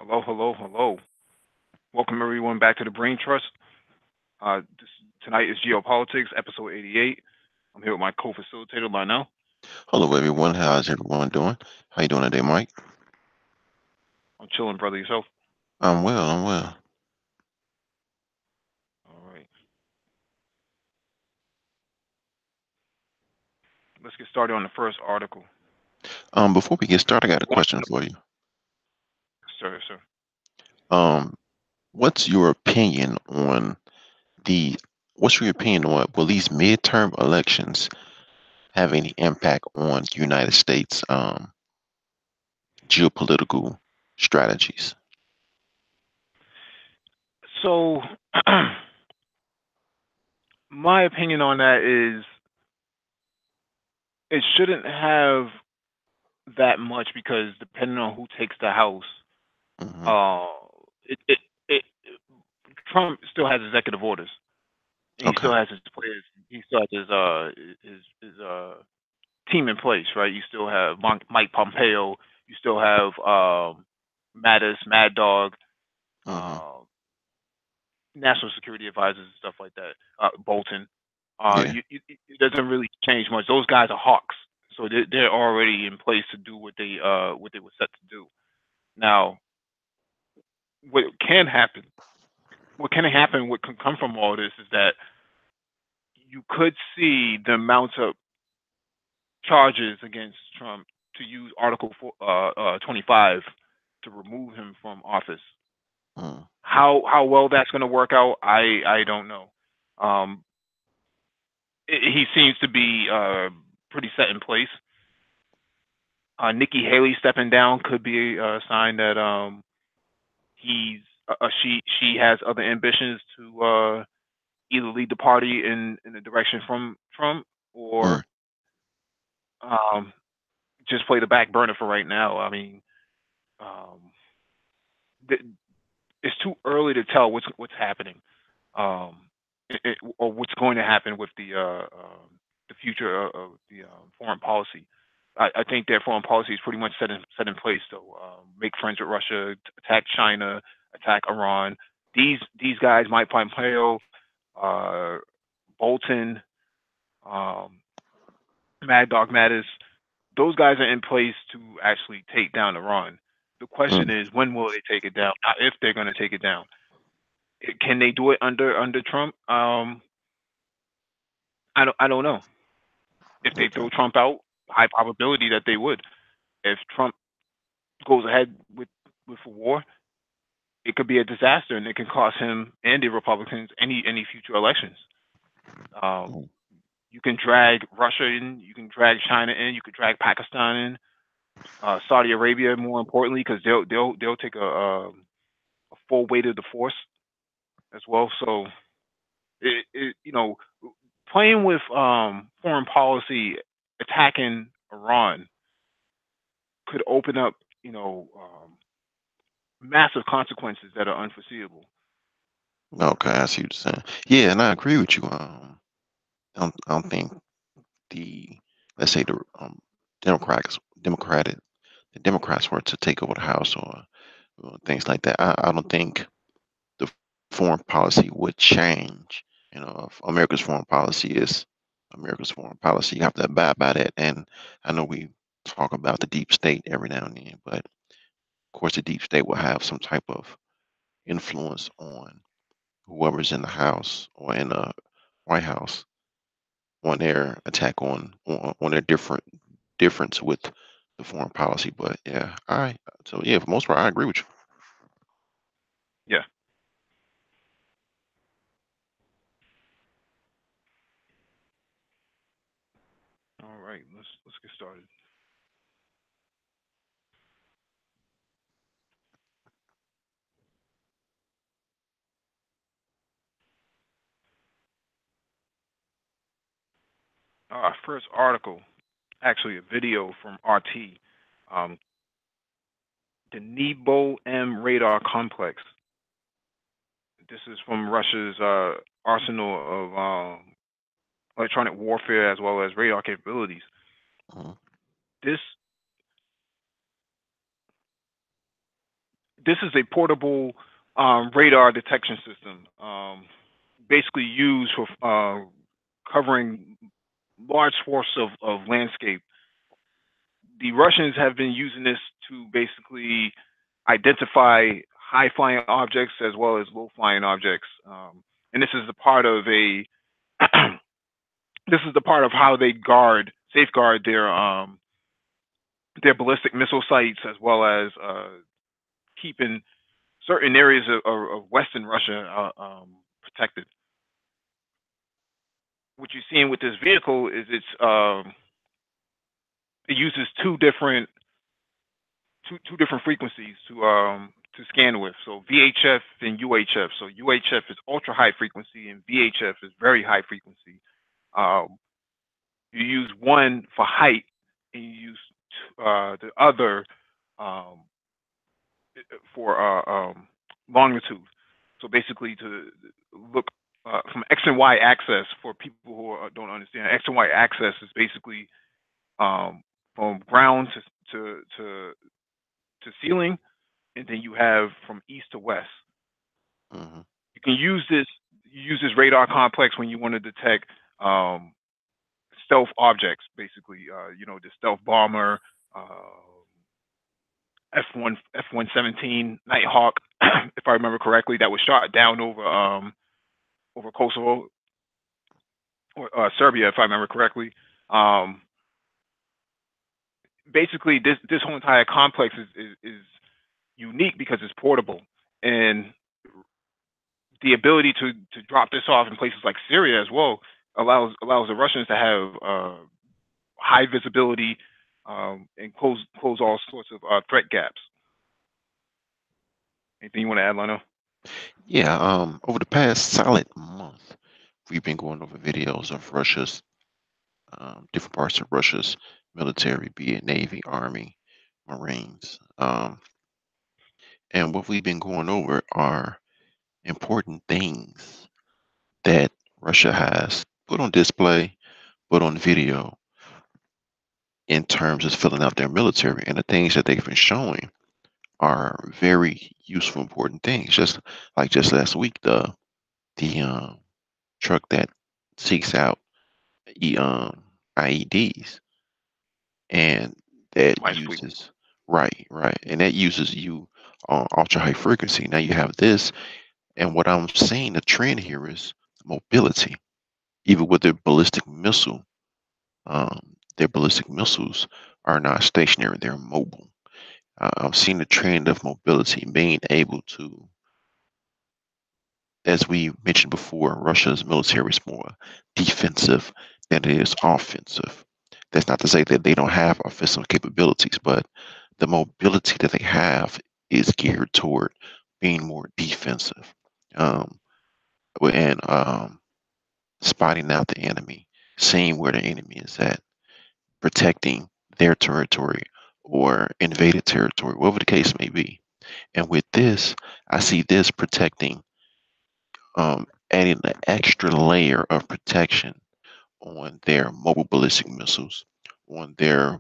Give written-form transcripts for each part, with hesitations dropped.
Hello, hello, hello. Welcome everyone back to the Brain Trust. Tonight is Geopolitics, episode 88. I'm here with my co-facilitator, Lionel. Hello, everyone. How's everyone doing? How you doing today, Mike? I'm chilling, brother. Yourself? I'm well. I'm well. All right. Let's get started on the first article. Before we get started, I got a One, question for you. sir, sir. Um, what's your opinion on the? What's your opinion on will these midterm elections have any impact on United States geopolitical strategies? So, my opinion on that is it shouldn't have that much because depending on who takes the House, Hmm. uh, it Trump still has executive orders. He Okay. still has his players. He still has his team in place, right? You still have Mike Pompeo. You still have Mattis, Mad Dog, Hmm. uh, national security advisors and stuff like that. Bolton. Yeah. It doesn't really change much. Those guys are hawks, so they're already in place to do what they were set to do. Now, what can happen? What can happen? What can come from all this is that you could see the amount of charges against Trump to use Article 25 to remove him from office. Mm. How well that's going to work out, I don't know. Um, he seems to be pretty set in place. Nikki Haley stepping down could be a sign that he's she has other ambitions to either lead the party in the direction from Trump Mm. or um, just play the back burner for right now. I mean, um, th- it's too early to tell what's happening, um, or what's going to happen with the future of the foreign policy. I think their foreign policy is pretty much set in place. So make friends with Russia, attack China, attack Iran. These guys, Mike Pompeo, uh, Bolton, um, Mad Dog Mattis, those guys are in place to actually take down Iran. The question Mm. is, when will they take it down? Not if they're going to take it down. Can they do it under Trump? I don't know. If they Okay. throw Trump out, high probability that they would. If Trump goes ahead with a war, it could be a disaster and it can cost him and the Republicans any future elections. Um, Mm. you can drag Russia in, you can drag China in, you could drag Pakistan in, Saudi Arabia more importantly because they'll take a full weight of the force as well. So it playing with foreign policy, attacking Iran could open up massive consequences that are unforeseeable. Okay. I see what you're saying. Yeah, and I agree with you. I don't think the let's say the Democrats Democratic the Democrats were to take over the House or things like that, I don't think the foreign policy would change. If America's foreign policy is America's foreign policy, you have to abide by that. And I know we talk about the deep state every now and then, but of course, the deep state will have some type of influence on whoever's in the House or in the White House on their attack on their difference with the foreign policy. But yeah, so yeah, for the most part, I agree with you. Yeah. All right. Let's get started. First article, actually a video from RT, um, the Nebo M radar complex. This is from Russia's arsenal of electronic warfare as well as radar capabilities. Mhm. This this is a portable radar detection system, basically used for covering large swaths of landscape. The Russians have been using this to basically identify high flying objects as well as low flying objects, and this is a part of a this is the part of how they safeguard their ballistic missile sites as well as keeping certain areas of Western Russia protected. What you're seeing with this vehicle is it uses two different frequencies to scan with. So VHF and UHF. So UHF is ultra high frequency and VHF is very high frequency. Um, you use one for height and you use the other um, for longitude. So basically, to look from X and Y axis for people who don't understand, X and Y axis is basically from ground to ceiling, and then you have from east to west. Hmm. You can use this radar complex when you want to detect um, stealth objects, basically. The stealth bomber, F-117 Nighthawk, if I remember correctly, that was shot down over Kosovo or Serbia, if I remember correctly. Um, Basically, this whole entire complex is unique because it's portable, and the ability to drop this off in places like Syria as well allows the Russians to have high visibility and close all sorts of threat gaps. Anything you want to add, Lionel? Yeah, over the past solid month, we've been going over videos of Russia's different parts of Russia's military, be it Navy, Army, Marines. And what we've been going over are important things that Russia has put on display, put on video in terms of filling out their military. And the things that they've been showing are very useful, important things. Just last week, the truck that seeks out e IEDs and that Mine's fleet. uses right, and that uses you on ultra high frequency. Now you have this, and what I'm seeing the trend here is mobility. Even with their ballistic missiles are not stationary; they're mobile. I'm seeing the trend of mobility, being able to, as we mentioned before, Russia's military is more defensive than it is offensive. That's not to say that they don't have offensive capabilities, but the mobility that they have is geared toward being more defensive, um, and spotting out the enemy, seeing where the enemy is at, protecting their territory or invaded territory, whatever the case may be. And with this, I see this protecting, adding an extra layer of protection on their mobile ballistic missiles, on their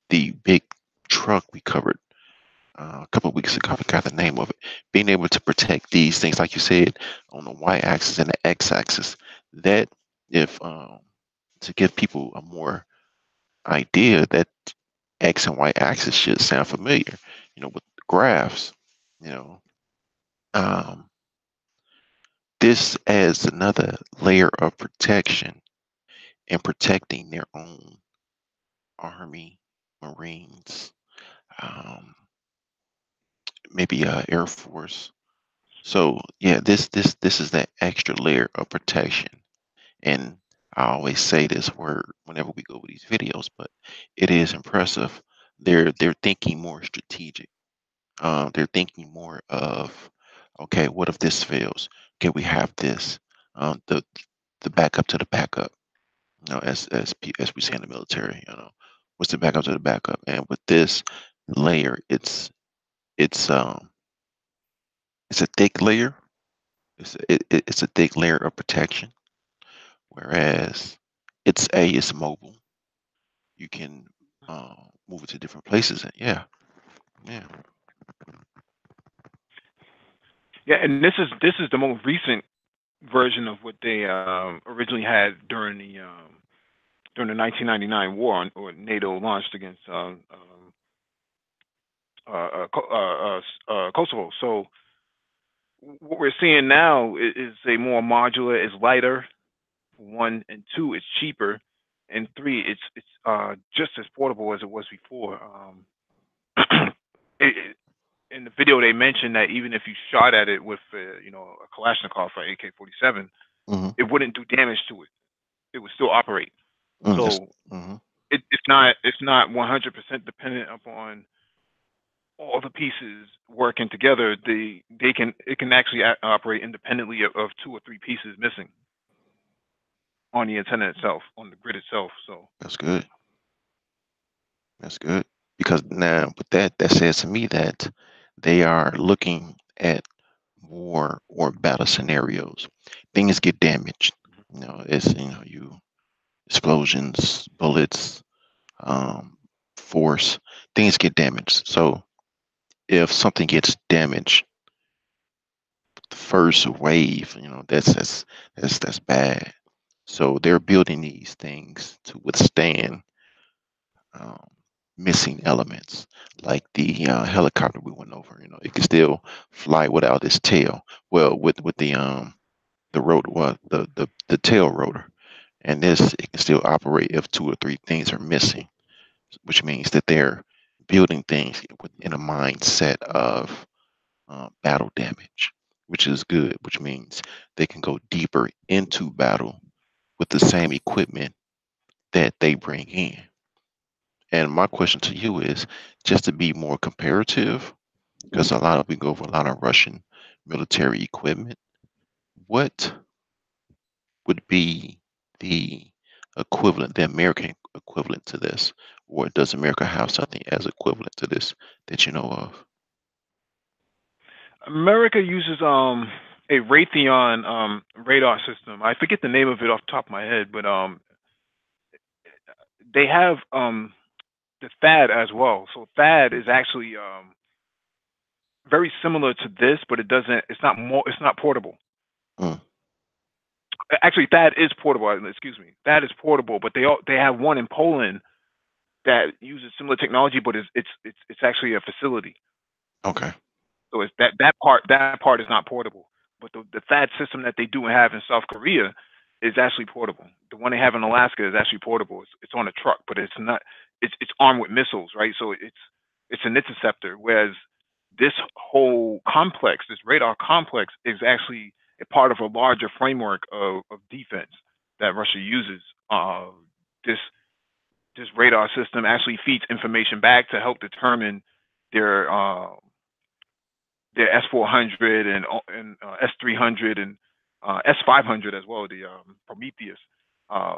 the big truck we covered a couple of weeks ago. I forgot the name of it. Being able to protect these things, like you said, on the y-axis and the x-axis. That if to give people a more idea that x and y axis should sound familiar, with the graphs. You know, um, this adds another layer of protection and protecting their own army, marines, um, maybe air force. So yeah, this is that extra layer of protection. And I always say this word whenever we go with these videos, but it is impressive. They're thinking more strategic. They're thinking more of, okay, what if this fails? Okay, we have this. The backup to the backup. As we say in the military, what's the backup to the backup? And with this layer, it's a thick layer. It's a thick layer of protection. Whereas it's mobile. You can move it to different places. And yeah, yeah. Yeah, and this is the most recent version of what they originally had during the 1999 war or NATO launched against Kosovo. So what we're seeing now is a more modular, is lighter. One and two, it's cheaper, and three, it's just as portable as it was before. In the video, they mentioned that even if you shot at it with a Kalashnikov or AK-47, Mm-hmm. it wouldn't do damage to it. It would still operate. Yes. So Mm-hmm. it's not 100% dependent upon all the pieces working together. It can actually operate independently of two or three pieces missing on the antenna itself, on the grid itself. So That's good. That's good. Because now, with that says to me that they are looking at war or battle scenarios. Things get damaged. It's you explosions, bullets, um, force. Things get damaged. So if something gets damaged, the first wave, that's bad. So they're building these things to withstand um, missing elements, like the helicopter we went over. It can still fly without its tail. Well, with the rotor, well, the tail rotor, and this it can still operate if two or three things are missing, which means that they're building things in a mindset of battle damage, which is good, which means they can go deeper into battle with the same equipment that they bring in. And my question to you is just to be more comparative, because we go over a lot of Russian military equipment. What would be the equivalent, the American equivalent to this? Or does America have something as equivalent to this that you know of? America uses a Raytheon radar system. I forget the name of it off the top of my head, but they have the THAAD as well. So THAAD is actually very similar to this, but it doesn't. It's not more. It's not portable. Mm, Actually, THAAD is portable. Excuse me. THAAD is portable, but they have one in Poland that uses similar technology, but it's actually a facility. okay. So it's that part is not portable. But the THAAD system that they do have in South Korea is actually portable. The one they have in Alaska is actually portable. It's on a truck, but it's not. It's armed with missiles, right? So it's an interceptor. Whereas this whole complex, this radar complex, is actually a part of a larger framework of defense that Russia uses. This this radar system actually feeds information back to help determine their S400 and S300 and S500 as well, the Prometheus, uh,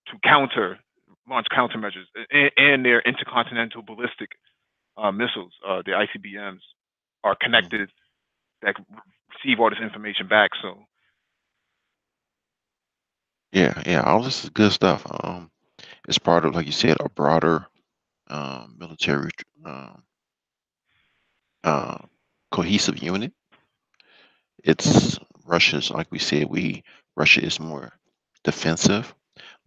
to launch countermeasures, and their intercontinental ballistic missiles, the ICBMs, are Mm, connected that receive all this information back. So, yeah, yeah, all this is good stuff. It's part of, like you said, a broader military um, uh, cohesive unit. It's Russia's, like we said, Russia is more defensive,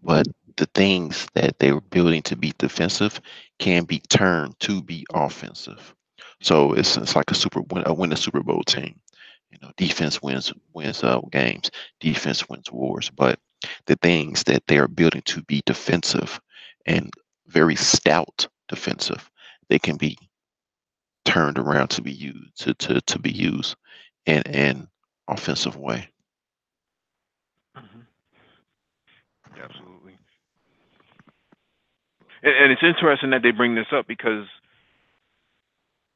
but the things that they were building to be defensive can be turned to be offensive. So it's like a win a Super Bowl team. Defense wins games, defense wins wars. But the things that they are building to be defensive and very stout defensive, they can be turned around to be used to be used in an offensive way. mhm, absolutely. And it's interesting that they bring this up because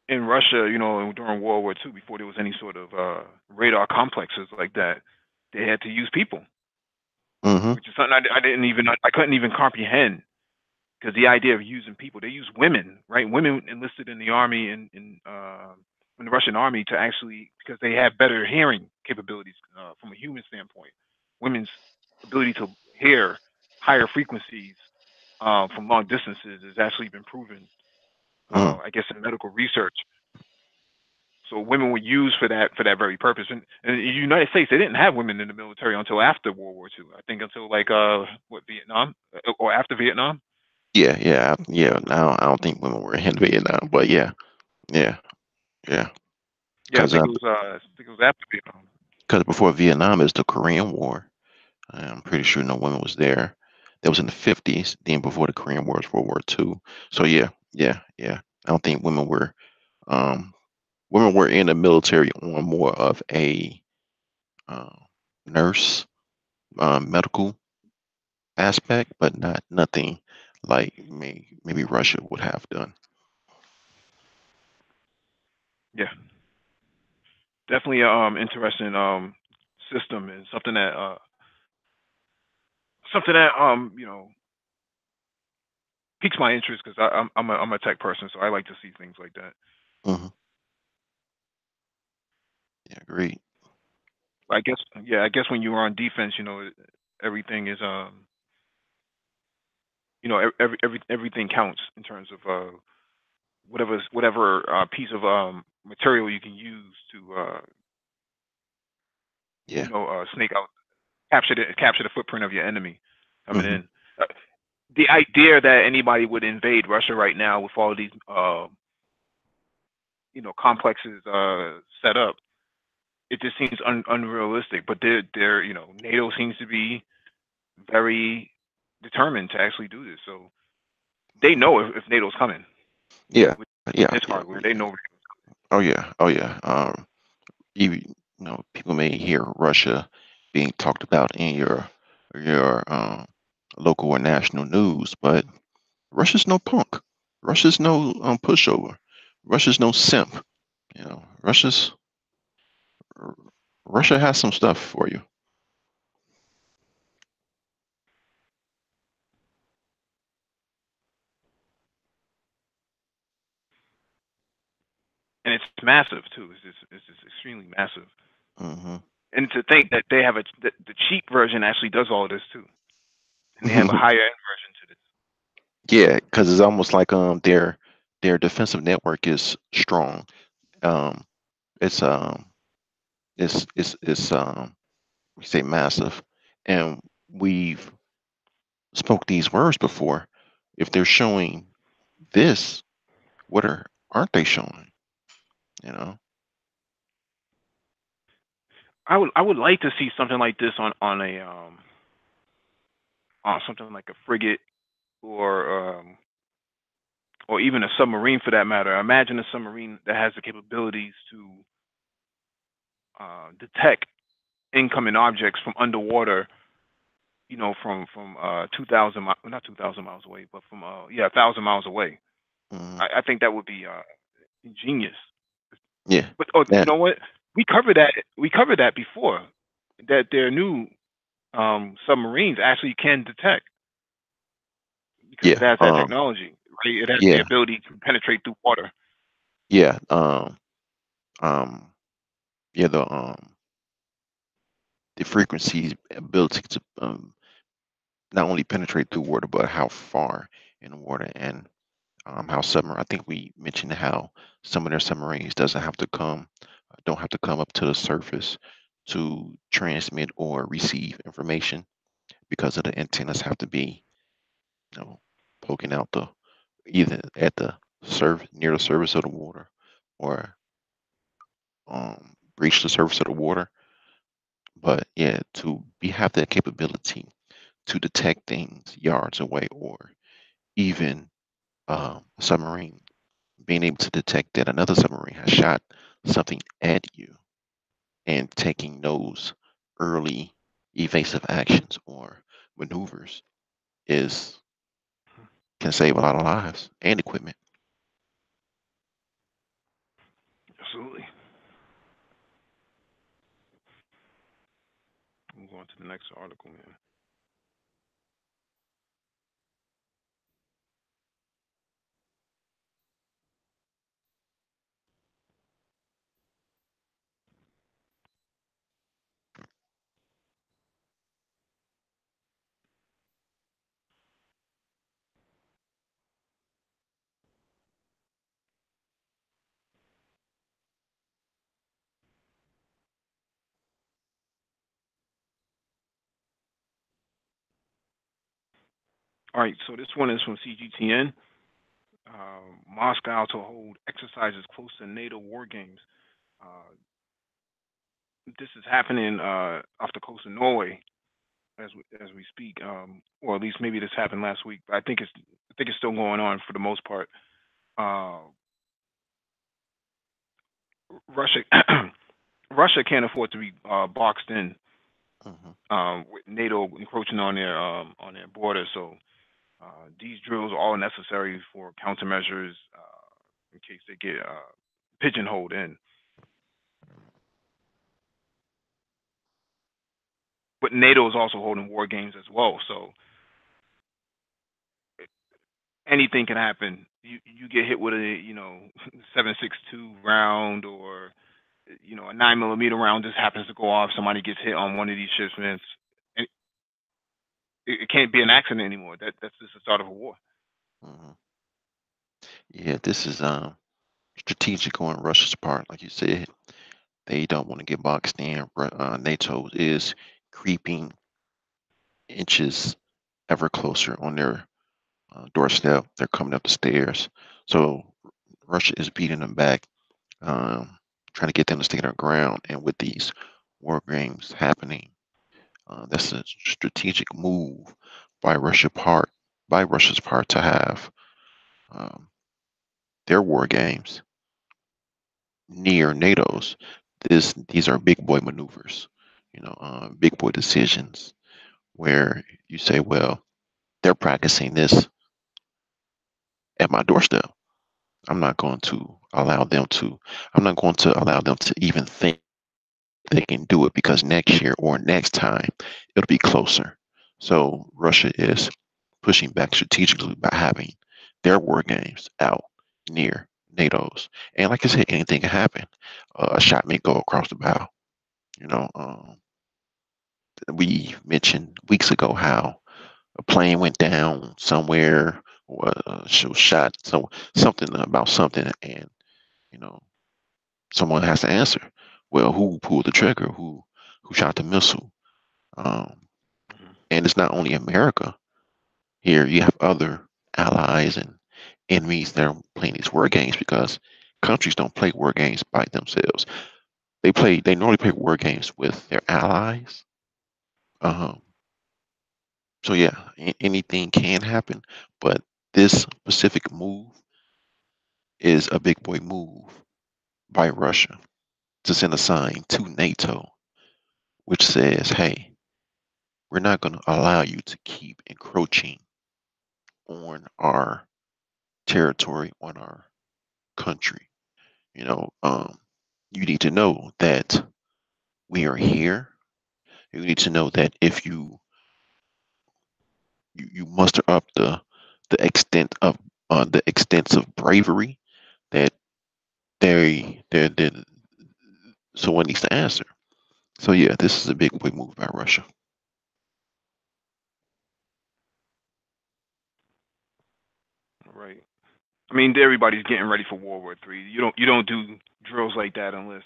in Russia, during World War II, before there was any sort of radar complexes like that, they had to use people, Hmm. which is something I couldn't even comprehend. Because the idea of using people, they use women, right? Women enlisted in the army in the Russian army to actually because they have better hearing capabilities from a human standpoint. Women's ability to hear higher frequencies from long distances has actually been proven. Mm. I guess in medical research. So women were used for that very purpose. And in the United States, they didn't have women in the military until after World War II. I think until like what, Vietnam, or after Vietnam. Yeah, yeah, yeah. Now I don't think women were in Vietnam, but yeah, yeah, yeah. Yeah, Because I think it was after Vietnam. before Vietnam is the Korean War. I'm pretty sure no women was there. That was in the 50s. Then before the Korean War was World War II. So yeah, yeah, yeah. I don't think um women were in the military on more of a uh, nurse, medical aspect, but not nothing like maybe Russia would have done. Yeah, definitely a interesting system, and something that piques my interest because I'm a tech person, so I like to see things like that. Hmm. Yeah, agreed. I guess, yeah, I guess when you are on defense, everything is everything counts in terms of whatever piece of material you can use to Yeah. snake out, capture the footprint of your enemy coming Hmm. in. Uh, the idea that anybody would invade Russia right now with all of these complexes set up, it just seems unrealistic. But they're NATO seems to be very determined to actually do this. So they know if NATO's coming Yeah, with yeah, this yeah, hardware. They know. oh yeah, oh yeah. Even people may hear Russia being talked about in your local or national news, but Russia's no punk. Russia's no pushover. Russia's no simp. Russia's Russia has some stuff for you. And it's massive too. It's just extremely massive. Hmm. And to think that they have the cheap version actually does all this too, and they have a higher end version to this. Yeah, because it's almost like their defensive network is strong. Um, it's we say massive, and we've spoke these words before. If they're showing this, aren't they showing? You know? I would like to see something like this on a on something like a frigate, or even a submarine for that matter. Imagine a submarine that has the capabilities to detect incoming objects from underwater, from 2,000 not 2,000 miles away, but from 1,000 miles away. Hmm. I think that would be ingenious. Yeah. But oh, you That. know what? We covered that before. That their new submarines actually can detect because it Yeah. has that technology. Right? It has the Yeah. ability to penetrate through water. Yeah. Um. Yeah. The frequency's ability to not only penetrate through water, but how far in the water, and how submarine. I think we mentioned how some of their submarines don't have to come up to the surface to transmit or receive information because of the antennas have to be, you know, poking out the either at the near the surface of the water, or breach the surface of the water. But yeah, to be have that capability to detect things yards away, or even a submarine being able to detect that another submarine has shot something at you, and taking those early evasive actions or maneuvers is can save a lot of lives and equipment. Absolutely. Move on to the next article, man. All right, so this one is from CGTN. Moscow to hold exercises close to NATO war games. Uh, this is happening off the coast of Norway as we speak, or at least maybe this happened last week. But I think it's still going on for the most part. Uh, Russia Russia can't afford to be boxed in Hmm. with NATO encroaching on their border. So these drills are all necessary for countermeasures in case they get pigeonholed in. But NATO is also holding war games as well. So anything can happen. You get hit with a 7.62 round, or a 9 millimeter round just happens to go off. Somebody gets hit on one of these shipments. And it can't be an accident anymore. That's just the start of a war. Hmm. Yeah, this is strategic on Russia's part, like you said. They don't want to get boxed in. NATO is creeping inches ever closer on their doorstep. They're coming up the stairs. So Russia is beating them back, um, trying to get them to stay their ground. And with these war games happening, that's a strategic move by Russia's part to have um, their war games near NATO's. These are big boy maneuvers, big boy decisions where you say, well, they're practicing this at my doorstep. I'm not going to allow them to. I'm not going to allow them to even think they can do it because next year or next time it'll be closer. So Russia is pushing back strategically by having their war games out near NATO's. And like I said, anything can happen. A shot may go across the bow. You know, we mentioned weeks ago how a plane went down somewhere, or she was shot, so something about something, and you know, someone has to answer. Well, who pulled the trigger? Who shot the missile? Um, Mhm. and it's not only America. Here you have other allies and enemies that are playing these war games because countries don't play war games by themselves. They normally play war games with their allies. Um, so yeah, anything can happen, but this specific move is a big boy move by Russia to send a sign to NATO, which says, "Hey, we're not going to allow you to keep encroaching on our territory, on our country. You know, you need to know that we are here. You need to know that if you muster up the extent of the extensive bravery that they someone needs to answer. So yeah, this is a big big move by Russia. Right. I mean, everybody's getting ready for World War III. You don't do drills like that unless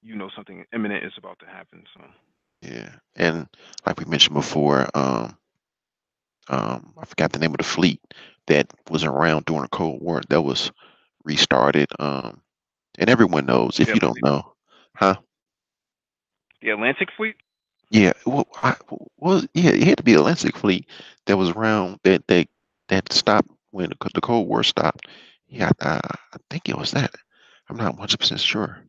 you know something imminent is about to happen. So Yeah, and like we mentioned before, I forgot the name of the fleet that was around during the Cold War that was restarted. And everyone knows if the you don't Atlantic, know, huh? the Atlantic Fleet. Yeah, well, yeah, it had to be the Atlantic Fleet that was around that stopped when the Cold War stopped. Yeah, I think it was that. I'm not 100% sure,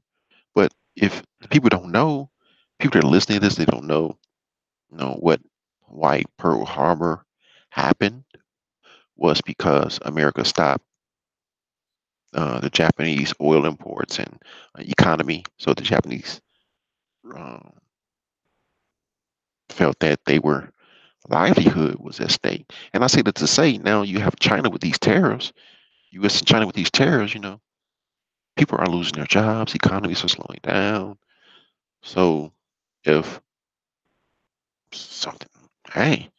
but if Mhm. people don't know, people that are listening to this, they don't know, what why Pearl Harbor happened was because America stopped the Japanese oil imports and economy. So the Japanese um, felt that they were livelihood was at stake. And I say that to say now you have China with these tariffs, U.S. and China with these tariffs. People are losing their jobs, economies are slowing down. So if something, hey,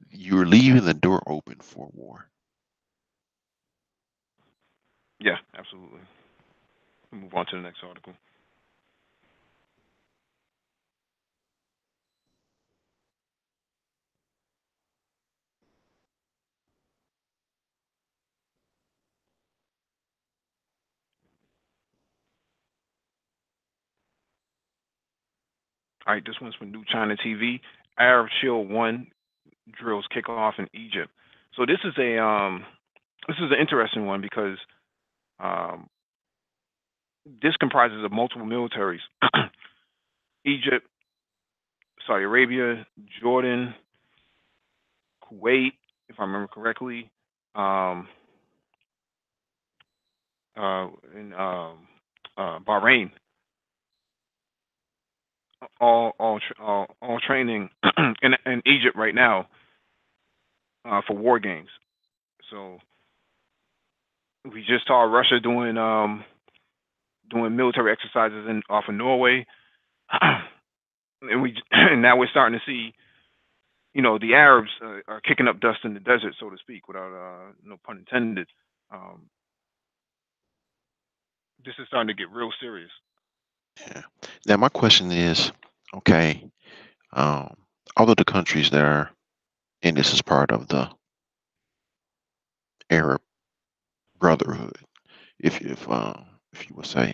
you're leaving the door open for war. Yeah, absolutely. We'll move on to the next article. All right, this one's from New China TV. Arab Shield 1 drills kick off in Egypt. So this is an interesting one because um, this comprises of multiple militaries: Egypt, Saudi Arabia, Jordan, Kuwait, if I remember correctly, um, and Bahrain, all training in Egypt right now for war games. So we just saw Russia doing military exercises in off of Norway, and we and now we're starting to see the Arabs are kicking up dust in the desert, so to speak, without no pun intended. Um, this is starting to get real serious. Yeah. Now my question is, okay, um, all of the countries that are in this is part of the Arab Brotherhood, if you would say,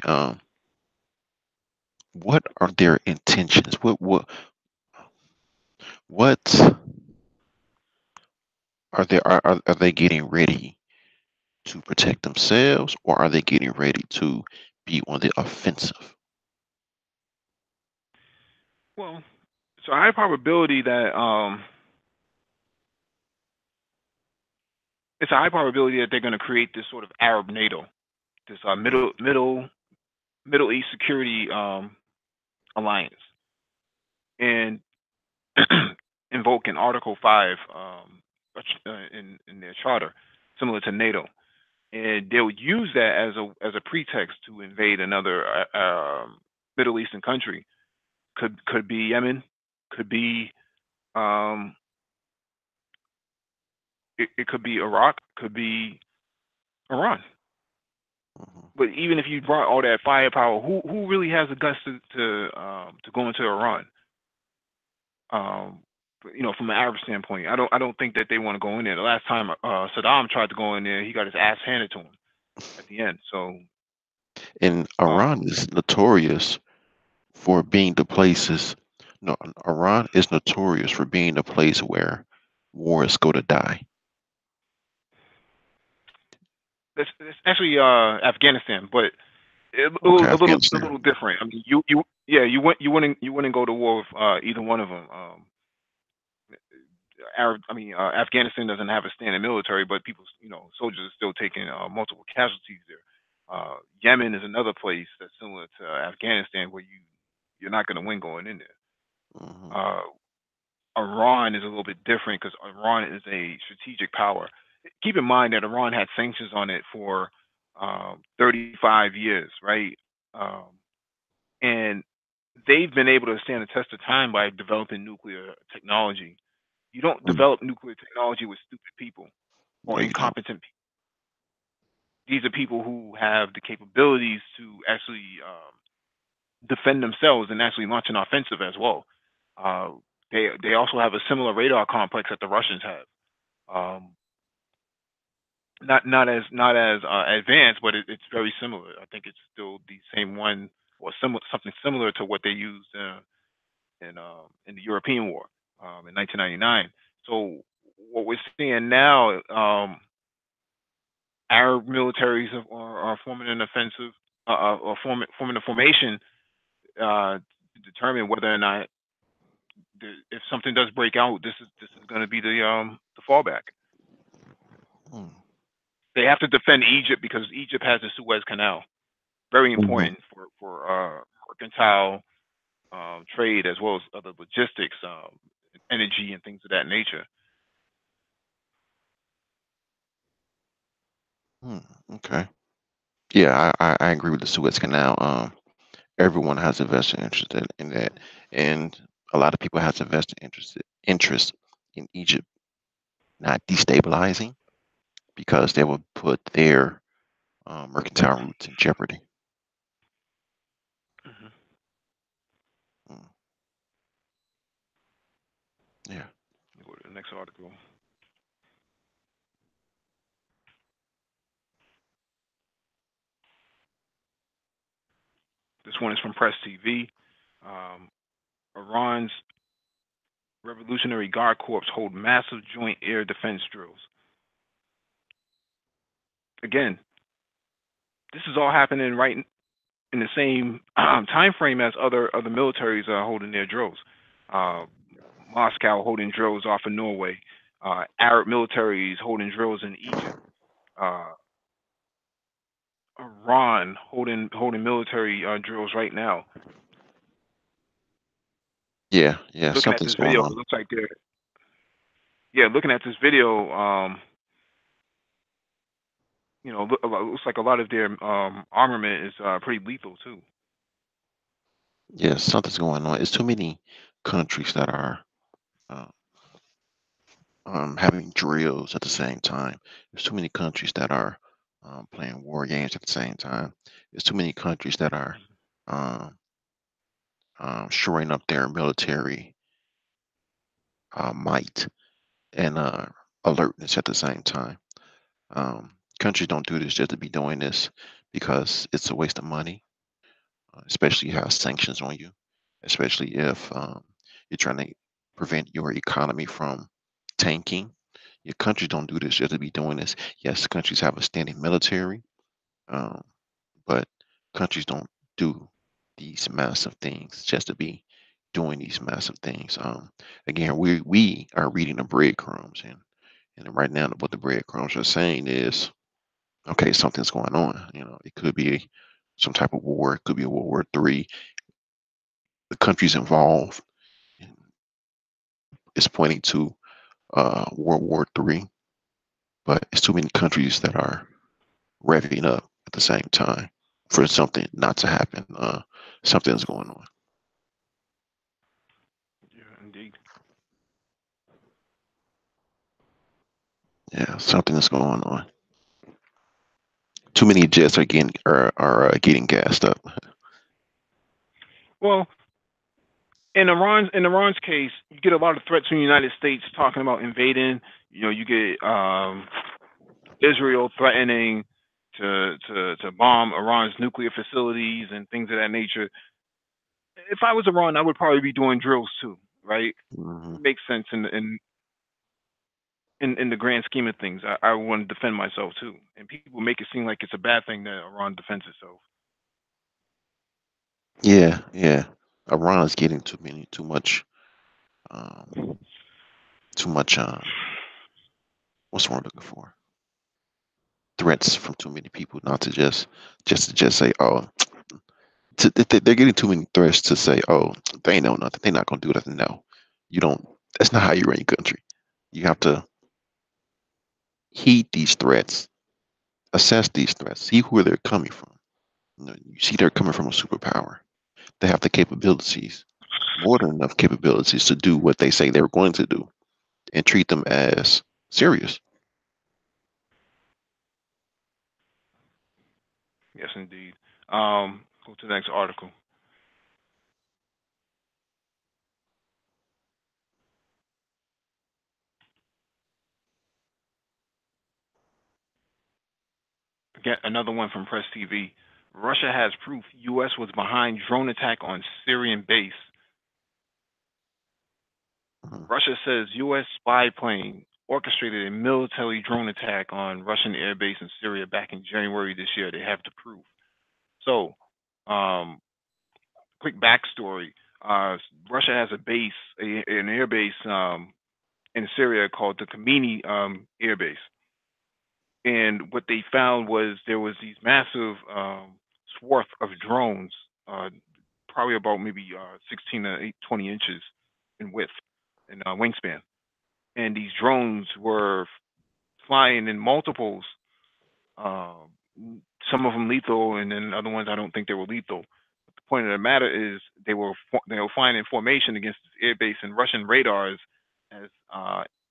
what are their intentions? What are they getting ready to protect themselves, or are they getting ready to be on the offensive? Well, so high probability that it's a high probability that they're going to create this sort of Arab NATO, this Mm, Middle East security alliance, and invoking Article 5 in their charter, similar to NATO, and they'll use that as a pretext to invade another Middle Eastern country. Could be Yemen, could be um, it could be Iraq, could be Iran. mhm. But even if you brought all that firepower, who really has the guts to go into Iran? Um, from an Arab standpoint, I don't think that they want to go in there. The last time Saddam tried to go in there, he got his ass handed to him at the end. So And um, Iran is notorious for being the places. No, Iran is notorious for being the place where wars go to die. it's actually Afghanistan, but Okay, a Afghanistan. little different. I mean, you wouldn't go to war with either one of them. Afghanistan doesn't have a standing military, but people, soldiers are still taking multiple casualties there. Yemen is another place that's similar to Afghanistan where you're not going to win going in there. Hmm. Uh, Iran is a little bit different because Iran is a strategic power. Keep in mind that Iran had sanctions on it for 35 years, right? Um, and they've been able to stand the test of time by developing nuclear technology. You don't develop nuclear technology with stupid people No, or you don't. incompetent people. These are people who have the capabilities to actually defend themselves and actually launch an offensive as well. Uh, they also have a similar radar complex that the Russians have. Um, not as advanced, but it's very similar. I think it's still the same one or something similar to what they used in the European War in 1999. So what we're seeing now, Arab militaries are forming an offensive or forming a formation to determine whether or not if something does break out, this is going to be the fallback. Mm. They have to defend Egypt because Egypt has the Suez Canal, very Mhm. important for mercantile trade as well as other logistics, energy, and things of that nature. Mm, okay. Yeah, I agree with the Suez Canal. Everyone has a vested interest in that, and a lot of people has a vested interest in Egypt not destabilizing because they would put their mercantile routes in jeopardy. Hmm. Mm, yeah. Go to the next article. This one is from Press TV. Um, Iran's Revolutionary Guard Corps hold massive joint air defense drills. Again, this is all happening right in the same time frame as other militaries are holding their drills. Uh, Moscow holding drills off of Norway. Arab militaries holding drills in Egypt. Uh, Iran holding military drills right now. Yeah, yeah, Looking at something's this going video, it on. looks like they're looking at this video. Looks like a lot of their armament is pretty lethal too. Yeah, something's going on. It's too many countries that are uh, having drills at the same time. There's too many countries that are playing war games at the same time. There's too many countries that are um, shoring up their military might and alertness at the same time. Countries don't do this just to be doing this because it's a waste of money, especially you have sanctions on you, especially if you're trying to prevent your economy from tanking. Your countries don't do this just to be doing this. Yes, countries have a standing military, um, but countries don't do these massive things just to be doing these massive things. Again, we are reading the breadcrumbs, and right now what the breadcrumbs are saying is, okay, something's going on. It could be some type of war. It could be a World War III. The countries involved is pointing to World War III, but it's too many countries that are revving up at the same time for something not to happen. Something's going on. Yeah, indeed. Yeah, something is going on. Too many jets are getting gassed up. Well, in Iran's case, you get a lot of threats from the United States talking about invading. You get Israel threatening to bomb Iran's nuclear facilities and things of that nature. If I was Iran, I would probably be doing drills too, right? Hmm. It makes sense in the grand scheme of things. I want to defend myself too, and people make it seem like it's a bad thing that Iran defends itself. Yeah, yeah. Iran is getting um, too much. What's the word I'm looking for? Threats from too many people, not to just say, oh, they're getting too many threats to say, oh, they ain't know nothing. They're not gonna do nothing. No, you don't. That's not how you run your country. You have to heed these threats, assess these threats, see where they're coming from. You see they're coming from a superpower. They have the capabilities, more than enough capabilities to do what they say they're going to do, and treat them as serious. Yes, indeed. Go to the next article. Again, another one from Press TV. Russia has proof U.S. was behind drone attack on Syrian base. Mhm. Russia says U.S. spy plane orchestrated a military drone attack on Russian airbase in Syria back in January this year. They have the proof. So, um, quick backstory. Russia has a base, an air base in Syria called the Kamini Air Base. And what they found was there was these massive swath of drones, uh, probably about maybe 16 to 20 inches in width and wingspan. And these drones were flying in multiples, uh, some of them lethal, and then other ones I don't think they were lethal. But the point of the matter is they were flying in formation against this airbase, and Russian radars, as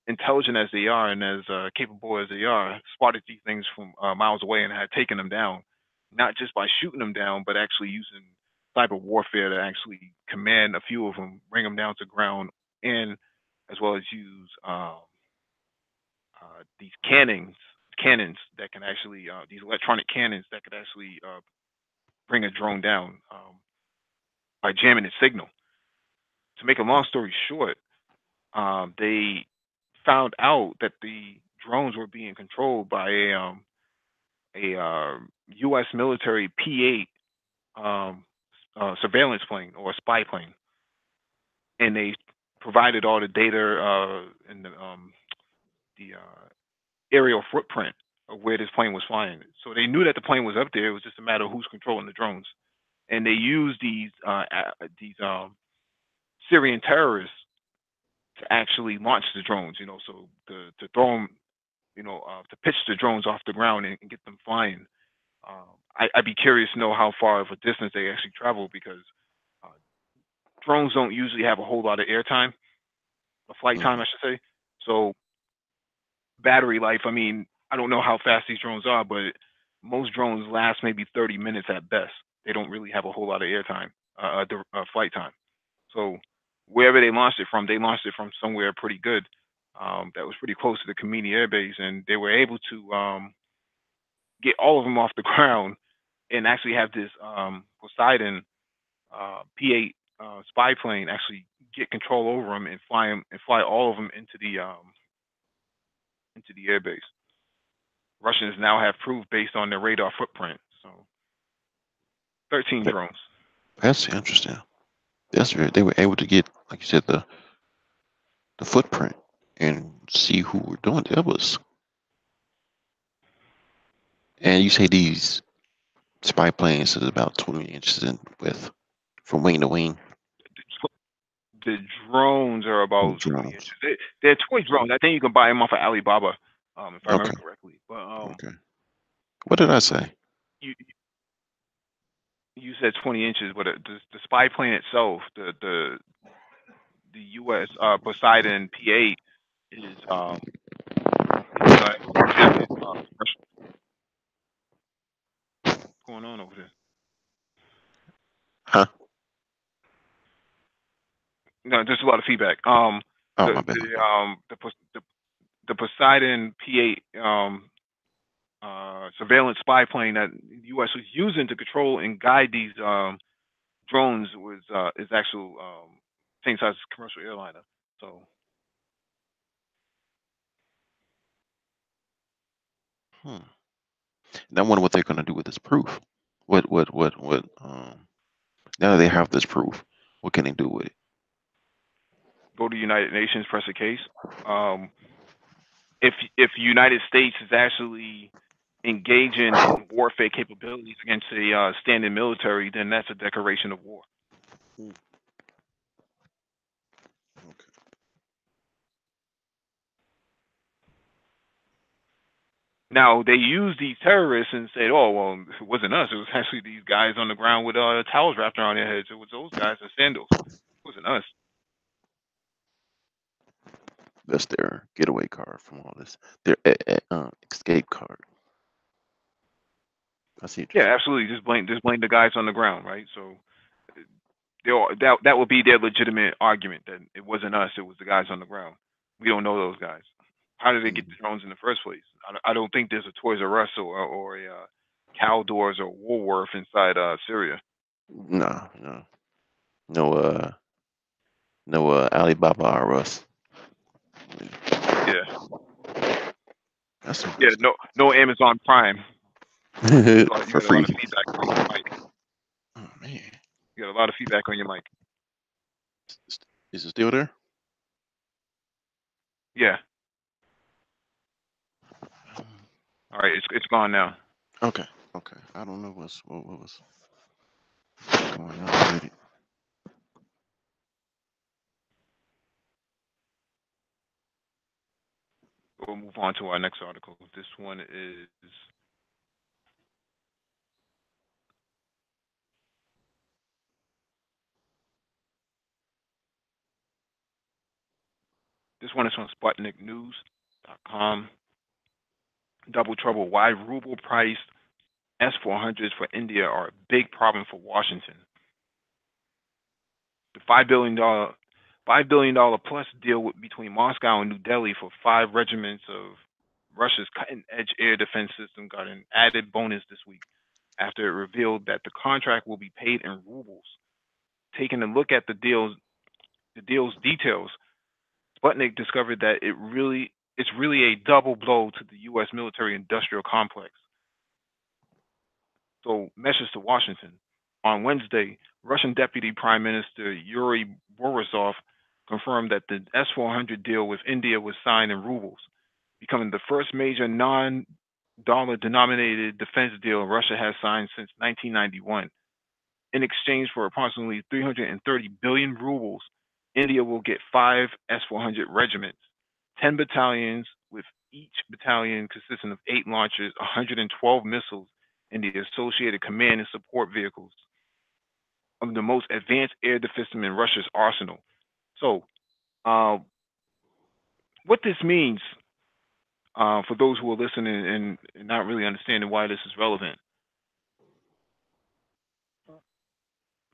intelligent as they are and as capable as they are, spotted these things from miles away and had taken them down, not just by shooting them down, but actually using cyber warfare to actually command a few of them, bring them down to ground, and as well as use these cannons that can actually these electronic cannons that could actually bring a drone down by jamming its signal. to make a long story short, they found out that the drones were being controlled by a U.S. military P-8 surveillance plane or spy plane, and they provided all the data and the aerial footprint of where this plane was flying. So they knew that the plane was up there. It was just a matter of who's controlling the drones, and they used these Syrian terrorists to actually launch the drones. So to throw them, to pitch the drones off the ground and get them flying. I'd be curious to know how far of a distance they actually travel because uh, drones don't usually have a whole lot of airtime, a flight time, Mm-hmm. I should say. So battery life, I mean, I don't know how fast these drones are, but most drones last maybe 30 minutes at best. They don't really have a whole lot of airtime, flight time. So wherever they launched it from somewhere pretty good. That was pretty close to the Kamini Air Base, and they were able to get all of them off the ground and actually have this Poseidon P-8 spy plane actually get control over them and fly all of them into the airbase. Russians now have proof based on their radar footprint. So 13 That- drones. That's interesting. That's very. They were able to get, like you said, the footprint and see who were doing it. That was. And you say these spy planes is about 20 inches in width from wing to wing. The drones are Oh, about 20 drones. inches. They're toy drones. I think you can buy them off of Alibaba, if I remember Okay. correctly. But Okay. What did I say? you you said 20 inches, but the spy plane itself, the U.S. Poseidon P-8 is it's a legitimate commercial. What's going on over there? Huh? No, there's a lot of feedback. Oh, The my bad. My the bad. the Poseidon P-8 surveillance spy plane that the U.S. was using to control and guide these drones was is actual same size as commercial airliner. So Hmm. And I wonder what they're gonna do with this proof. What? Now that they have this proof, what can they do with it? go to United Nations, press a case. Um, if United States is actually engaging in warfare capabilities against a standing military, then that's a declaration of war. Hmm. Okay. Now they used these terrorists and said, "Oh well, it wasn't us. It was actually these guys on the ground with towels wrapped around their heads. It was those guys in sandals. It wasn't us." That's their getaway card from all this. Their escape card. I see what you're Yeah, saying. absolutely. Just blame the guys on the ground, right? So that would be their legitimate argument that it wasn't us. It was the guys on the ground. We don't know those guys. How did they get the Mhm. drones in the first place? I don't think there's a Toys R Us or a Caldors or Woolworth inside Syria. No, no, no. No. Alibaba or us. Yeah, That's yeah. interesting. No Amazon Prime. You For got a lot free. of feedback on your mic. Oh man, You got a lot of feedback on your mic. is is it still there? Yeah. All right. It's gone now. Okay, okay. I don't know what was going on with it. We'll move on to our next article. This one is from SputnikNews.com. Double trouble. Why ruble priced S-400s for India are a big problem for Washington. The $5 billion plus deal between Moscow and New Delhi for 5 regiments of Russia's cutting-edge air defense system got an added bonus this week after it revealed that the contract will be paid in rubles. Taking a look at the deal, the deal's details, Sputnik discovered that it's really a double blow to the U.S. military-industrial complex. So, message to Washington. On Wednesday, Russian Deputy Prime Minister Yuri Borisov confirmed that the S-400 deal with India was signed in rubles, becoming the first major non-dollar denominated defense deal Russia has signed since 1991. In exchange for approximately 330 billion rubles, India will get 5 S-400 regiments, 10 battalions, with each battalion consisting of 8 launchers, 112 missiles, and the associated command and support vehicles of the most advanced air defense system in Russia's arsenal. So, uh, what this means for those who are listening and not really understanding why this is relevant,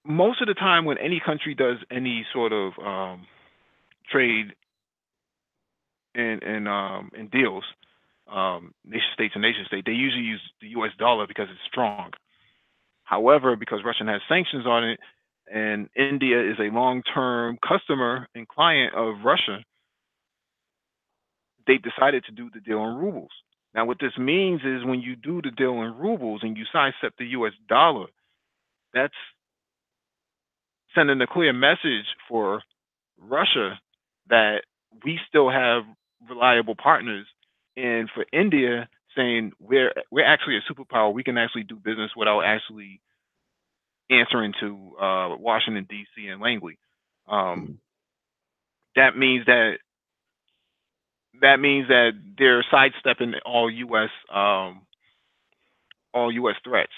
most of the time when any country does any sort of trade and deals, nation state to nation state, they usually use the U.S. dollar because it's strong. However, because Russia has sanctions on it, and India is a long-term customer and client of Russia, they decided to do the deal in rubles. Now, what this means is when you do the deal in rubles and you sidestep the U.S. dollar, that's sending a clear message for Russia that we still have reliable partners, and for India saying we're actually a superpower. We can actually do business without actually answering to Washington D.C. and Langley. Um, Mhm. that means that they're sidestepping all U.S. threats.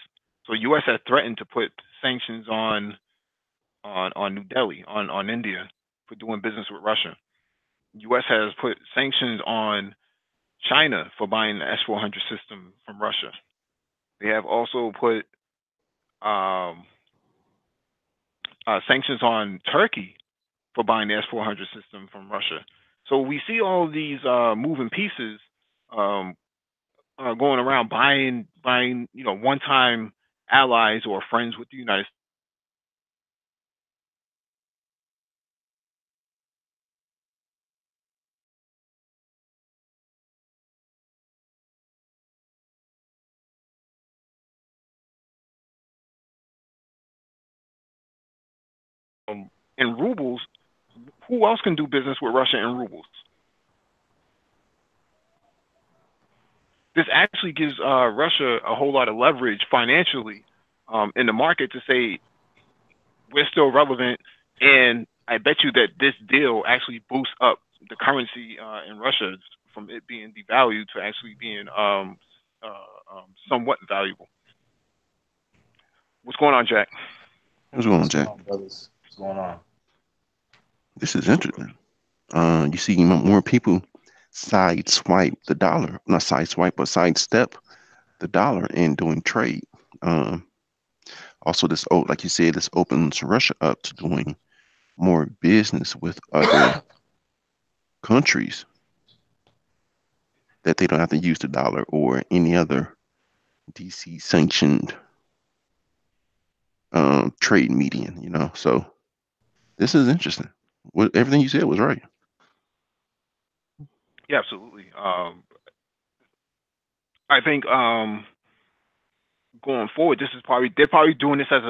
So U.S. has threatened to put sanctions on New Delhi, on India, for doing business with Russia. U.S. has put sanctions on China for buying the S-400 system from Russia. They have also put um, sanctions on Turkey for buying the S-400 system from Russia. So we see all these moving pieces um, going around buying, one-time allies or friends with the United States. In rubles. Who else can do business with Russia in rubles? This actually gives Russia a whole lot of leverage financially in the market to say we're still relevant, and I bet you that this deal actually boosts up the currency in Russia from it being devalued to actually being somewhat valuable. What's going on, Jack? What's going on, What's going Jack? on, brothers? What's going on? This is interesting. You see more people sideswipe the dollar, not sideswipe, but sidestep the dollar in doing trade. Um, Also, like you said, this opens Russia up to doing more business with other countries that they don't have to use the dollar or any other DC sanctioned trade median. So this is interesting. Everything you said was right. Yeah, absolutely. I think going forward, this is probably they're probably doing this as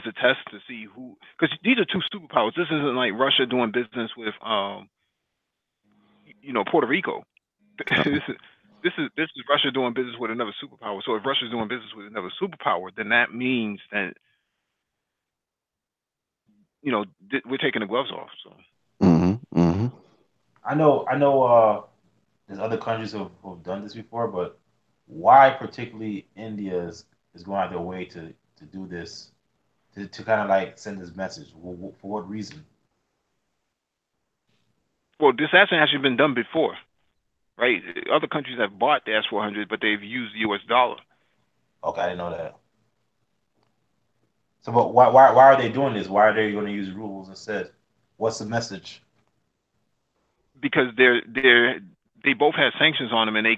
a test to see who, because these are two superpowers. This isn't like Russia doing business with Puerto Rico. Uh, This is Russia doing business with another superpower. So if Russia's doing business with another superpower, then that means that we're taking the gloves off. So hmm hmm I know. There's other countries who've done this before, but why particularly India is going out their way to do this to kind of like send this message? For what reason? well, this hasn't actually been done before, right? Other countries have bought the S-400, but they've used the U.S. dollar Okay, I didn't know that. So, but why are they doing this? Why are they going to use rubles instead? What's the message? because they both have sanctions on them, and they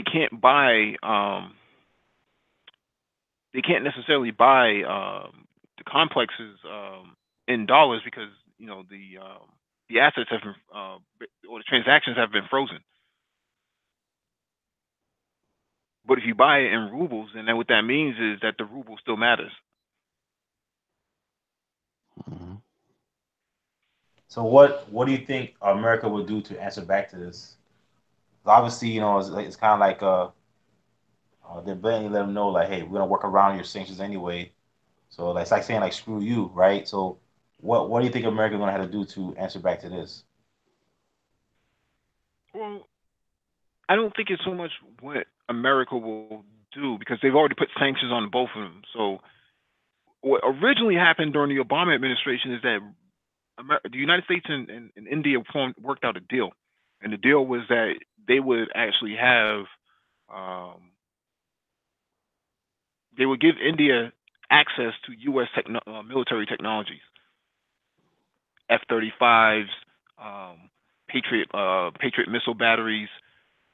can't buy they can't necessarily buy the complexes in dollars because the assets have been or the transactions have been frozen. But if you buy it in rubles, then what that means is that the ruble still matters. Hmm. So what do you think America would do to answer back to this? 'Cause obviously, it's kind of like they're blatantly let them know like, hey, we're gonna work around your sanctions anyway. So like, it's like saying like screw you, right? So what do you think America's gonna have to do to answer back to this? Well, I don't think it's so much what America will do because they've already put sanctions on both of them. So what originally happened during the Obama administration is that the United States and India worked out a deal, and the deal was that they would actually have um, they would give India access to U.S. military technologies, F-35s, um, Patriot missile batteries,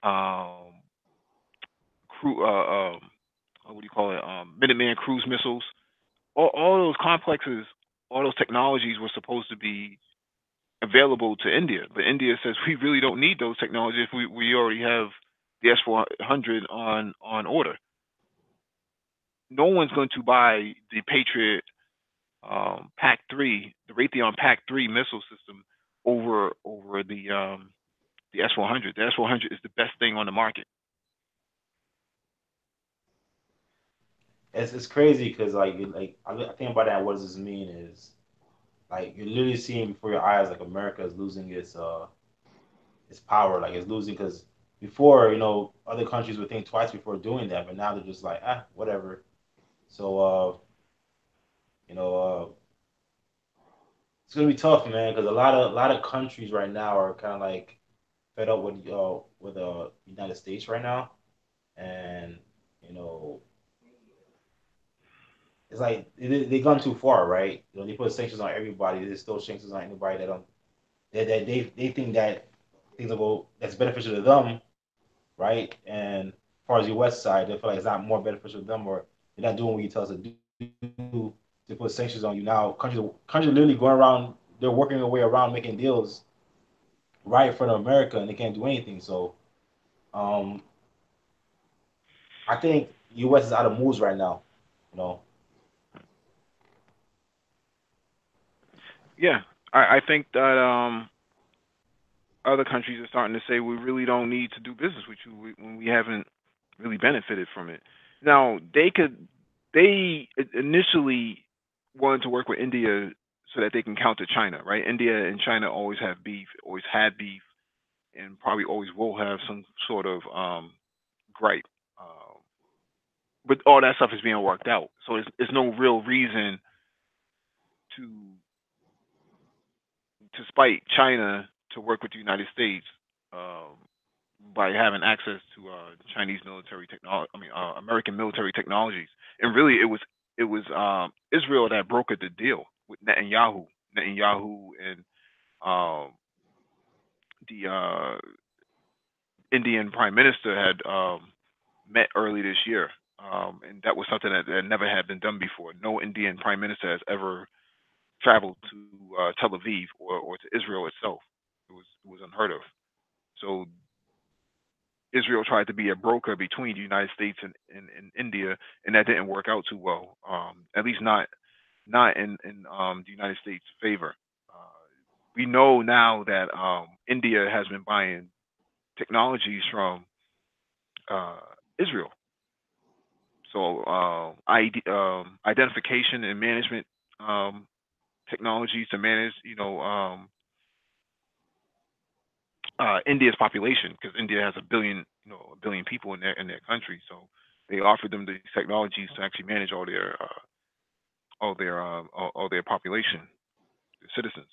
um, what do you call it? Minuteman cruise missiles. All those complexes, all those technologies were supposed to be available to India, but India says we really don't need those technologies. We already have the S-400 on order. No one's going to buy the Patriot Pac-3, the Raytheon Pac-3 missile system over the S-400. The S-400 is the best thing on the market. It's crazy because I think about that. What does this mean? Is like you're literally seeing before your eyes like America is losing its power, like it's losing because before other countries would think twice before doing that, but now they're just like whatever. So you know it's gonna be tough, man, because a lot of countries right now are kind of like fed up with United States right now, and you know it's like they gone too far, right? They put sanctions on everybody. There's still sanctions on anybody that don't they think that things will go that's beneficial to them, right? And as far as the West side, they feel like it's not more beneficial to them, or they're not doing what you tell us to do to put sanctions on you. Now countries are literally going around. They're working their way around making deals right in front of America, and they can't do anything. So um, I think U.S. is out of moves right now. You know, Yeah, I think that other countries are starting to say we really don't need to do business with you when we haven't really benefited from it. Now they initially wanted to work with India so that they can counter China, right? India and China always have beef, always had beef, and probably always will have some sort of gripe. Um, but all that stuff is being worked out, so it's no real reason to spite China to work with the United States um, by having access to Chinese military technology. I mean, American military technologies. And really, it was Israel that brokered the deal with Netanyahu. Netanyahu and um, the Indian Prime Minister had met early this year, and that was something that never had been done before. No Indian Prime Minister has ever traveled to Tel Aviv or to Israel itself. It was unheard of. So Israel tried to be a broker between the United States and India, and that didn't work out too well. At least not in the United States' favor. Uh, we know now that India has been buying technologies from uh, Israel. So identification and management um, technologies to manage, India's population because India has a billion people in their country. So they offered them these technologies to actually manage all their population, their citizens.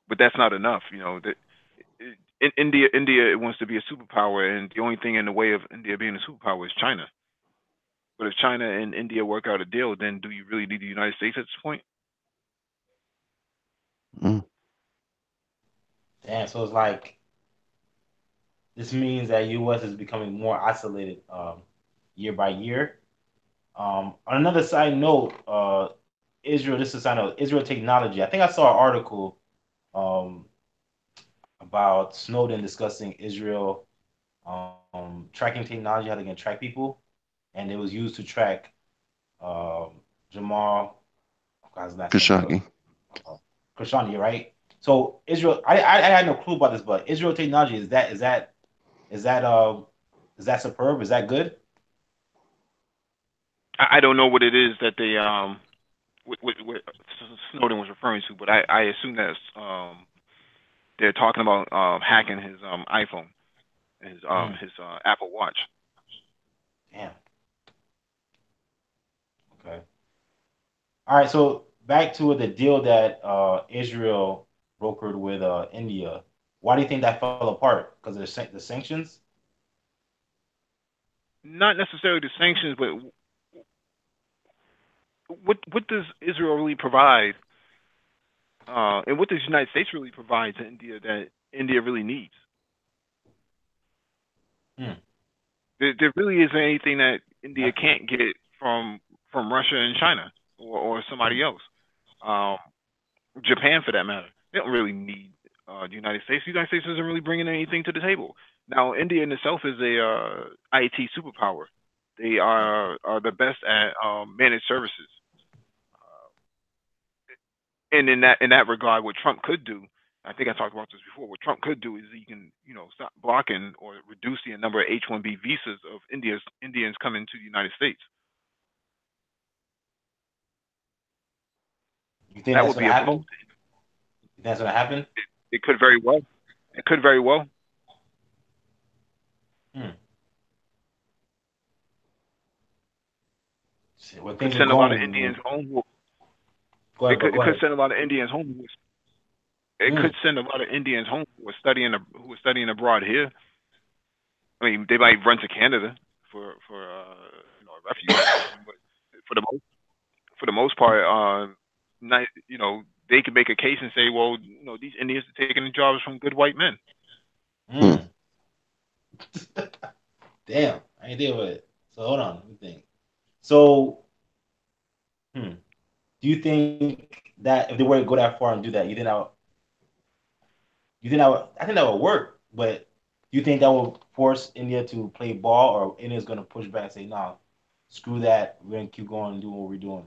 But that's not enough. In India it wants to be a superpower, and the only thing in the way of India being a superpower is China. But if China and India work out a deal, then do you really need the United States at this point? Mm. damn. So it's like this means that U.S. is becoming more isolated year by year. On another side note, Israel. This is I know Israel technology. I think I saw an article um, about Snowden discussing Israel tracking technology, how they can track people, and it was used to track um, Jamal. I forgot his last name, Khashoggi. uh, Khashoggi, right? So Israel, I had no clue about this, but Israel technology is that is that superb? Is that good? I don't know what it is that they what Snowden was referring to, but I assume that's they're talking about hacking his iPhone, Mm, his Apple Watch. damn. Okay. All right. So back to the deal that Israel brokered with India. Why do you think that fell apart? Because of the sanctions? Not necessarily the sanctions, but what does Israel really provide, and what does the United States really provide to India that India really needs? Hmm. There really isn't anything that India Nothing. can't get from Russia and China or Hmm. somebody else, um, Japan for that matter. They don't really need the United States. The United States isn't really bringing anything to the table. Now, India in itself is a IT superpower. They are the best at managed services. And in that regard, what Trump could do, I think I talked about this before. What Trump could do is he can, stop blocking or reduce the number of H-1B visas of Indians coming to the United States. You think That that's would gonna be a blow. happen? You think that's gonna happen? It could very well. It could very well. Hmm. Shit, where Could things are send a lot of going. Indians home. Go ahead, bro. It Go could ahead. send a lot of Indians home. It Hmm. could send a lot of Indians home who are studying abroad here. I mean, they might run to Canada for a refuge situation, but for the for the most part, not, they can make a case and say, well, these Indians are taking the jobs from good white men. Hmm. Hmm. Damn. I ain't deal with it. So hold on. Let me think. So, hmm. Do you think that if they were to go that far and do that, you think that would, I think that would work, but do you think that will force India to play ball, or India's gonna push back and say, "Nah, screw that. We're gonna keep going and doing what we're doing."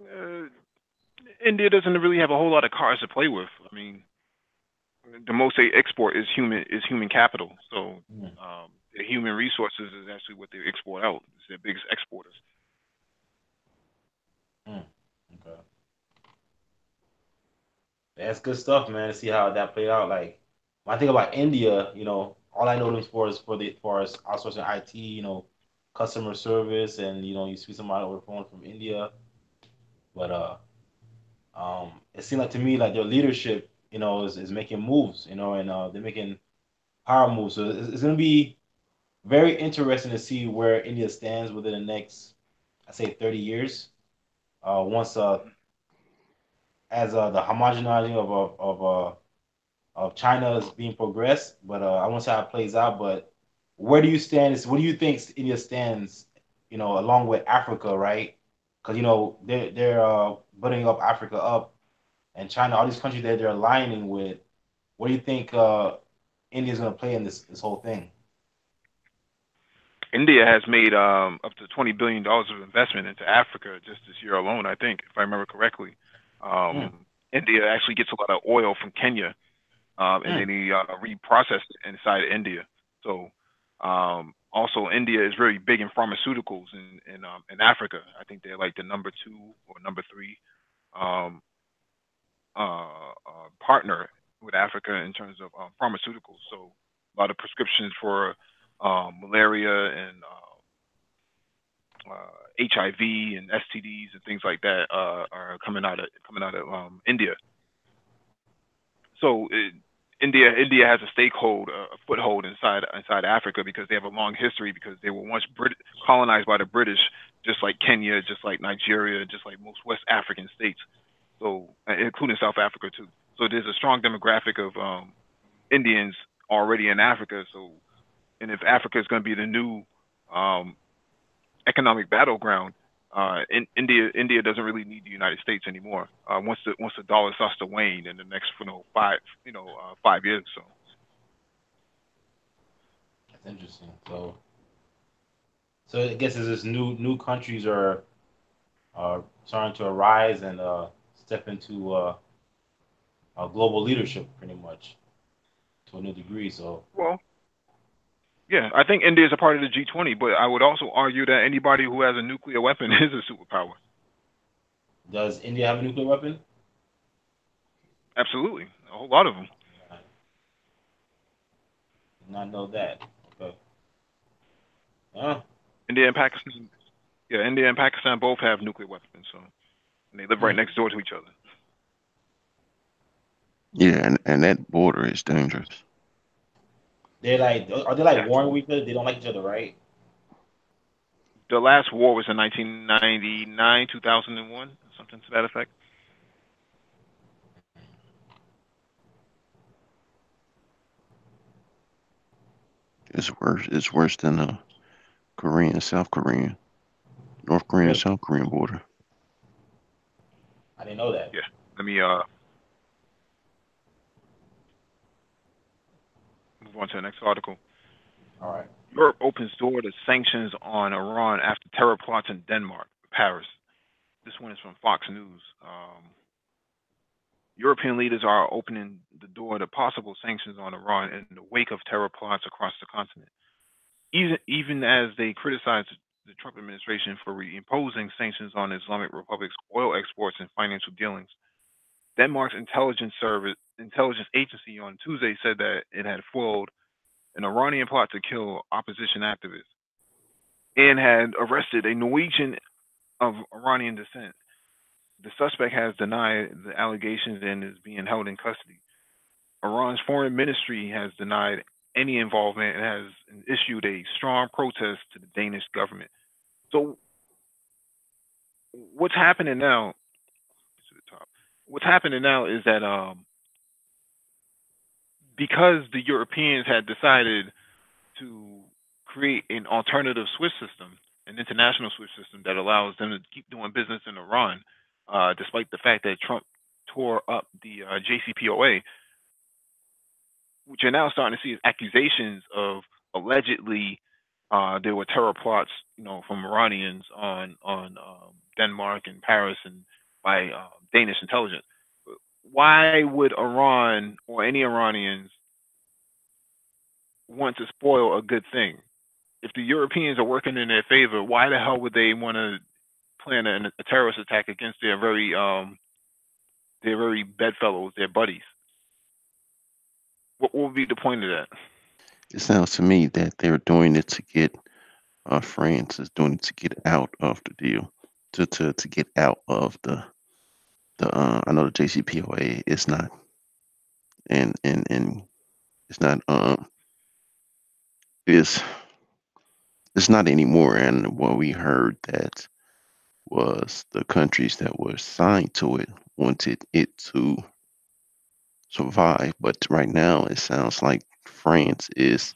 Uh, India doesn't really have a whole lot of cards to play with. I mean, the most they export is human capital. So Hmm. the human resources is actually what they export out. It's their biggest exporters. Hmm. Okay. That's good stuff, man. To see how that played out. Like when I think about India, all I know them for is for the for as outsourcing IT, customer service, and you see somebody over the phone from India. But it seemed like to me like their leadership, is making moves, and they're making power moves. So it's gonna be very interesting to see where India stands within the next, I say, 30 years. Once as the homogenizing of China is being progressed, but I want to see how it plays out. But where do you stand? What do you think India stands? Along with Africa, right? Because they're building up Africa up, and China, all these countries that they're aligning with. What do you think India's going to play in this whole thing? India has made up to $20 billion of investment into Africa just this year alone. I think, if I remember correctly, Mm, India actually gets a lot of oil from Kenya, and mm, then he reprocessed it inside of India. So also, India is very big in pharmaceuticals in Africa. I think they're like the number two or number three um, partner with Africa in terms of pharmaceuticals. So a lot of prescriptions for malaria and HIV and STDs and things like that are coming out of India. So India has a stakehold, a foothold inside Africa because they have a long history because they were once colonized by the British, just like Kenya, just like Nigeria, just like most West African states. So including South Africa too. So there's a strong demographic of Indians already in Africa. So and if Africa is going to be the new um, economic battleground, India doesn't really need the United States anymore. Once the dollar starts to wane in the next 5 years or so. That's interesting. So I guess as this new countries are starting to arise and step into global leadership, pretty much to a new degree. So Well, yeah, I think India is a part of the G20, but I would also argue that anybody who has a nuclear weapon is a superpower. does India have a nuclear weapon? Absolutely, a whole lot of them. I did not know that. Okay. Huh? India and Pakistan, yeah, India and Pakistan both have nuclear weapons, so and they live right Hmm. next door to each other. Yeah, and that border is dangerous. They're like, are they like Yeah, warring with each other? They don't like each other, right? the last war was in 1999, 2001, something to that effect. It's worse. It's worse than the Korean, South Korean, North Korean, Really? South Korean border. I didn't know that. Yeah, let me move on to the next article. All right. Europe opens door to sanctions on Iran after terror plots in Denmark, Paris. This one is from Fox News. European leaders are opening the door to possible sanctions on Iran in the wake of terror plots across the continent. Even as they criticize the Trump administration for imposing sanctions on Islamic Republic's oil exports and financial dealings, Denmark's intelligence agency on Tuesday said that it had foiled an Iranian plot to kill opposition activists and had arrested a Norwegian of Iranian descent. The suspect has denied the allegations and is being held in custody. Iran's foreign ministry has denied any involvement and has issued a strong protest to the Danish government. So what's happening now? To the top. What's happening now is that because the Europeans had decided to create an alternative SWIFT system, an international SWIFT system that allows them to keep doing business in Iran, despite the fact that Trump tore up the JCPOA, which you're now starting to see is accusations of allegedly there were terror plots, from Iranians on Denmark and Paris and by Danish intelligence. Why would Iran or any Iranians want to spoil a good thing? If the Europeans are working in their favor, why the hell would they want to plan a terrorist attack against their very bedfellows, their buddies? What would be the point of that? It sounds to me that they're doing it to get France is doing it to get out of the deal, to get out of the. I know the JCPOA is not, and it's not is it's not anymore. And what we heard that was the countries that were signed to it wanted it to survive, but right now it sounds like France is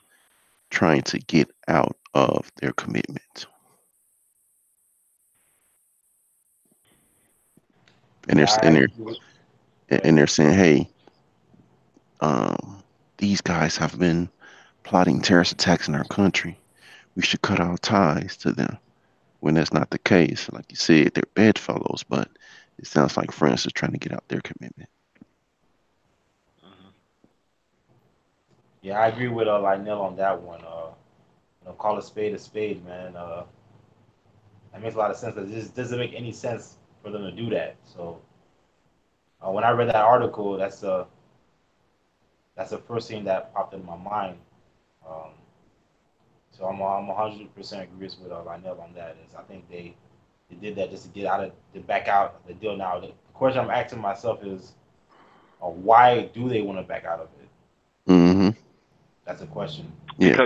trying to get out of their commitment, and Yeah, I agree with. Go ahead. they're saying, hey, um, these guys have been plotting terrorist attacks in our country. We should cut our ties to them. When that's not the case, like you said, they're bedfellows, but it sounds like France is trying to get out their commitment. Mhm. Yeah, I agree with Lionel on that one. Call a spade, man. That makes a lot of sense. It just doesn't make any sense for them to do that. So when I read that article, that's the first thing that popped in my mind. Um, so I'm 100% agrees with Lionel on that. Is I think they did that just to get out of to back out of the deal. Now the question I'm asking myself is, why do they want to back out of it? Hmm. That's a question. Yeah.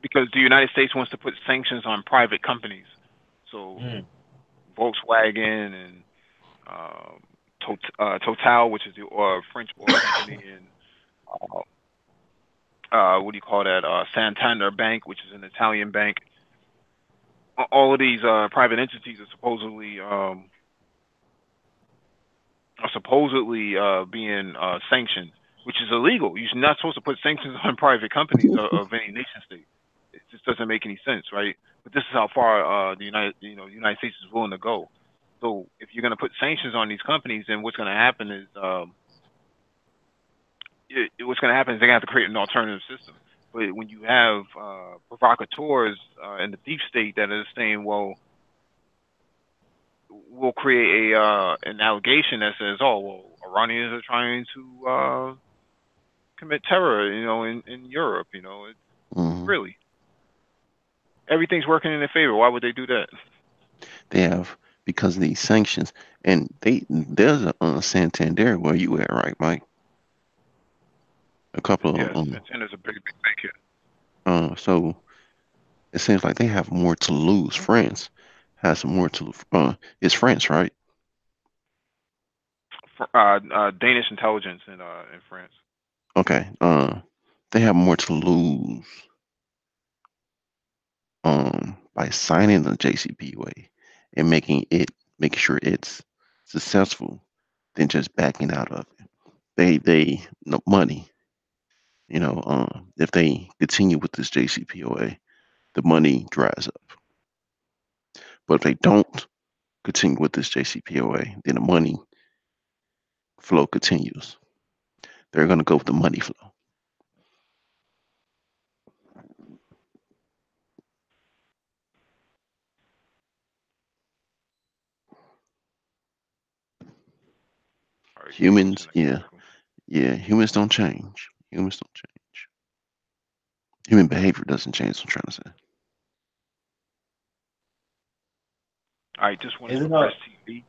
Because the United States wants to put sanctions on private companies. So Mm. Volkswagen and um, Total, which is the French oil company, and what do you call that? Santander Bank, which is an Italian bank. all of these private entities are supposedly being sanctioned, which is illegal. You're not supposed to put sanctions on private companies of any nation state. It just doesn't make any sense, right? But this is how far the United States is willing to go. So if you're going to put sanctions on these companies, then what's going to happen is what's going to happen is they're going to have to create an alternative system. But when you have provocateurs in the deep state that are saying, well, we'll create an allegation that says, oh, well, Iranians are trying to commit terror, in Europe, Hmm. really. Everything's working in their favor. Why would they do that? They have because of these sanctions, and there's a Santander where you at, right, Mike? A couple of Yes, Santander's a big hit. so it seems like they have more to lose. France has more to it's France, right? Danish intelligence in France. Okay. They have more to lose by signing the JCPOA and making sure it's successful than just backing out of it. They no money, if they continue with this JCPOA, the money dries up. But if they don't continue with this JCPOA, then the money flow continues. They're gonna go with the money flow. All right, give me one Humans, second, yeah, Michael. yeah, humans don't change. Humans don't change. Human behavior doesn't change, I'm trying to say. All right, this one is Isn't from Press a TV.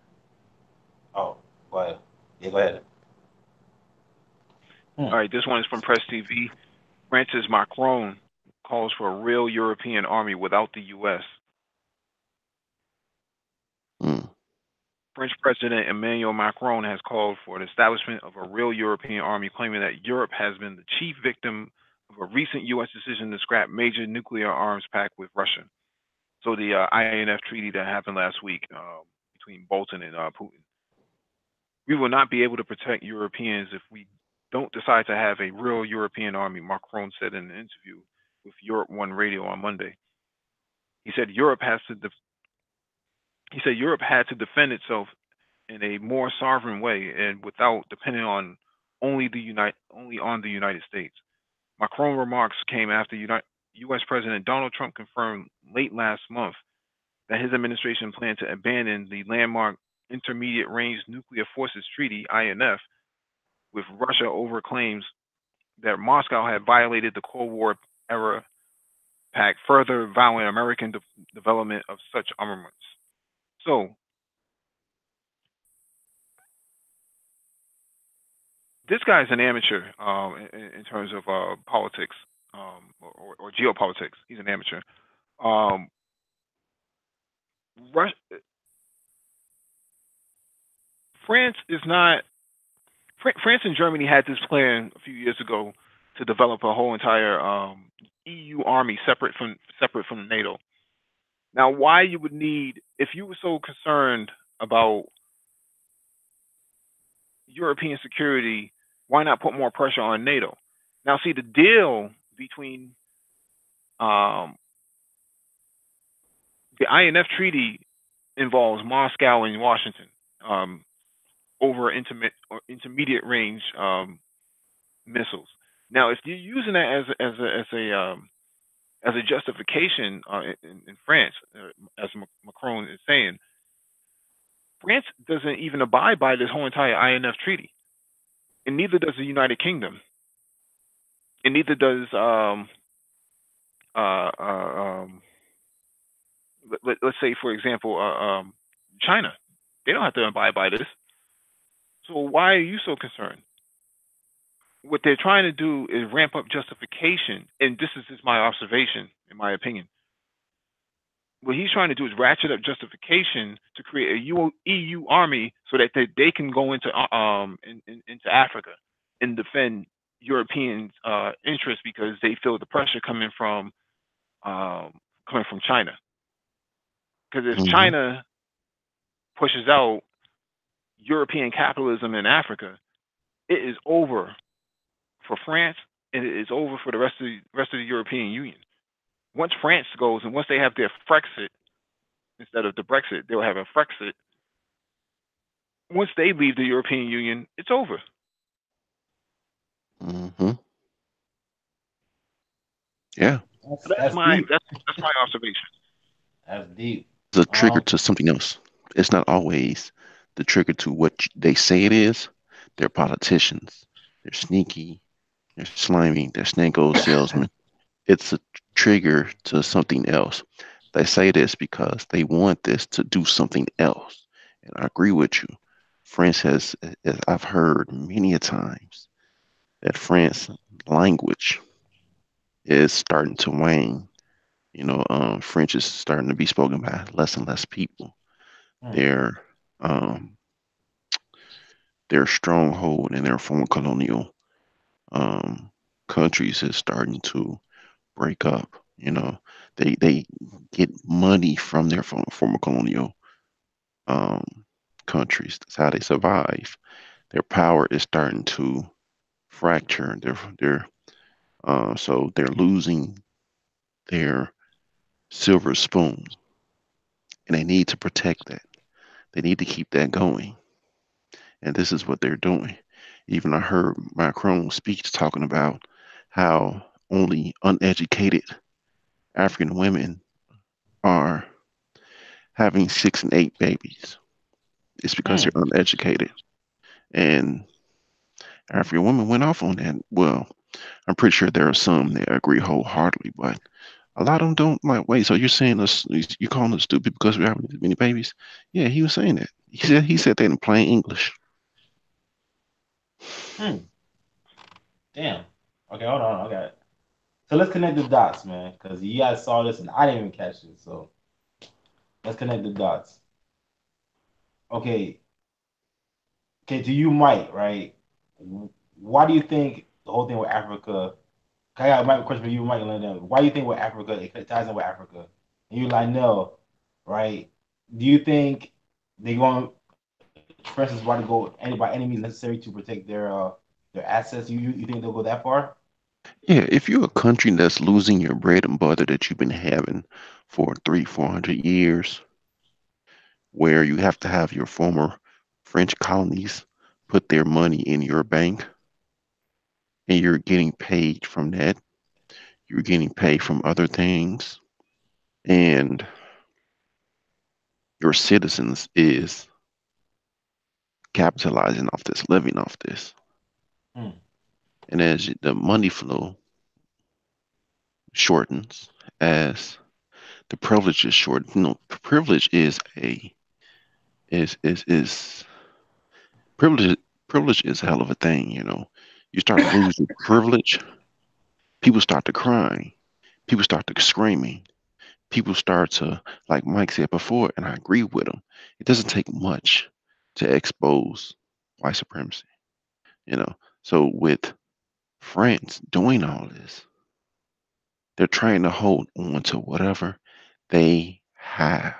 oh, go ahead. Yeah, go ahead. Hmm. All right, this one is from Press TV. France's Macron calls for a real European army without the U.S. Mm, French President Emmanuel Macron has called for the establishment of a real European army, claiming that Europe has been the chief victim of a recent U.S. decision to scrap major nuclear arms pact with Russia. So the INF treaty that happened last week between Bolton and Putin. We will not be able to protect Europeans if we don't decide to have a real European army, Macron said in an interview with Europe One Radio on Monday. He said Europe had to defend itself in a more sovereign way and without depending on only on the United States. Macron remarks came after U.S. President Donald Trump confirmed late last month that his administration planned to abandon the landmark Intermediate Range Nuclear Forces Treaty (INF) with Russia over claims that Moscow had violated the Cold War era pact, further vowing American development of such armaments. So this guy's an amateur in terms of politics or geopolitics. He's an amateur. Um, Rus- France is not. France and Germany had this plan a few years ago to develop a whole entire EU army separate from NATO. Now, why you would need if you were so concerned about European security, why not put more pressure on NATO? Now, see the deal between um, the INF treaty involves Moscow and Washington um, over intermediate range missiles. Now, if you're using that as a justification in France, as Macron is saying, France doesn't even abide by this whole entire INF treaty, and neither does the United Kingdom, and neither does uh, uh, um, let's say, for example, China. They don't have to abide by this. So why are you so concerned? What they're trying to do is ramp up justification, and this is just my observation, in my opinion. What he's trying to do is ratchet up justification to create a EU army so that they can go into Africa and defend European interests because they feel the pressure um, coming from China. Because if Hmm. China pushes out European capitalism in Africa, it is over for France, and it is over for the rest of the European Union. Once France goes, and once they have their Frexit instead of the Brexit, they'll have a Frexit. Once they leave the European Union, it's over. Hmm. Yeah. So that's That's my deep. that's my observation. That's deep. The trigger Um, to something else. It's not always the trigger to what they say it is. They're politicians. They're sneaky. They're slimy. They're snake oil salesmen. It's a trigger to something else. They say this because they want this to do something else. And I agree with you. France has, as I've heard many a times, that France language is starting to wane. French is starting to be spoken by less and less people. hmm, Their um, their stronghold in their former colonial um, countries is starting to break up. They get money from their former colonial um, countries. That's how they survive. Their power is starting to fracture. So they're losing their silver spoon, and they need to protect that. They need to keep that going, and this is what they're doing. Even I heard Macron speech talking about how only uneducated African women are having 6 and 8 babies. It's because hmm. they're uneducated. And African women went off on that. Well, I'm pretty sure there are some that agree wholeheartedly, but a lot of them don't. Like, wait, so you're saying us, you calling us stupid because we're having this many babies? Yeah, he was saying that. He said that in plain English. Hmm. Damn. Okay, hold on. I got it. So let's connect the dots, man, because you guys saw this and I didn't even catch it. So let's connect the dots. Okay, okay. To you, Mike, right? Why do you think the whole thing with Africa? I got a question for you, Mike. And London. Why do you think with Africa it ties in with Africa? And you, Lionel, right? Do you think they going, for instance, want to go by any means necessary to protect their assets? You think they'll go that far? Yeah, if you're a country that's losing your bread and butter that you've been having for 300, 400 years, where you have to have your former French colonies put their money in your bank and you're getting paid from that, you're getting paid from other things, and your citizens is capitalizing off this, living off this. Hmm. And as the money flow shortens, as the privilege is short, privilege is privilege privilege is a hell of a thing. You start losing privilege, people start to crying, people start to screaming, people start to, like Mike said before, and I agree with him. It doesn't take much to expose white supremacy. You know, so with France doing all this, they're trying to hold on to whatever they have.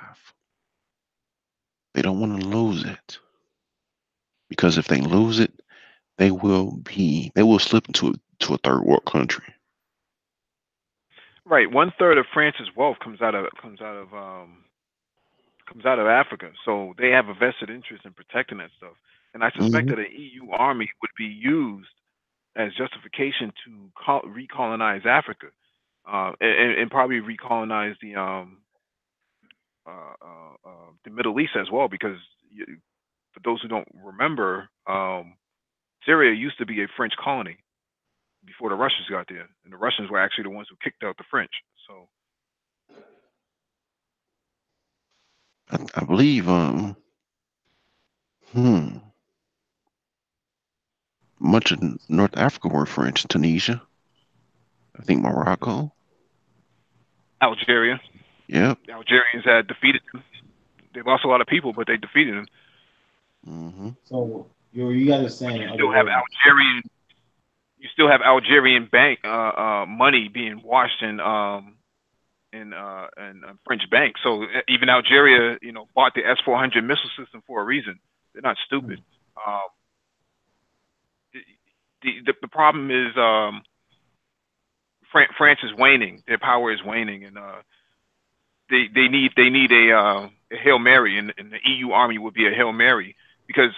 They don't want to lose it because if they lose it, they will slip into a third world country. Right, one third of France's wealth comes out of Africa, so they have a vested interest in protecting that stuff. And I suspect Hmm. that an EU army would be used as justification to recolonize Africa, and probably recolonize the Middle East as well, because you, for those who don't remember, Syria used to be a French colony before the Russians got there, and the Russians were actually the ones who kicked out the French. So I believe hmm, much of North Africa were French. Tunisia, I think Morocco. Algeria, Yep. the Algerians had defeated them. They lost a lot of people, but they defeated them. Hmm. So you guys are But saying, you in other still have words, Algerian bank money being washed in and French banks. So even Algeria, bought the S-400 missile system for a reason. They're not stupid. Mm. Um, the problem is France is waning. Their power is waning, and they need a Hail Mary, and the EU army would be a Hail Mary because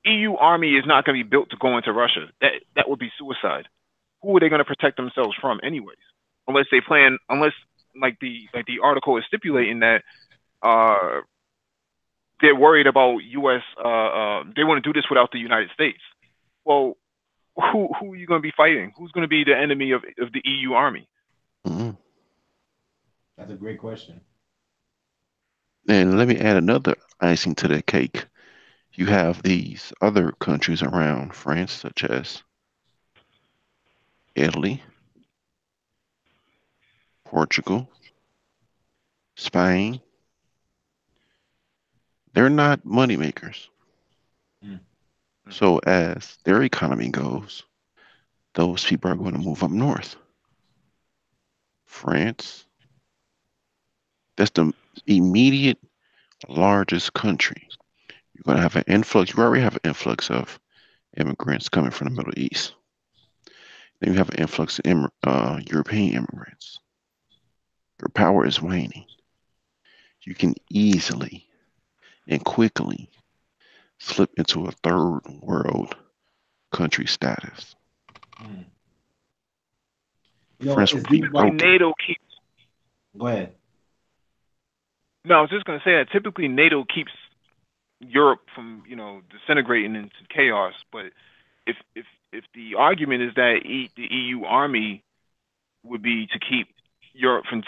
EU army is not going to be built to go into Russia. That would be suicide. Who are they going to protect themselves from, anyways? Unless like the article is stipulating that uh, they're worried about U.S. They want to do this without the United States. Well, who are you going to be fighting? Who's going to be the enemy of the EU army? Mm-hmm. That's a great question. And let me add another icing to the cake. You have these other countries around France, such as Italy, Portugal, Spain. They're not money makers. Mm. Mm-hmm. So as their economy goes, those people are going to move up north. France, that's the immediate largest country. You're going to have an influx. You already have an influx of immigrants coming from the Middle East. Then you have an influx of European immigrants. Your power is waning. You can easily and quickly slip into a third world country status. Mm. France will It's be deep Typically, about. broken. NATO keeps. Go ahead. No, I was just going to say that typically NATO keeps Europe from disintegrating into chaos. But if the argument is that the EU army would be to keep Europe from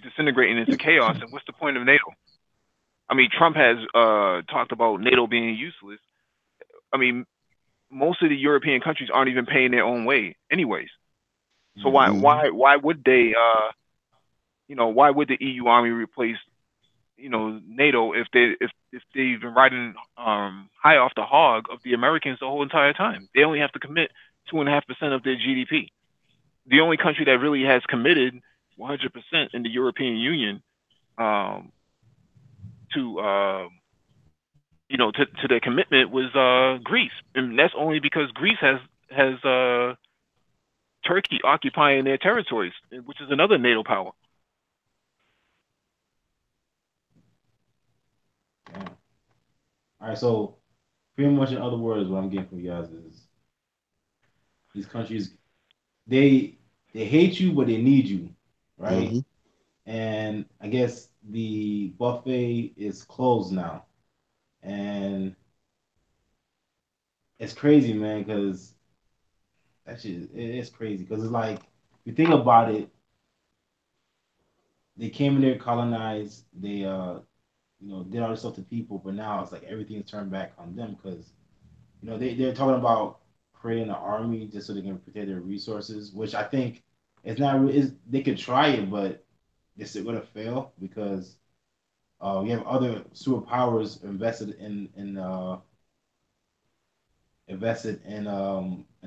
disintegrating into chaos, and what's the point of NATO? I mean, Trump has talked about NATO being useless. I mean, most of the European countries aren't even paying their own way, anyways. So Mm. why Hmm. why why would they why would the EU army replace NATO if they've been riding high off the hog of the Americans the whole entire time? They only have to commit 2.5% of their GDP. The only country that really has committed 100% in the European Union um, to to their commitment was Greece, and that's only because Greece has Turkey occupying their territories, which is another NATO power. Damn. All right. So pretty much in other words, what I'm getting from you guys is these countries they they hate you, but they need you, right? Hmm. And I guess the buffet is closed now, and it's crazy, man, because that shit it's crazy because it's like if you think about it, they came in there, colonized, they did all this stuff to people, but now it's like everything's turned back on them because they're talking about creating an army just so they can protect their resources, which I think it's not is they could try it, but it's gonna fail because we have other superpowers invested in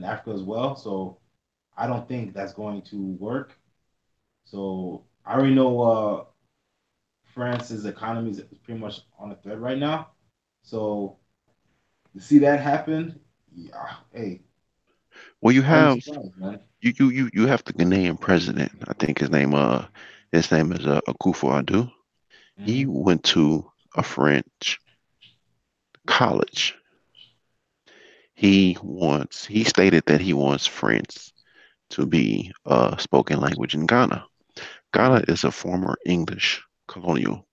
Africa as well. So I don't think that's going to work. So I already know France's economy is pretty much on a thread right now. So to see that happen, yeah, hey, Well, you I wouldn't be have surprised, man. you have the Ghanaian president. I think his name is Akufo-Addo. He Hmm. went to a French college. He stated that he wants French to be a spoken language in Ghana. Ghana Hmm. is a former English colonial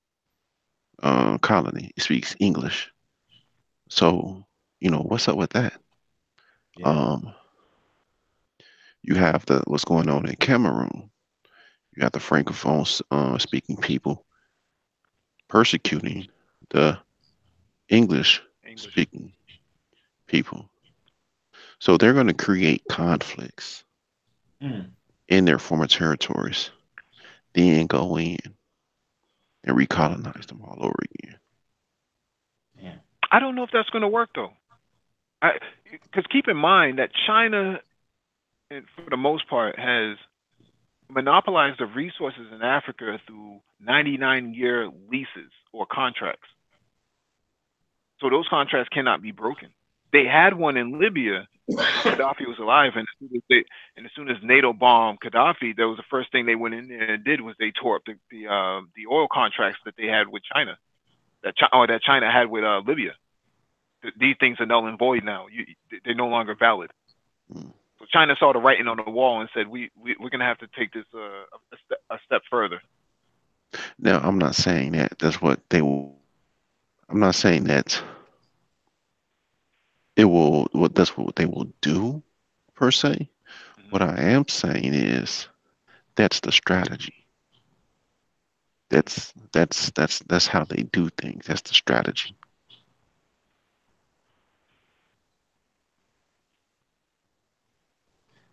colony. It speaks English. So, what's up with that? Yeah. Um, you have the what's going on in Cameroon. You have the francophone speaking people persecuting the English English. speaking people. So they're going to create conflicts Hmm. in their former territories, then go in and recolonize them all over again. Damn. I don't know if that's going to work though. Because keep in mind that China, for the most part, has monopolize the resources in Africa through 99-year leases or contracts. So those contracts cannot be broken. They had one in Libya when Gaddafi was alive, and as soon as NATO bombed Gaddafi, that was the first thing they went in there and did was they tore up the oil contracts that they had with China, that China had with Libya. These things are null and void now. They're no longer valid. Mm. So China saw the writing on the wall and said, we're going to have to take this a step further. Now, I'm not saying that that's what they will. I'm not saying that it will. What that's what they will do per se. What Mm-hmm. I am saying is that's the strategy. That's how they do things. That's the strategy.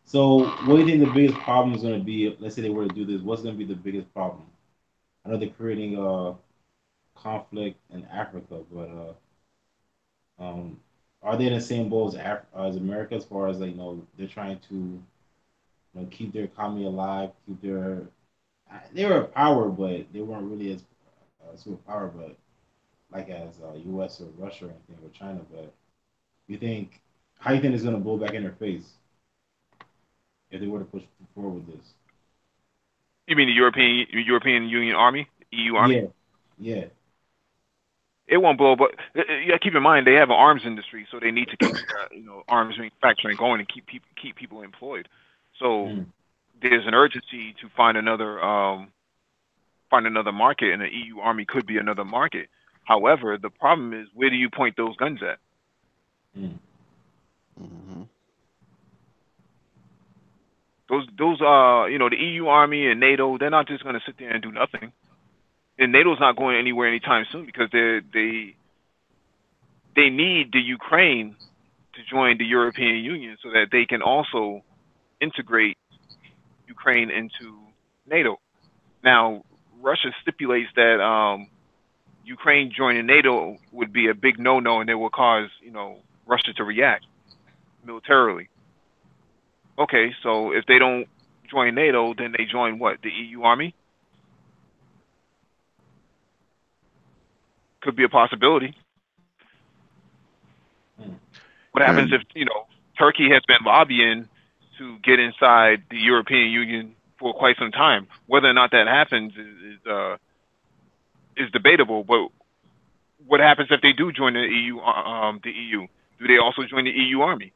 So, what do you think the biggest problem is going to be? Let's say they were to do this. What's going to be the biggest problem? I know they're creating conflict in Africa, but are they in the same boat as as America as far as like they're trying to keep their economy alive, keep their they were a power, but they weren't really as superpower, but like as U.S. or Russia or anything or China. But you think how you think it's gonna blow back in their face if they were to push forward with this? You mean the European Union Army, EU Army? Yeah, yeah. It won't blow, but yeah, keep in mind they have an arms industry, so they need to keep arms manufacturing going and keep people employed. So Mm. there's an urgency to find another market, and the EU Army could be another market. However, the problem is where do you point those guns at? Mm. Hmm. Those the EU Army and NATO, they're not just going to sit there and do nothing. And NATO's not going anywhere anytime soon because they need the Ukraine to join the European Union so that they can also integrate Ukraine into NATO. Now, Russia stipulates that Ukraine joining NATO would be a big no-no, and it will cause Russia to react militarily. Okay, so if they don't join NATO, then they join what? The EU army could be a possibility. Mm. What happens if And Turkey has been lobbying to get inside the European Union for quite some time? Whether or not that happens is debatable. But what happens if they do join the EU? The EU, do they also join the EU army?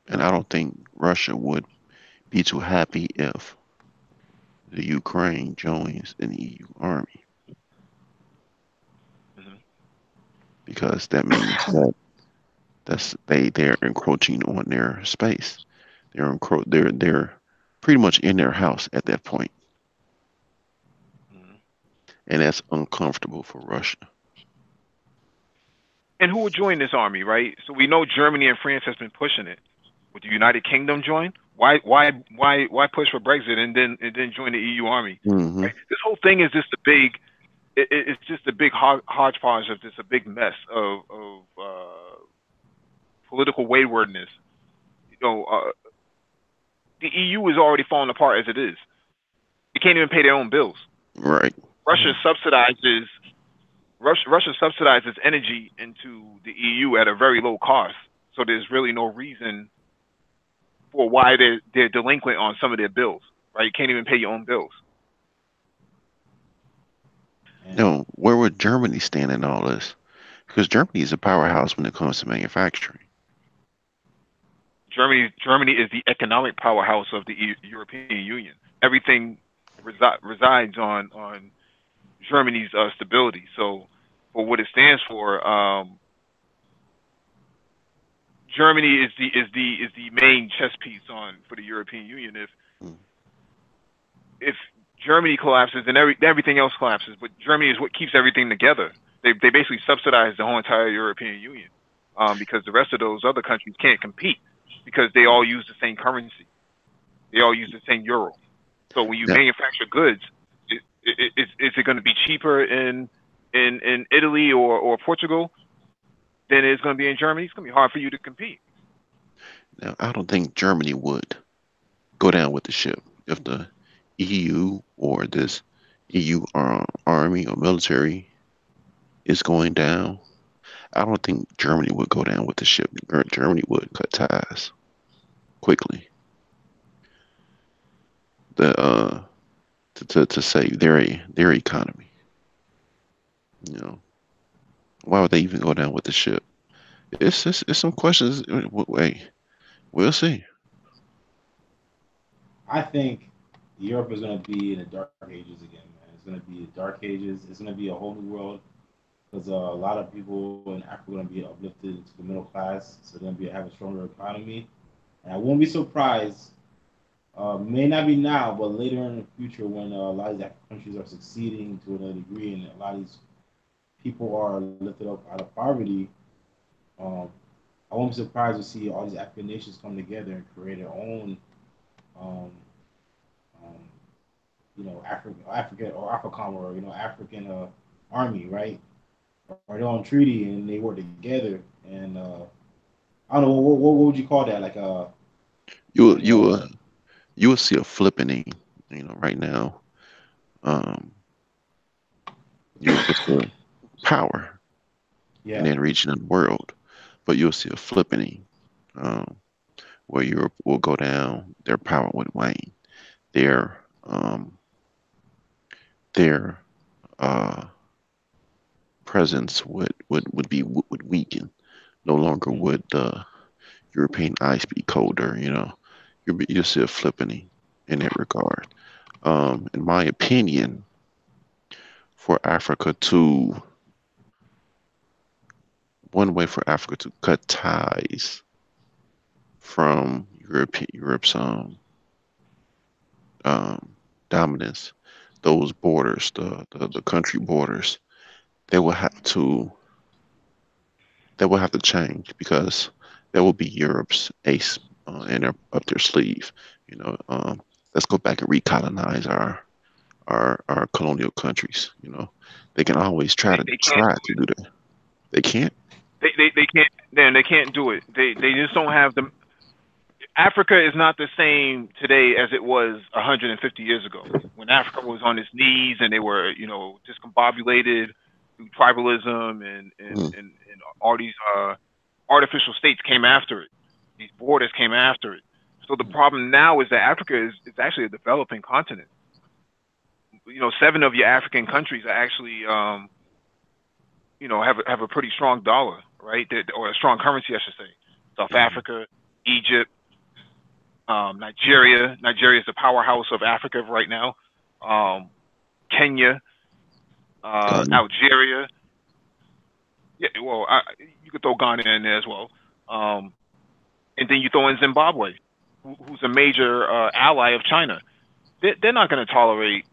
I don't think Russia would be too happy if the Ukraine joins an EU army Hmm. because that means that they're encroaching on their space. They're pretty much in their house at that point, Hmm. and that's uncomfortable for Russia. And who would join this army, right? So we know Germany and France has been pushing it. Would the United Kingdom join? Why push for Brexit and then join the EU army? Hmm. Right? This whole thing is just a big. It's just a big hodgepodge of just a big mess of political waywardness. You know, the EU is already falling apart as it is. They can't even pay their own bills. Right. Russia Mm. subsidizes Russia subsidizes energy into the EU at a very low cost. So there's really no reason for why they're delinquent on some of their bills. Right? You can't even pay your own bills. And No, where would Germany stand in all this? Because Germany is a powerhouse when it comes to manufacturing. Germany is the economic powerhouse of the European Union. Everything resides on Germany's stability. So for what it stands for, Germany is the main chess piece on for the European Union. Mm. If Germany collapses, then everything else collapses. But Germany is what keeps everything together. They basically subsidize the whole entire European Union because the rest of those other countries can't compete because they all use the same currency. They all use the same euro. So when you Now, manufacture goods, is it going to be cheaper in Italy or Portugal than it's going to be in Germany? It's going to be hard for you to compete. now, I don't think Germany would. go down with the ship. If the EU or this EU army or military is going down, I don't think Germany would go down with the ship. Germany would cut ties quickly. The to save their economy. You know, why would they even go down with the ship? It's some questions. Wait, we'll see. I think Europe is going to be in the dark ages again, man. It's going to be the dark ages. It's going to be a whole new world because a lot of people in Africa are going to be uplifted to the middle class, so they're going to have a stronger economy. And I won't be surprised. May not be now, but later in the future, when a lot of these African countries are succeeding to another degree, and a lot of these people are lifted up out of poverty, um, I won't be surprised to see all these African nations come together and create their own um, um, African or AFRICOM or African army, right? Or their own treaty, and they work together. And I don't know what would you call that? Like You will you know, you will see a flippening. Right now, um, it's the power yeah, in that region of the world, but you'll see a flippening um, where Europe will go down, their power would wane, their um, their uh, presence would be would weaken. No longer mm, would the European ice be colder. You'll see a flippening in that regard. In my opinion, for Africa to one way for Africa to cut ties from Europe's um, dominance, those borders, the country borders, they will have to they will have to change because that will be Europe's ace in their up their sleeve. You know, let's go back and recolonize our colonial countries. They can always They can't. try to do that. They can't. They can't. Then they can't do it. They just don't have the. Africa is not the same today as it was 150 years ago, when Africa was on its knees and they were, discombobulated through tribalism Mm, and all these artificial states came after it. These borders came after it. So the problem now is that Africa is actually a developing continent. 7 of your African countries are actually, have a pretty strong dollar, right? Or a strong currency, I should say. South mhm. Africa, Egypt, Nigeria. Nigeria is the powerhouse of Africa right now. Um, Kenya, Ghana. Algeria. Yeah, well, you could throw Ghana in there as well. Um, and then you throw in Zimbabwe, who's a major ally of China. They're not going to tolerate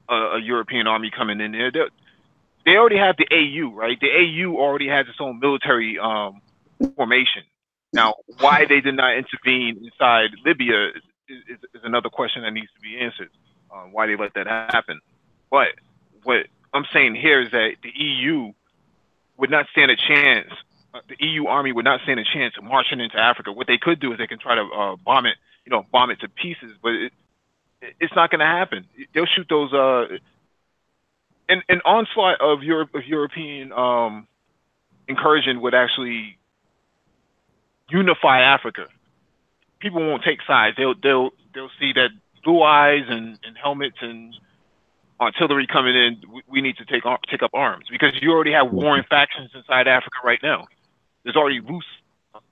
a European army coming in there. They already have the AU, right? The AU already has its own military formation. Now, why they did not intervene inside Libya is another question that needs to be answered. Why they let that happen? But what I'm saying here is that the EU would not stand a chance. The EU army would not stand a chance of marching into Africa. What they could do is they can try to bomb it, bomb it to pieces, but it's not going to happen. They'll shoot those. An onslaught of European incursion would actually unify Africa. People won't take sides. They'll see that blue eyes and helmets and artillery coming in. We need to take up arms because you already have warring factions inside Africa right now. There's already loose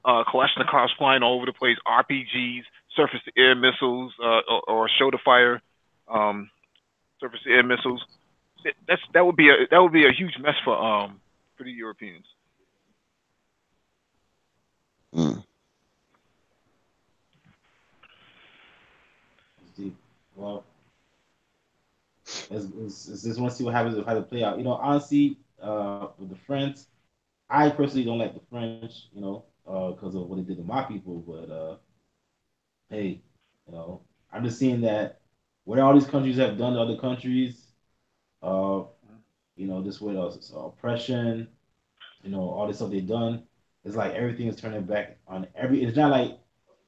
Kalashnikovs flying all over the place, RPGs, surface to air missiles, or show to fire um, surface to air missiles. That would be a huge mess for the Europeans. Mm. it's deep. Well, let's just want to see what happens if how to play out. Honestly, with the French, I personally don't like the French. Because of what they did to my people. But hey, I'm just seeing that what all these countries have done to other countries. Uh, this what else? It's oppression. All this stuff they've done. It's like everything is turning back on every. It's not like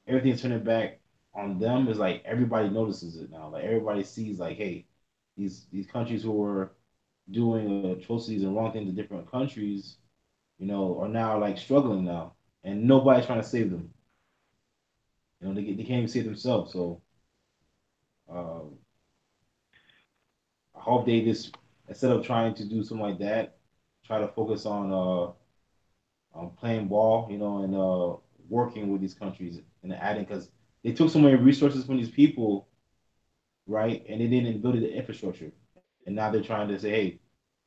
everything is turning back on them is like everybody notices it now. Like everybody sees like, hey, these countries who are doing atrocities and wrong things in different countries, are now like struggling now, and nobody's trying to save them. They can't even save themselves. So um, I hope they just, instead of trying to do something like that, try to focus on playing ball, and working with these countries and adding, because they took so many resources from these people, right? And they didn't build the infrastructure, and now they're trying to say, hey,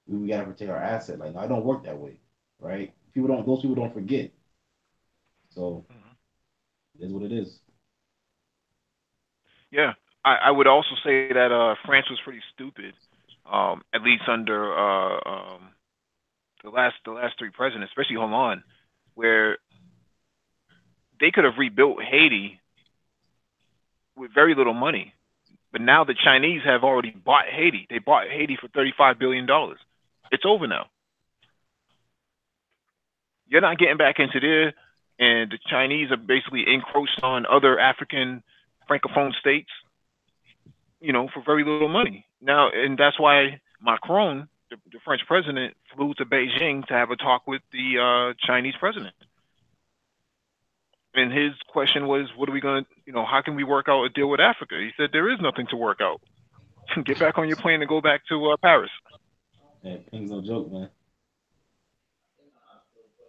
we got to protect our asset. Like, no, I don't work that way, right? Those people don't forget. So Mhm. it is what it is. Yeah, I would also say that France was pretty stupid, at least under the last three presidents, especially Hollande, where they could have rebuilt Haiti with very little money. But now the Chinese have already bought Haiti. They bought Haiti for $35 billion. It's over now. You're not getting back into there, and the Chinese are basically encroached on other African francophone states, for very little money. Now, and that's why Macron, the French president, flew to Beijing to have a talk with the Chinese president. And his question was, what are we going to, how can we work out a deal with Africa? He said, there is nothing to work out. Get back on your plane and go back to Paris. Yeah, Ping's no joke, man.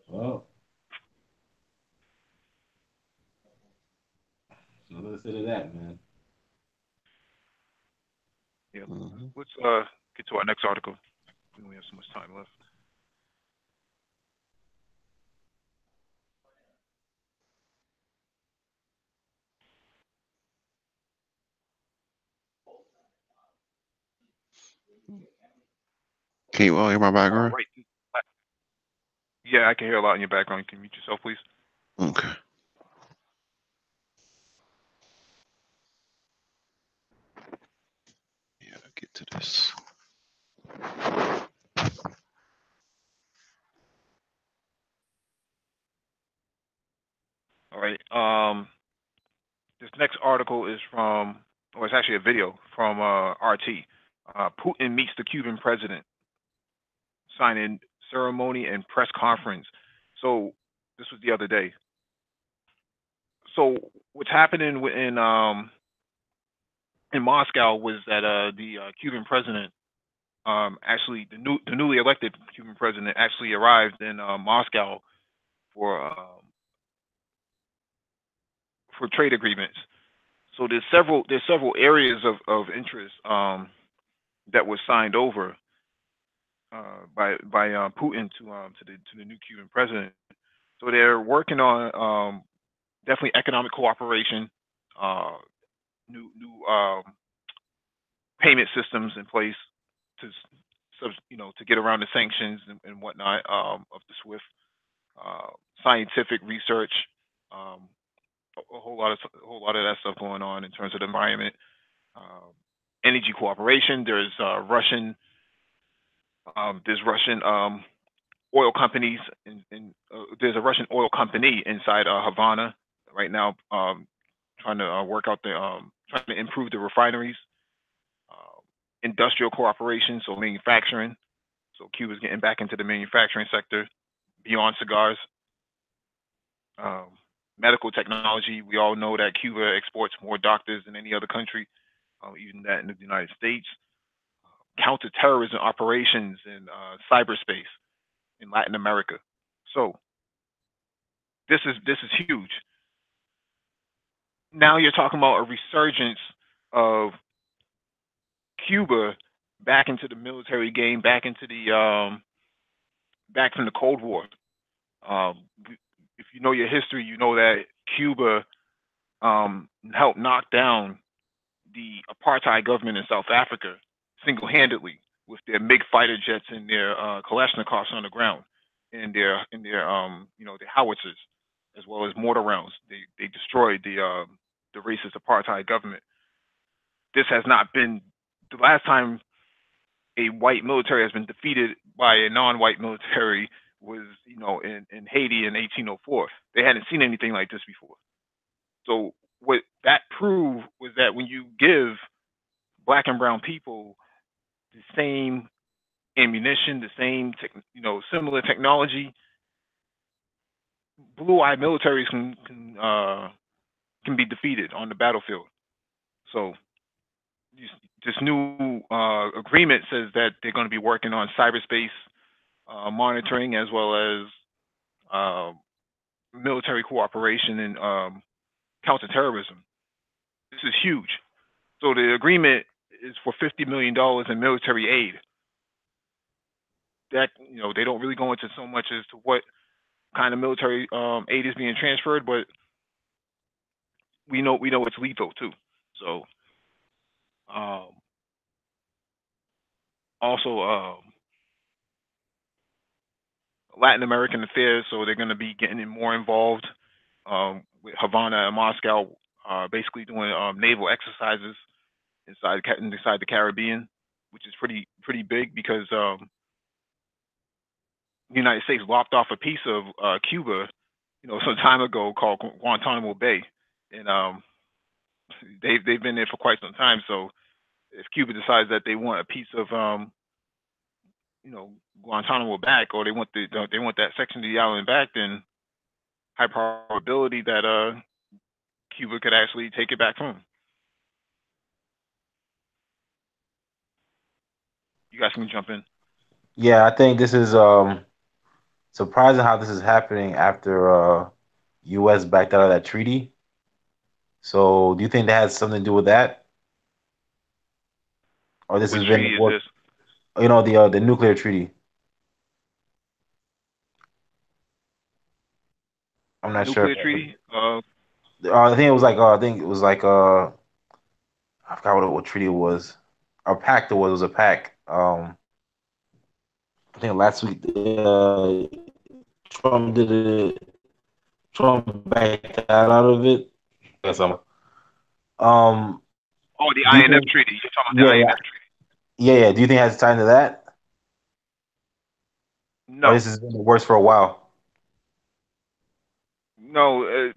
Well, nothing to say to that, man. Yeah, Hmm. let's get to our next article. We only have so much time left. Can you all hear my All background? right. Yeah, I can hear a lot in your background. Can you mute yourself, please? Okay. Yeah, get to this. All right. This next article is from, or it's actually a video from RT. Putin meets the Cuban president, signing ceremony and press conference. So this was the other day. So what's happening in Moscow was that the Cuban president, actually the newly elected Cuban president, actually arrived in Moscow for um, for trade agreements. So there's several areas of interest that was signed over by Putin to the new Cuban president. So they're working on definitely economic cooperation, uh, new payment systems in place to to get around the sanctions and whatnot of the SWIFT, uh, scientific research, um, a whole lot of that stuff going on in terms of the environment, um, energy cooperation. There's Russian oil companies, and there's a Russian oil company inside Havana right now, trying to work out trying to improve the refineries, um, industrial cooperation, so manufacturing. So Cuba's getting back into the manufacturing sector beyond cigars. Um, Medical technology. We all know that Cuba exports more doctors than any other country, even that in the United States. Counterterrorism operations in cyberspace in Latin America. So this is huge. Now you're talking about a resurgence of Cuba back into the military game, back from the Cold War. Um, if you know your history, you know that Cuba helped knock down the apartheid government in South Africa single-handedly with their MiG fighter jets and their Kalashnikovs on the ground, and their howitzers, as well as mortar rounds. They destroyed the racist apartheid government. This has not been the last time a white military has been defeated by a non-white military was in Haiti in 1804. They hadn't seen anything like this before. So what that proved was that when you give black and brown people the same ammunition, the same similar technology, blue-eye militaries can be defeated on the battlefield. So this new agreement says that they're going to be working on cyberspace monitoring as well as uh, military cooperation and counterterrorism. This is huge. So the agreement is for $50 million in military aid. That they don't really go into so much as to what kind of military aid is being transferred, but we know it's lethal too. So um, also Latin American affairs, so they're going to be getting more involved with Havana and Moscow, basically doing naval exercises inside the Caribbean, which is pretty big because the United States lopped off a piece of Cuba, some time ago called Guantanamo Bay, and they've been there for quite some time. So if Cuba decides that they want a piece of you know Guantanamo back, or they want that section of the island back, then high probability that Cuba could actually take it back home. You guys can jump in. Yeah, I think this is surprising how this is happening after U.S. backed out of that treaty. So, do you think that has something to do with that, or this Which has been treaty is what this? the nuclear treaty? I'm not sure. Nuclear treaty? I think it was like I forgot what treaty it was. Or pact it was. It was a pact. I think last week Trump did it. Trump backed out of it. Yes, um, Oh, the do you INF think? treaty. You're talking about the Yeah, yeah, INF treaty? yeah. Do you think it has time to that, or No, this has been the worst for a while? no.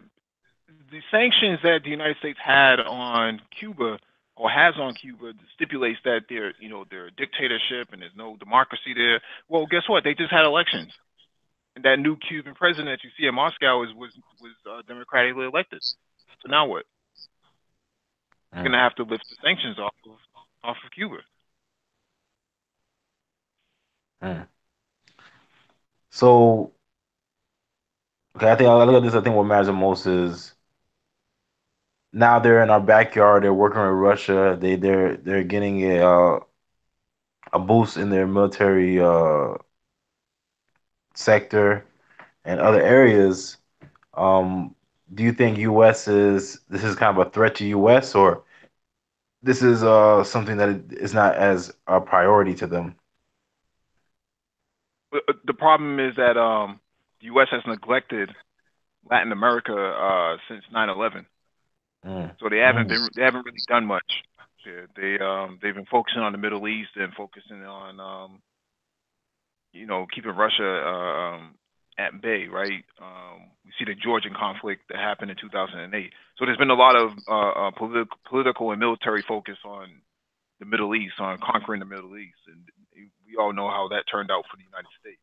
The sanctions that the United States had on Cuba or has on Cuba stipulates that they're a dictatorship and there's no democracy there. Well, guess what? They just had elections, and that new Cuban president you see in Moscow was democratically elected. So now what? You're Mm, gonna have to lift the sanctions off of Cuba. mm. So, okay, I think I look at this. I think what matters the most is now they're in our backyard. They're working with Russia. They're getting a boost in their military sector and other areas. Um, do you think U.S. is this is kind of a threat to U.S. or this is something that is not as a priority to them? But the problem is that the U.S. has neglected Latin America since 9/11. Mm, So mm, they haven't really done much. They've been focusing on the Middle East and focusing on keeping Russia at bay, right? We see the Georgian conflict that happened in 2008. So there's been a lot of political and military focus on the Middle East, on conquering the Middle East, and we all know how that turned out for the United States.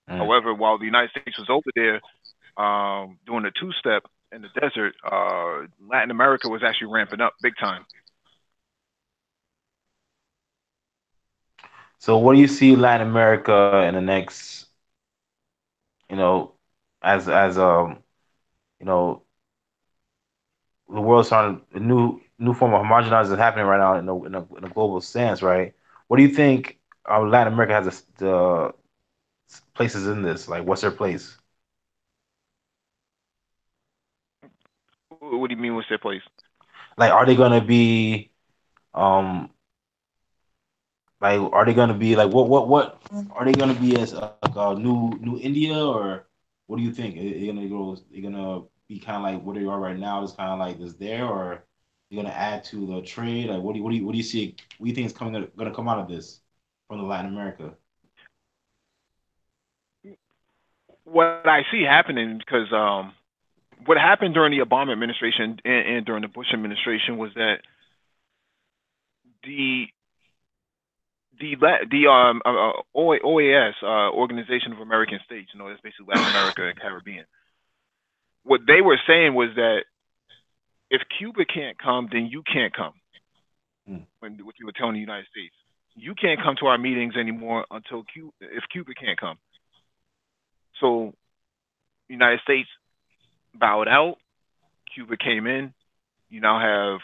mm. However, while the United States was over there doing the two-step in the desert, Latin America was actually ramping up big time. So, what do you see Latin America in the next, you know, as you know, the world's starting a new form of homogenizing is happening right now in a global sense, right? What do you think Latin America has the places in this? Like, what's their place? What do you mean? What's their place? Like, are they gonna be um like are they gonna be like what are they gonna be as like a new India or what do you think? Are gonna be kind of like what they are right now? Is kind of like this there or you're gonna add to the trade? Like, what do you see? What do you think is gonna come out of this from the Latin America? What I see happening because what happened during the Obama administration and during the Bush administration was that the OAS, Organization of American States, that's basically Latin America and Caribbean. What they were saying was that if Cuba can't come, then you can't come. What you were telling the United States, you can't come to our meetings anymore until if Cuba can't come. So, United States bowed out. Cuba came in. You now have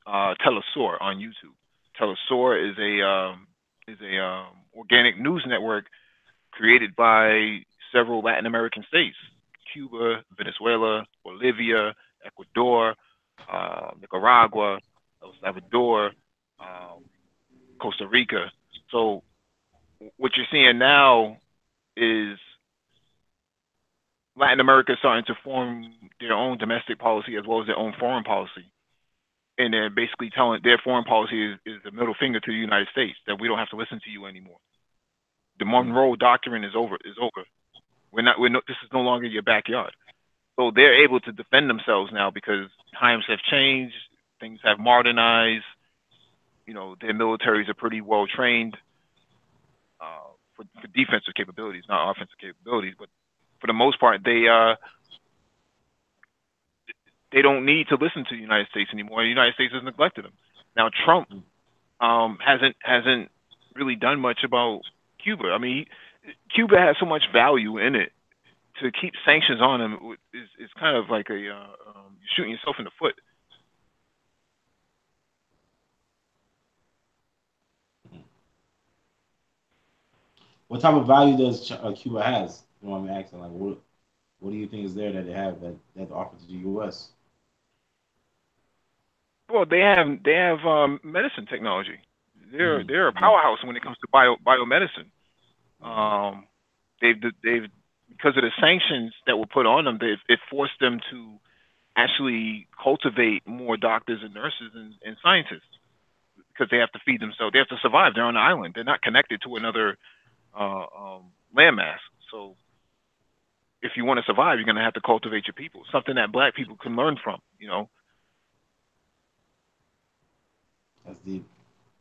Telesur on YouTube. Telesur is a organic news network created by several Latin American states: Cuba, Venezuela, Bolivia, Ecuador, Nicaragua, El Salvador, Costa Rica. So what you're seeing now is Latin America starting to form their own domestic policy as well as their own foreign policy. And they're basically telling their foreign policy is the middle finger to the United States, that we don't have to listen to you anymore. The Monroe Doctrine is over. This is no longer your backyard. So they're able to defend themselves now because times have changed, things have modernized. Their militaries are pretty well trained for defensive capabilities, not offensive capabilities. But for the most part, they don't need to listen to the United States anymore. The United States has neglected them. Now Trump hasn't really done much about Cuba. I mean, Cuba has so much value in it. To keep sanctions on them is kind of like shooting yourself in the foot. What type of value does Cuba has? You know what I'm asking? Like, what do you think is there that they have that offer to the U.S.? Well, they have medicine technology. They're a powerhouse when it comes to biomedicine. They've because of the sanctions that were put on them, it forced them to actually cultivate more doctors and nurses and scientists because they have to feed themselves. They have to survive. They're on an island. They're not connected to another landmass. So if you want to survive, you're going to have to cultivate your people. Something that Black people can learn from. That's deep.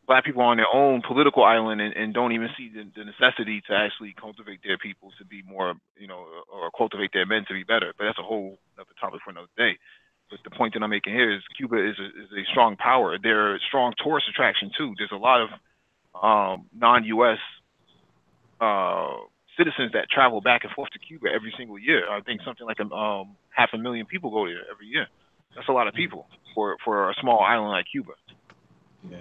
Black people are on their own political island and don't even see the necessity to actually cultivate their people to be more, or cultivate their men to be better. But that's a whole other topic for another day. But the point that I'm making here is Cuba is a strong power. They're a strong tourist attraction too. There's a lot of non-U.S. Citizens that travel back and forth to Cuba every single year. I think something like 500,000 people go there every year. That's a lot of people for a small island like Cuba. Yeah.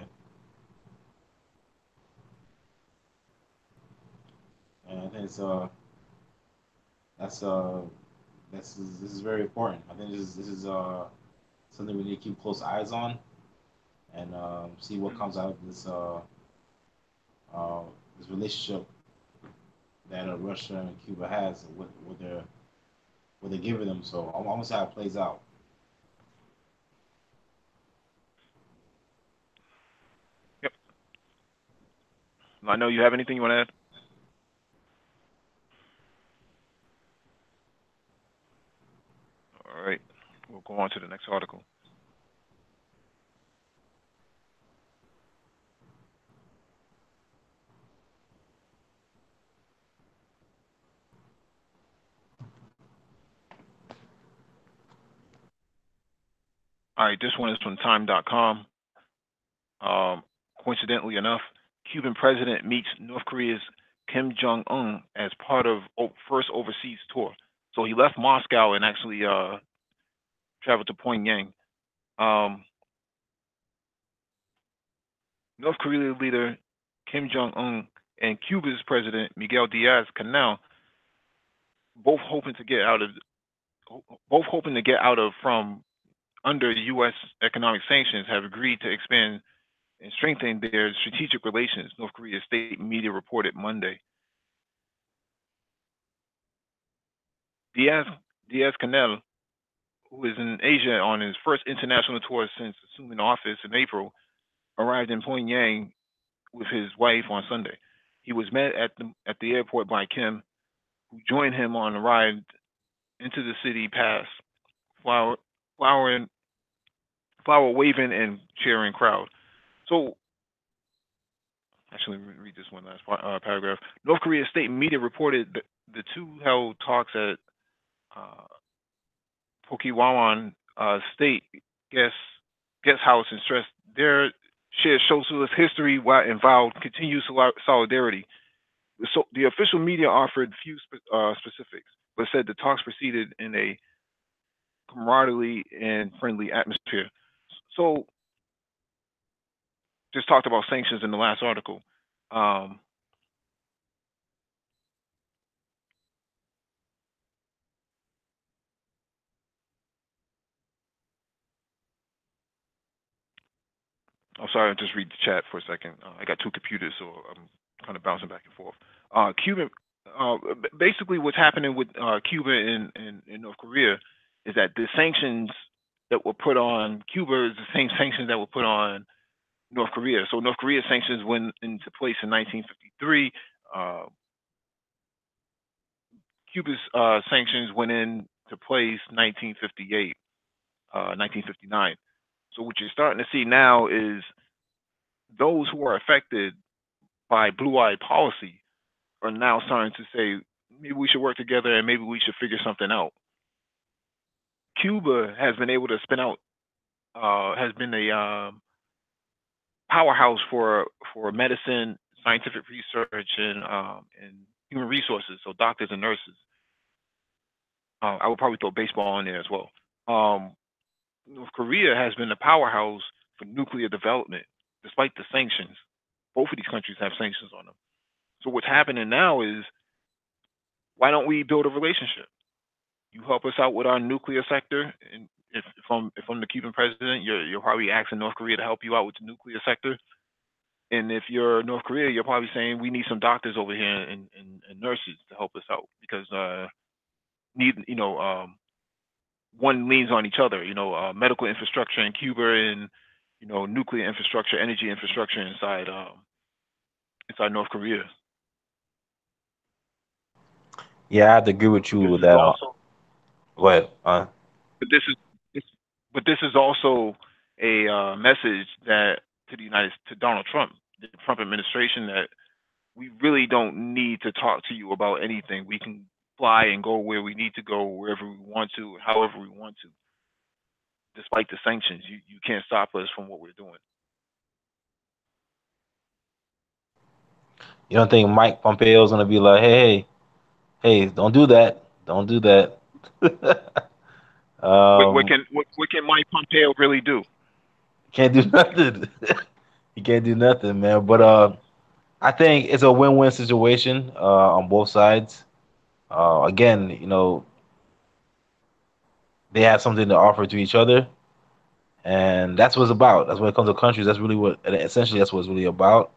And I think this is very important. I think this is something we need to keep close eyes on and see what comes out of this this relationship that Russia and Cuba has, and what they're giving them. So I'm gonna see how it plays out. Yep. I know you have anything you want to add? All right. We'll go on to the next article. All right, this one is from time.com. Coincidentally enough, Cuban president meets North Korea's Kim Jong-un as part of first overseas tour. So he left Moscow and actually traveled to Pyongyang. North Korea leader Kim Jong-un and Cuba's president Miguel Diaz-Canel both hoping to get out of from under U.S. economic sanctions have agreed to expand and strengthen their strategic relations, North Korea's state media reported Monday. Diaz-Canel, who is in Asia on his first international tour since assuming office in April, arrived in Pyongyang with his wife on Sunday. He was met at the airport by Kim, who joined him on a ride into the city pass flower, flowering, flower waving and cheering crowd. So actually, let me read this one last paragraph. North Korea's state media reported that the two held talks at uh, Pokemon State guest guest house and stressed their shared socialist history while involved continued solidarity. So the official media offered few specifics, but said the talks proceeded in a camaraderie and friendly atmosphere. So just talked about sanctions in the last article. Um, I'm sorry, I'll just read the chat for a second. I got two computers, so I'm kind of bouncing back and forth. Cuban, basically, what's happening with Cuba and North Korea is that the sanctions that were put on Cuba is the same sanctions that were put on North Korea. So North Korea's sanctions went into place in 1953. Uh, Cuba's sanctions went into place 1958, 1959. So what you're starting to see now is those who are affected by blue-eyed policy are now starting to say maybe we should work together and maybe we should figure something out. Cuba has been able to spin out, has been a powerhouse for medicine, scientific research, and human resources. So doctors and nurses. I would probably throw baseball in there as well. North Korea has been a powerhouse for nuclear development, despite the sanctions. Both of these countries have sanctions on them. So what's happening now is, why don't we build a relationship? You help us out with our nuclear sector, and if I'm the Cuban president, you're probably asking North Korea to help you out with the nuclear sector. And if you're North Korea, you're probably saying we need some doctors over here and nurses to help us out because need one leans on each other. Medical infrastructure in Cuba and nuclear infrastructure, energy infrastructure inside North Korea. Yeah, I have to agree with But you this with is that. also Go ahead. but this, but this is also a message that to Donald Trump, the Trump administration, that we really don't need to talk to you about anything. We can fly and go where we need to go, wherever we want to, however we want to. Despite the sanctions, you can't stop us from what we're doing. You don't think Mike Pompeo is gonna be like, hey, don't do that, don't do that. What um, can what can Mike Pompeo really do? can't do nothing. He can't do nothing, man. But I think it's a win-win situation on both sides. Again, they have something to offer to each other, and that's what it's about. That's when it comes to countries. That's really what, essentially, that's what it's really about.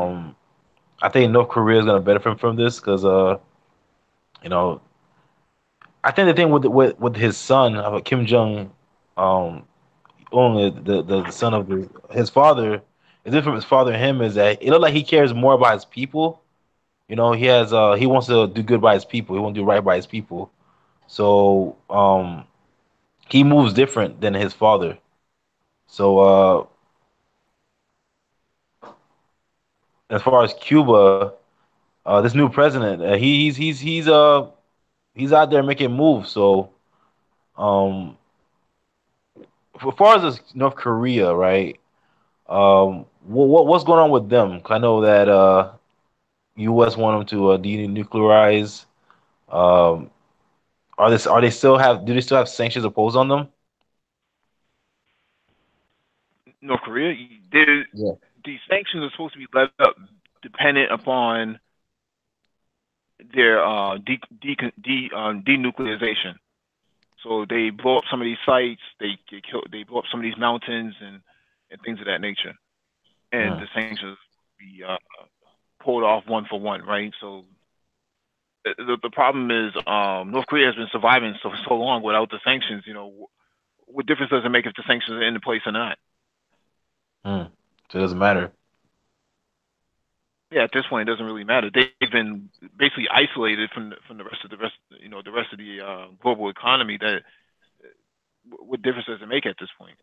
Hmm. Um, I think North Korea is gonna benefit from this because, you know, I think the thing with his son, Kim Jong, um, only the son of his father, is different from his father and him is that it looks like he cares more about his people. He wants to do good by his people. He wants to do right by his people. So he moves different than his father. So as far as Cuba, this new president, he's out there making moves. So um, as far as North Korea, right? What's going on with them? 'Cause I know that U.S. want them to denuclearize. Um, are they still have? Do they still have sanctions imposed on them? North Korea, these sanctions are supposed to be let up dependent upon their denuclearization. So they blow up some of these sites, they blow up some of these mountains and things of that nature, and Hmm. the sanctions be pulled off one for one, right? So the problem is North Korea has been surviving so long without the sanctions. What difference does it make if the sanctions are in place or not? Hmm. So it doesn't matter. Yeah, at this point, it doesn't really matter. They've been basically isolated from the rest of the rest of the global economy. That what difference does it make at this point?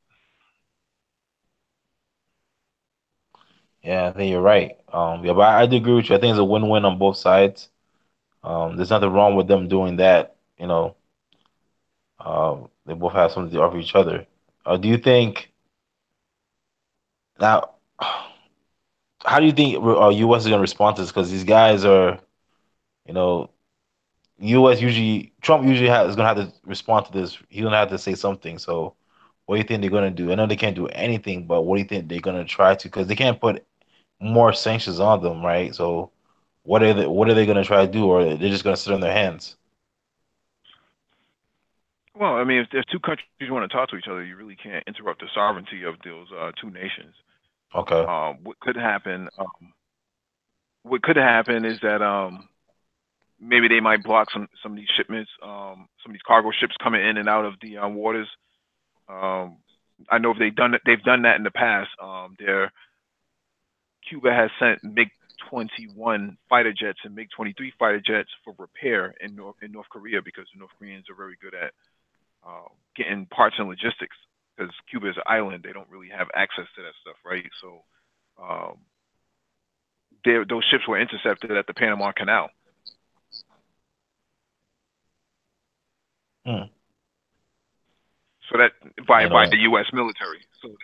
Yeah, I think you're right. Yeah, but I do agree with you. I think it's a win-win on both sides. There's nothing wrong with them doing that. They both have something to offer each other. Do you think now? How do you think U.S. is going to respond to this? Because these guys are, you know, U.S. usually Trump usually is going to have to respond to this. He's going to have to say something. So, what do you think they're going to do? I know they can't do anything, but what do you think they're going to try to? Because they can't put more sanctions on them, right? So, what are they going to try to do, or they're just going to sit on their hands? Well, I mean, if two countries want to talk to each other, you really can't interrupt the sovereignty of those two nations. Okay. What could happen? What could happen is that maybe they might block some of these shipments, some of these cargo ships coming in and out of the waters. Um, I know they've done that in the past. Cuba has sent MiG-21 fighter jets and MiG-23 fighter jets for repair in North Korea because the North Koreans are very good at getting parts and logistics. Because Cuba is an island, they don't really have access to that stuff, right? So um, those ships were intercepted at the Panama Canal. Hmm. So that by the U.S. military. So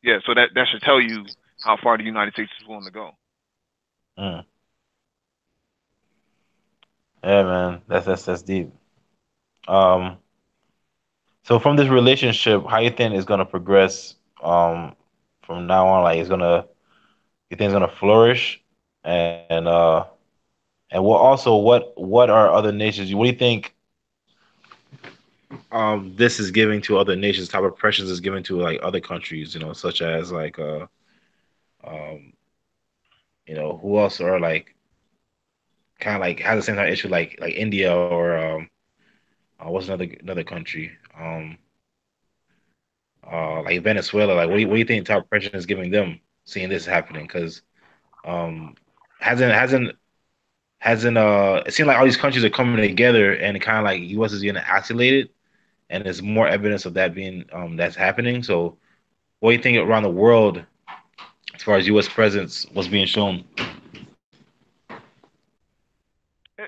yeah, so that should tell you how far the United States is willing to go. Hmm. Yeah, man, that's deep. Um, so from this relationship, how you think it's gonna progress? From now on, like you think it's gonna flourish, and and what are other nations? What do you think? This is giving to other nations. Type of pressures is given to like other countries, such as like um, who else are like kind of like has the same type of issue like India or what's another country like Venezuela. Like what do you think type of pressure is giving them seeing this happening? Because um hasn't it seems like all these countries are coming together and kind of like U.S. is getting isolated, and there's more evidence of that being that's happening. So what do you think around the world as far as U.S. presence was being shown?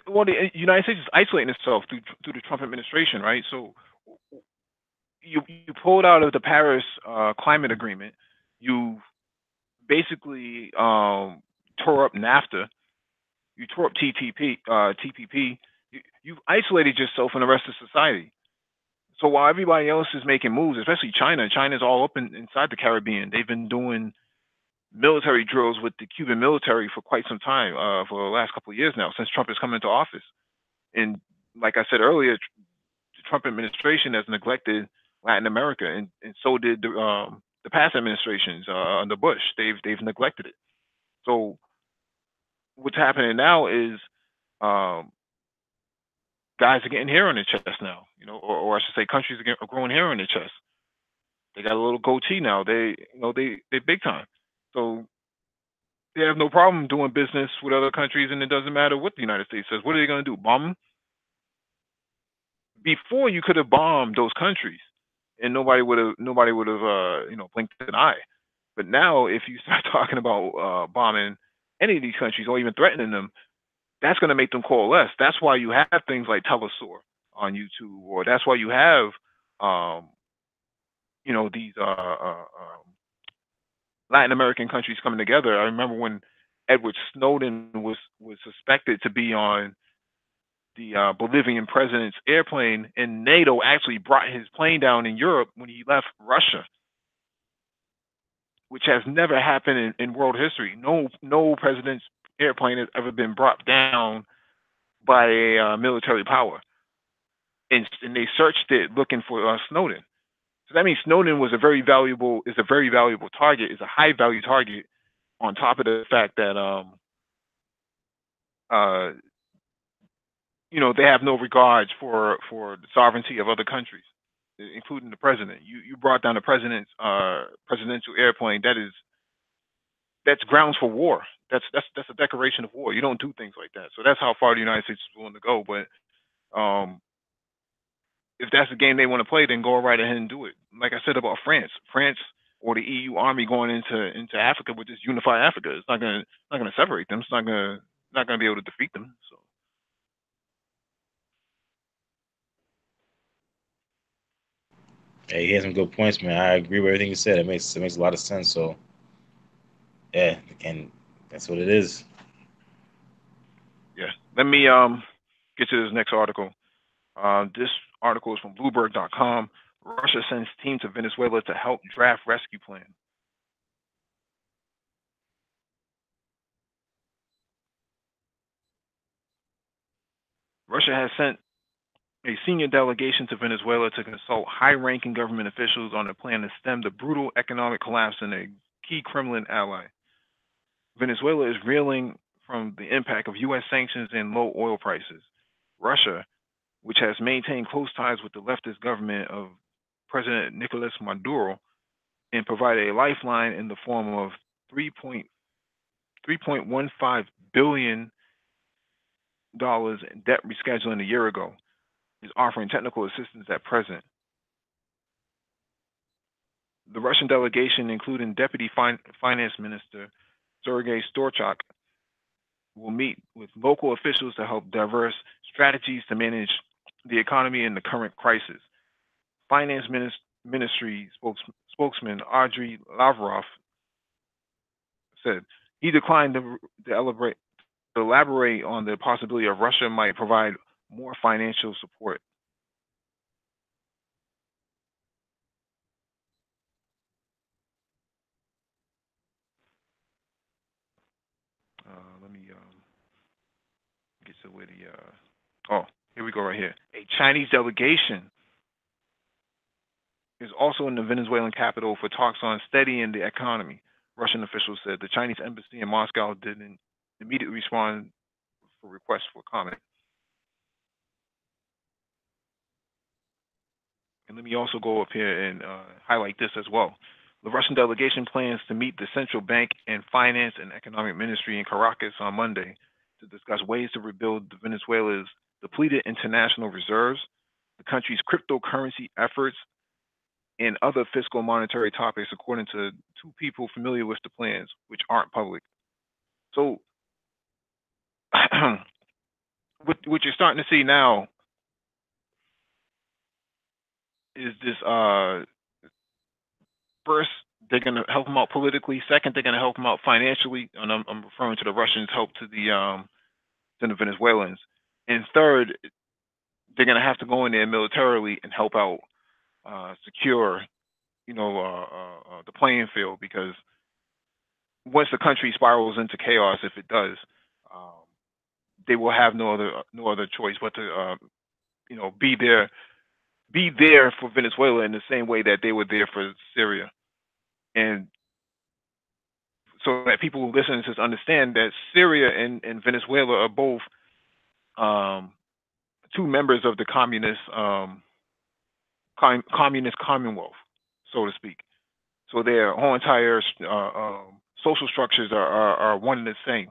Well, the United States is isolating itself through the Trump administration, right? So you pulled out of the Paris climate agreement. You basically tore up NAFTA. You tore up TPP. You've isolated yourself from the rest of society. So while everybody else is making moves, especially China's all up inside the Caribbean. They've been doing military drills with the Cuban military for quite some time, for the last couple of years now, since Trump has come into office. And like I said earlier, the Trump administration has neglected Latin America, and so did the past administrations under Bush. They've neglected it. So what's happening now is um, guys are getting hair on their chest now, or I should say, countries are growing hair on their chest. They got a little goatee now. They big time. So they have no problem doing business with other countries, and it doesn't matter what the United States says. What are they going to do? Bomb them? Before you could have bombed those countries, and nobody would have blinked an eye. But now, if you start talking about bombing any of these countries or even threatening them, that's going to make them coalesce. That's why you have things like Telesaur on YouTube, or that's why you have um, these Latin American countries coming together. I remember when Edward Snowden was suspected to be on the Bolivian president's airplane, and NATO actually brought his plane down in Europe when he left Russia, which has never happened in world history. No president's airplane has ever been brought down by a military power, and they searched it looking for Snowden. So that means Snowden is a very valuable target, is a high value target. On top of the fact that uh, they have no regards for the sovereignty of other countries, including the president. You brought down the president's presidential airplane. That is that's grounds for war. That's a declaration of war. You don't do things like that. So that's how far the United States is willing to go. But um, if that's the game they want to play, then go right ahead and do it. Like I said about France or the EU army going into Africa with this unified Africa, it's not gonna separate them. It's not gonna be able to defeat them. So Hey, he has some good points, man. I agree with everything you said. It makes a lot of sense. So yeah, and that's what it is. yeah, let me get to this next article. This article is from Bloomberg.com. Russia sends team to Venezuela to help draft rescue plan. Russia has sent a senior delegation to Venezuela to consult high-ranking government officials on a plan to stem the brutal economic collapse in a key Kremlin ally. Venezuela is reeling from the impact of U.S. sanctions and low oil prices. Russia, which has maintained close ties with the leftist government of President Nicolas Maduro, and provided a lifeline in the form of 3.15 billion dollars in debt rescheduling a year ago, is offering technical assistance at present. The Russian delegation, including Deputy Finance Minister Sergei Storchak, will meet with local officials to help diverse strategies to manage the economy in the current crisis. Finance Ministry spokesman Audrey Lavrov said he declined to elaborate on the possibility of Russia might provide more financial support. Let me get to where the oh, here we go right here. A Chinese delegation is also in the Venezuelan capital for talks on steadying the economy. Russian officials said the Chinese embassy in Moscow didn't immediately respond for requests for comment. And let me also go up here and highlight this as well. The Russian delegation plans to meet the central bank and finance and economic ministry in Caracas on Monday to discuss ways to rebuild Venezuela's depleted international reserves, the country's cryptocurrency efforts, and other fiscal monetary topics, according to two people familiar with the plans, which aren't public. So, what you're starting to see now is this first, they're going to help them out politically. Second, they're going to help them out financially, and I'm referring to the Russians' help to the Venezuelans. And third, they're going to have to go in there militarily and help out secure, the playing field, because once the country spirals into chaos, if it does, um, they will have no other choice but to be there for Venezuela in the same way that they were there for Syria, and so that people who listen to this understand that Syria and Venezuela are both um, two members of the communist commonwealth, so to speak. So their whole entire social structures are one and the same.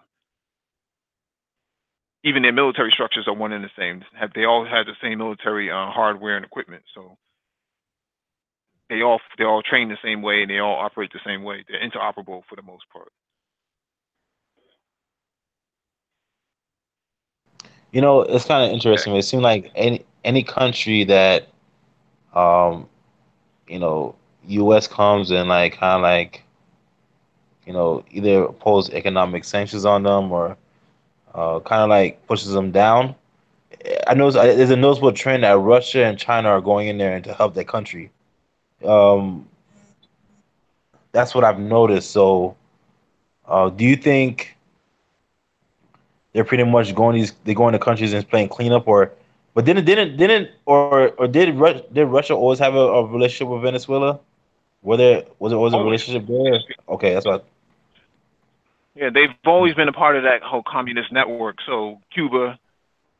Even their military structures are one and the same. They all have the same military hardware and equipment. So they all train the same way and they all operate the same way. They're interoperable for the most part. It's kind of Yeah. interesting. It seems like any country that um U.S. comes and like kind of like either impose economic sanctions on them or kind of like pushes them down. I know there's a noticeable trend that Russia and China are going in there and to help their country. Um, that's what I've noticed. So, do you think they're pretty much they go into countries and playing cleanup, or but didn't or did Russia always have a relationship with Venezuela? Was a Always. relationship there? Okay, that's what. Yeah, they've always been a part of that whole communist network. So Cuba,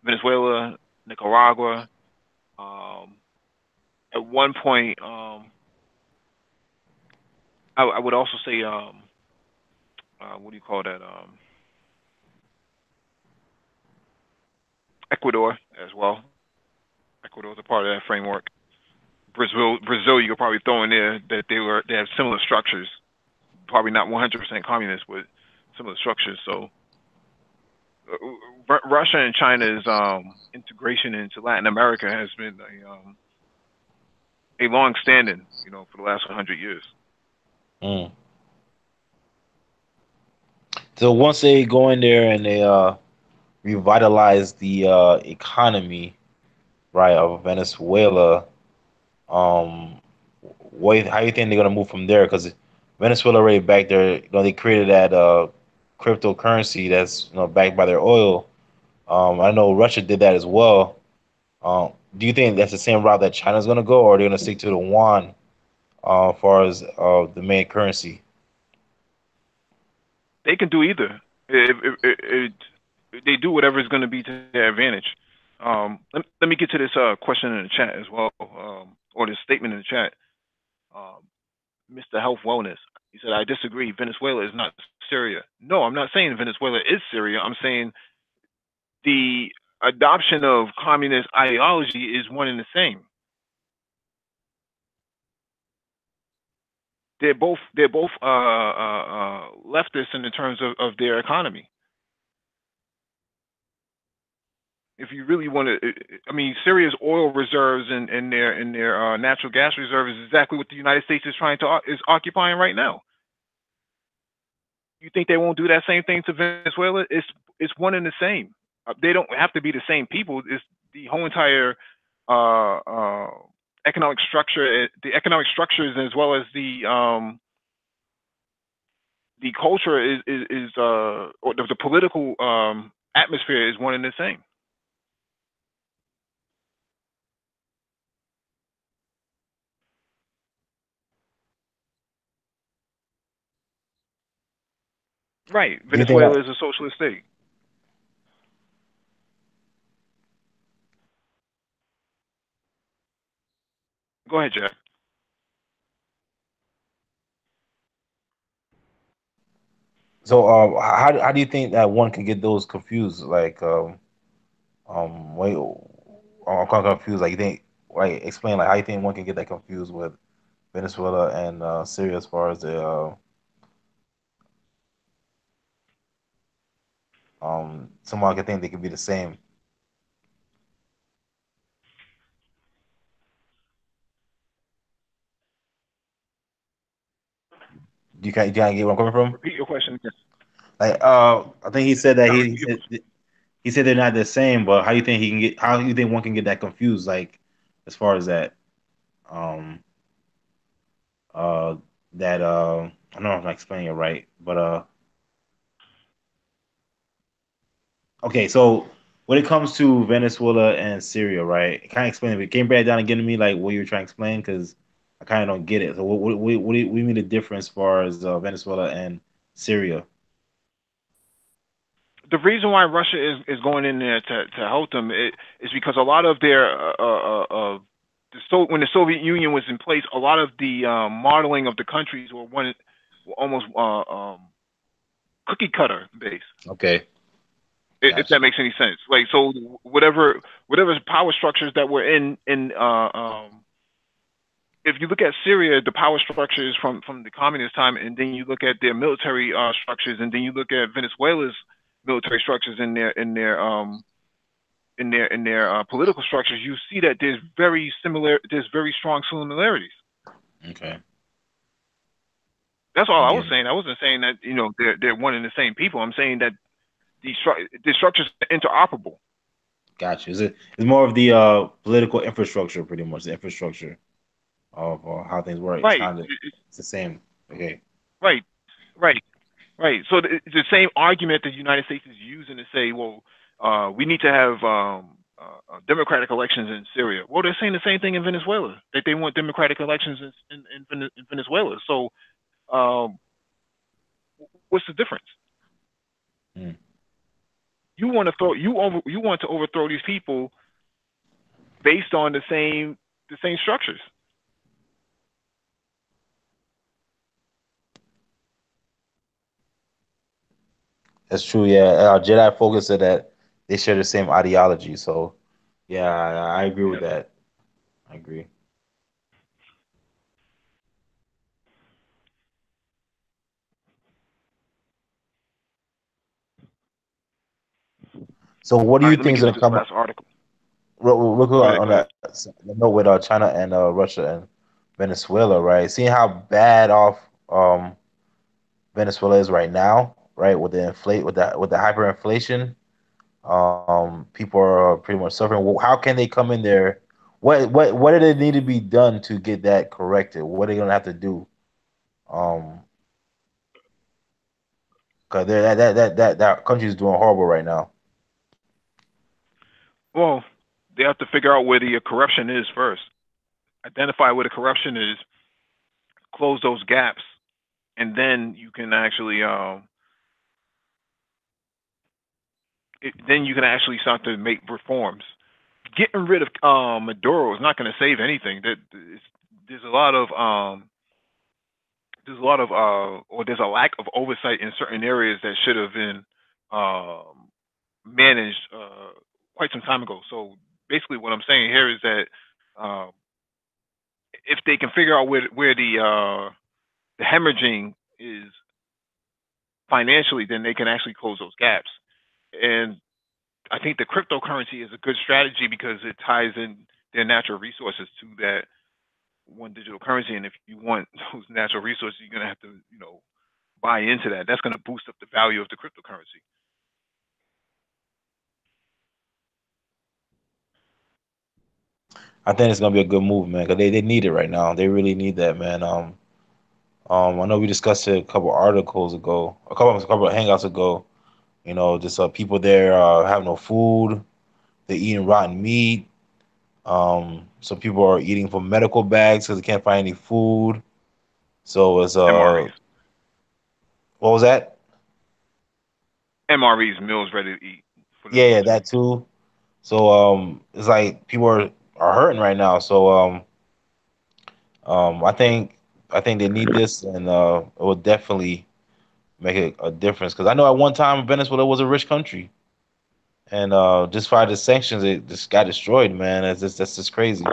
Venezuela, Nicaragua. Um, at one point, I would also say what do you call that? Ecuador as well. Ecuador is a part of that framework. Brazil, you could probably throw in there that they have similar structures. Probably not 100% communist, but similar structures. So Russia and China's integration into Latin America has been a long standing, for the last 100 years. Mm. So once they go in there and they revitalize the economy, right, of Venezuela, um, how you think they're gonna move from there? Because Venezuela already back there, they created that cryptocurrency that's backed by their oil. I know Russia did that as well. Do you think that's the same route that China's gonna go, or are they gonna stick to the yuan as far as the main currency? They can do either. They do whatever is going to be to their advantage. Let me get to this question in the chat as well, or this statement in the chat. Mr. Health Wellness, he said, I disagree. Venezuela is not Syria. No, I'm not saying Venezuela is Syria. I'm saying the adoption of communist ideology is one and the same. They're both leftists in the terms of their economy. If you really want to, I mean, Syria's oil reserves and their natural gas reserves is exactly what the United States is occupying right now. You think they won't do that same thing to Venezuela? It's one and the same. They don't have to be the same people. It's the whole entire economic structure, the economic structures, as well as the culture or the political atmosphere is one and the same. Right. Venezuela is a socialist state. Go ahead, Jack. So, how do you think that one can get those confused? Like, wait, I'm kind of confused. Like, you think, like, explain, like, how you think one can get that confused with Venezuela and Syria as far as the someone can think they could be the same. You can't get where I'm coming from? Repeat your question again. Like, I think he said that No, he said they're not the same, but how do you think one can get that confused? Like, as far as that, um, uh, I don't know if I'm not explaining it right, but okay, so when it comes to Venezuela and Syria, right? Kind of explain it. Can you break it down and get to me like what you're trying to explain? Because I kind of don't get it. So what do you mean the difference as far as Venezuela and Syria? the reason why Russia is going in there to help them is because a lot of their when the Soviet Union was in place, a lot of the modeling of the countries were almost cookie cutter based. Okay. If that makes any sense. Like, so whatever power structures that were in if you look at Syria, the power structures from the communist time, and then you look at their military structures, and then you look at Venezuela's military structures in their political structures, you see that there's very strong similarities. Okay. That's all I was saying. I wasn't saying that they're one and the same people. I'm saying that the structures are interoperable. Gotcha. It's more of the political infrastructure, pretty much the infrastructure of how things work. Right. It's the same. Okay. Right. So it's the same argument that the United States is using to say, well, we need to have democratic elections in Syria. Well, they're saying the same thing in Venezuela, that they want democratic elections in Venezuela. So what's the difference? Hmm. You want to overthrow these people based on the same structures. That's true. Yeah, Jedi focus said that they share the same ideology. So yeah, I agree with Yeah. that. I agree. So what do All you right, let me think is get going to to this come? last article. Real quick Go ahead. on Go ahead. the note with China and Russia and Venezuela, right? Seeing how bad off Venezuela is right now, right? With the inflate with the hyperinflation, people are pretty much suffering. Well, how can they come in there? What do they need to be done to get that corrected? What are they gonna have to do? Um, because that country is doing horrible right now. Well, they have to figure out where the corruption is first. Identify where the corruption is, close those gaps, and then you can actually then you can actually start to make reforms. Getting rid of Maduro is not going to save anything. There's a lot of or there's a lack of oversight in certain areas that should have been um, managed quite some time ago. So basically, what I'm saying here is that uh, if they can figure out where the hemorrhaging is financially, then they can actually close those gaps. And I think the cryptocurrency is a good strategy because it ties in their natural resources to that one digital currency. And if you want those natural resources, you're gonna have to, buy into that. That's gonna boost up the value of the cryptocurrency. I think it's gonna be a good move, man. Because they need it right now. They really need that, man. I know we discussed it a couple articles ago, a couple of hangouts ago. Just people there have no food. They're eating rotten meat. So people are eating from medical bags because they can't find any food. So it's MREs, what was that? MREs, meals ready to eat for the Yeah, military. that too. So it's like people are hurting right now. So I think they need this, and it will definitely make a difference. Because I know at one time Venezuela was a rich country, and just by the sanctions, it just got destroyed, man. That's just crazy.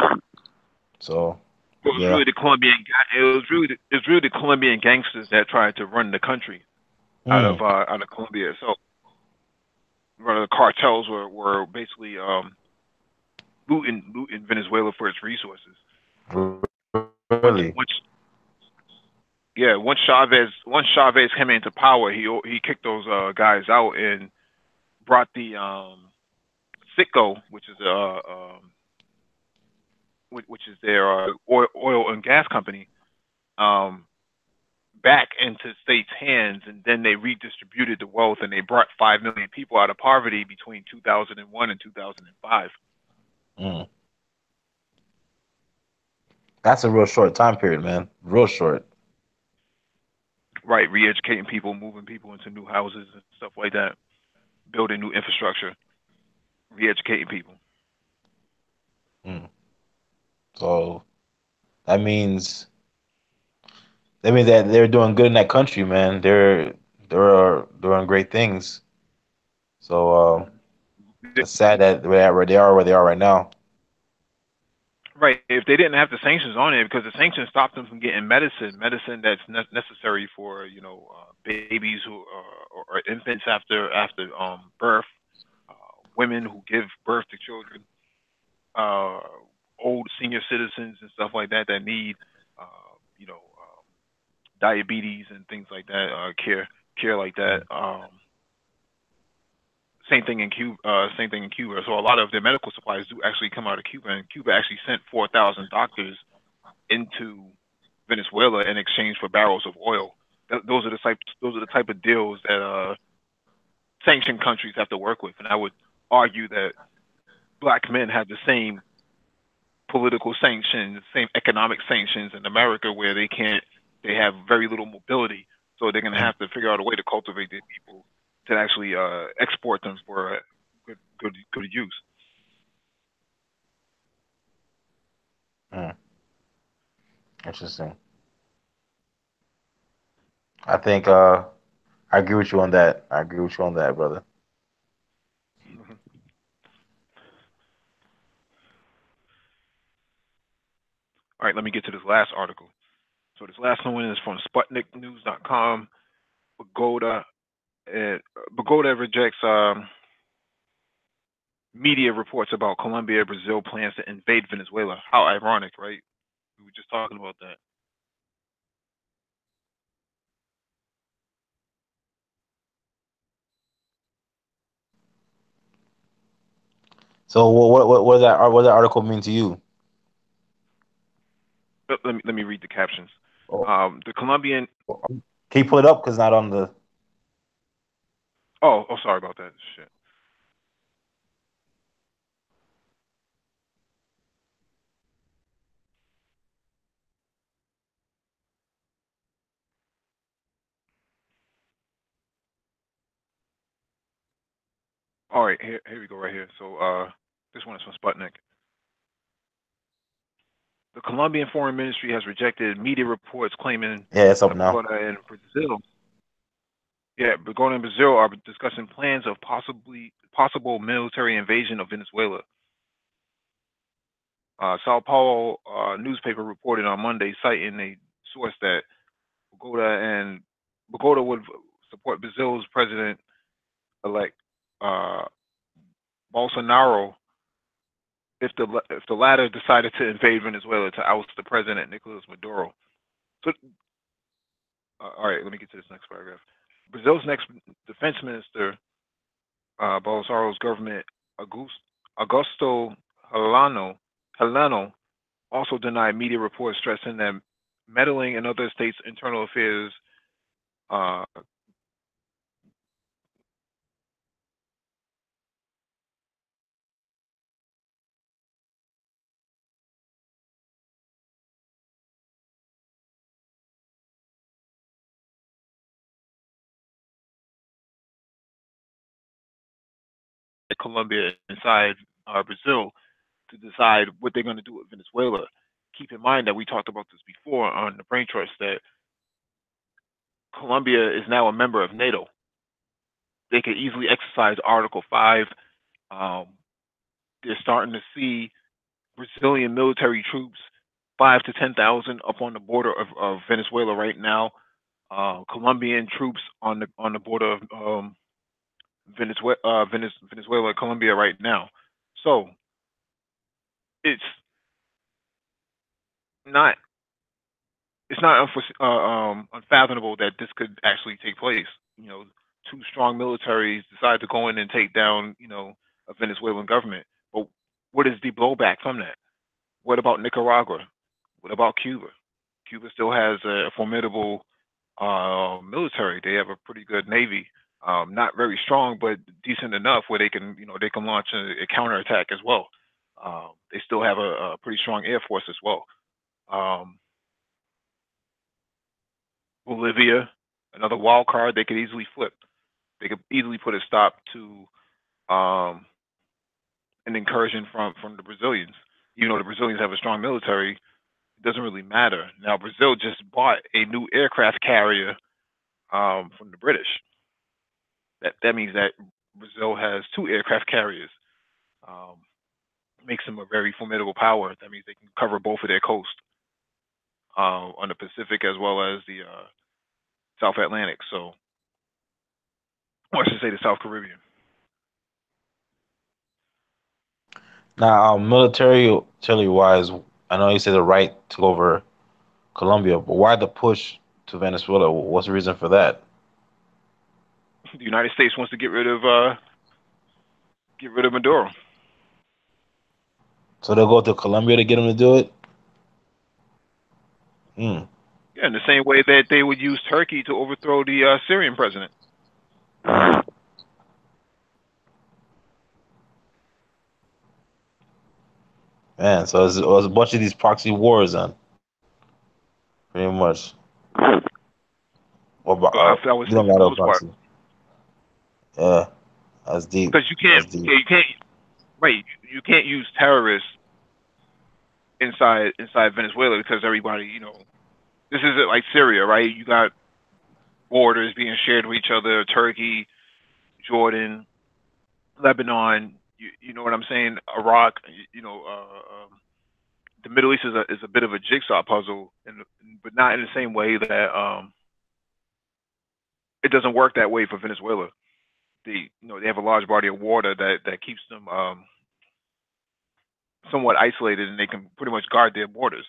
So It was yeah. really the Colombian. It was really the Colombian gangsters that tried to run the country Mm, out of Colombia. So one of the cartels were basically looting Venezuela for its resources. Once really. once yeah, once Chavez came into power, he kicked those guys out and brought the Citgo, which is which is their oil and gas company, um, back into states' hands, and then they redistributed the wealth, and they brought 5 million people out of poverty between 2001 and 2005. Mm. That's a real short time period, man. Real short. Right, re-educating people, moving people into new houses and stuff like that, building new infrastructure, re-educating people. Mm. So that means that they're doing good in that country, man. They're doing great things. So it's sad that where they are right now. Right. If they didn't have the sanctions on it, because the sanctions stopped them from getting medicine that's necessary for babies or infants after birth, women who give birth to children, uh, old senior citizens and stuff like that that need diabetes and things like that, care like that. Same thing in Cuba. Same thing in Cuba. So a lot of their medical supplies do actually come out of Cuba, and Cuba actually sent 4,000 doctors into Venezuela in exchange for barrels of oil. Those are the type of deals that sanctioned countries have to work with. And I would argue that black men have the same political sanctions, same economic sanctions in America, where they have very little mobility. So they're going to Mm, have to figure out a way to cultivate their people to actually export them for good use. mm. Interesting. I think I agree with you on that. I agree with you on that, brother. All right, let me get to this last article. So this last one is from SputnikNews.com. Pagoda, Pagoda rejects media reports about Colombia-Brazil plans to invade Venezuela. How ironic, right? We were just talking about that. So what does that article mean to you? Let me read the captions. Oh, The Colombian. can you pull it up? Because not on the. Oh, sorry about that. Shit. All right, here we go right here. So this one is from Sputnik. The Colombian Foreign Ministry has rejected media reports claiming Yeah, it's up that now. Bogota and Brazil, Bogota and Brazil are discussing plans of possible military invasion of Venezuela. Sao Paulo newspaper reported on Monday, citing a source that Bogota would support Brazil's president-elect uh, Bolsonaro if the latter decided to invade Venezuela to oust the president Nicolas Maduro. So, all right, let me get to this next paragraph. Brazil's next defense minister, Bolsonaro's government, Augusto Heleno, also denied media reports stressing that meddling in other states' internal affairs uh, Colombia inside Brazil to decide what they're going to do with Venezuela. Keep in mind that we talked about this before on the Brain Trust that Colombia is now a member of NATO. They could easily exercise Article 5. Um, they're starting to see Brazilian military troops, 5 to 10,000, up on the border of Venezuela right now. Colombian troops on the border of Venezuela, Colombia right now. So it's not unfathomable that this could actually take place. You know, two strong militaries decide to go in and take down, a Venezuelan government. But what is the blowback from that? What about Nicaragua? What about Cuba? Cuba still has a formidable military. They have a pretty good navy. Not very strong, but decent enough where they can launch a counterattack as well. They still have a pretty strong air force as well. Um, Bolivia, another wild card they could easily flip. They could easily put a stop to um, an incursion from the Brazilians. Even though the Brazilians have a strong military, it doesn't really matter. Now, Brazil just bought a new aircraft carrier from the British. That means that Brazil has two aircraft carriers. Um, Makes them a very formidable power. That means they can cover both of their coasts on the Pacific as well as the South Atlantic. So, or I should say the South Caribbean. Now, military wise, I know you said the right to go over Colombia, but why the push to Venezuela? What's the reason for that? The United States wants to get rid of Maduro. So they'll go to Colombia to get him to do it? Hmm. Yeah, in the same way that they would use Turkey to overthrow the Syrian president. Man, so it's a bunch of these proxy wars then, pretty much. What about, I would you say don't for the got a most part, proxy. Yeah, that's deep. because That's deep. you can't, right? You can't use terrorists inside Venezuela because everybody, this isn't like Syria, right? You got borders being shared with each other, Turkey, Jordan, Lebanon, you know what I'm saying? Iraq, the Middle East is a bit of a jigsaw puzzle, but not in the same way that it doesn't work that way for Venezuela. They have a large body of water that keeps them somewhat isolated, and they can pretty much guard their borders.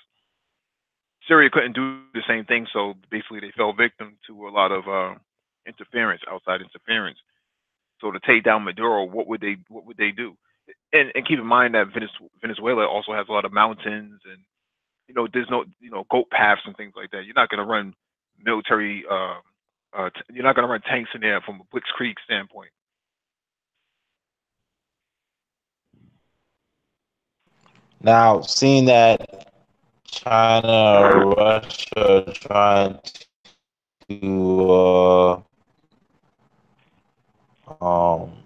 Syria couldn't do the same thing, so basically they fell victim to a lot of interference, outside interference. So to take down Maduro, what would they do? And keep in mind that Venezuela also has a lot of mountains, and there's no goat paths and things like that. You're not going to run military. You're not going to run tanks in there from a blitzkrieg standpoint. Now, seeing that China or Russia are trying to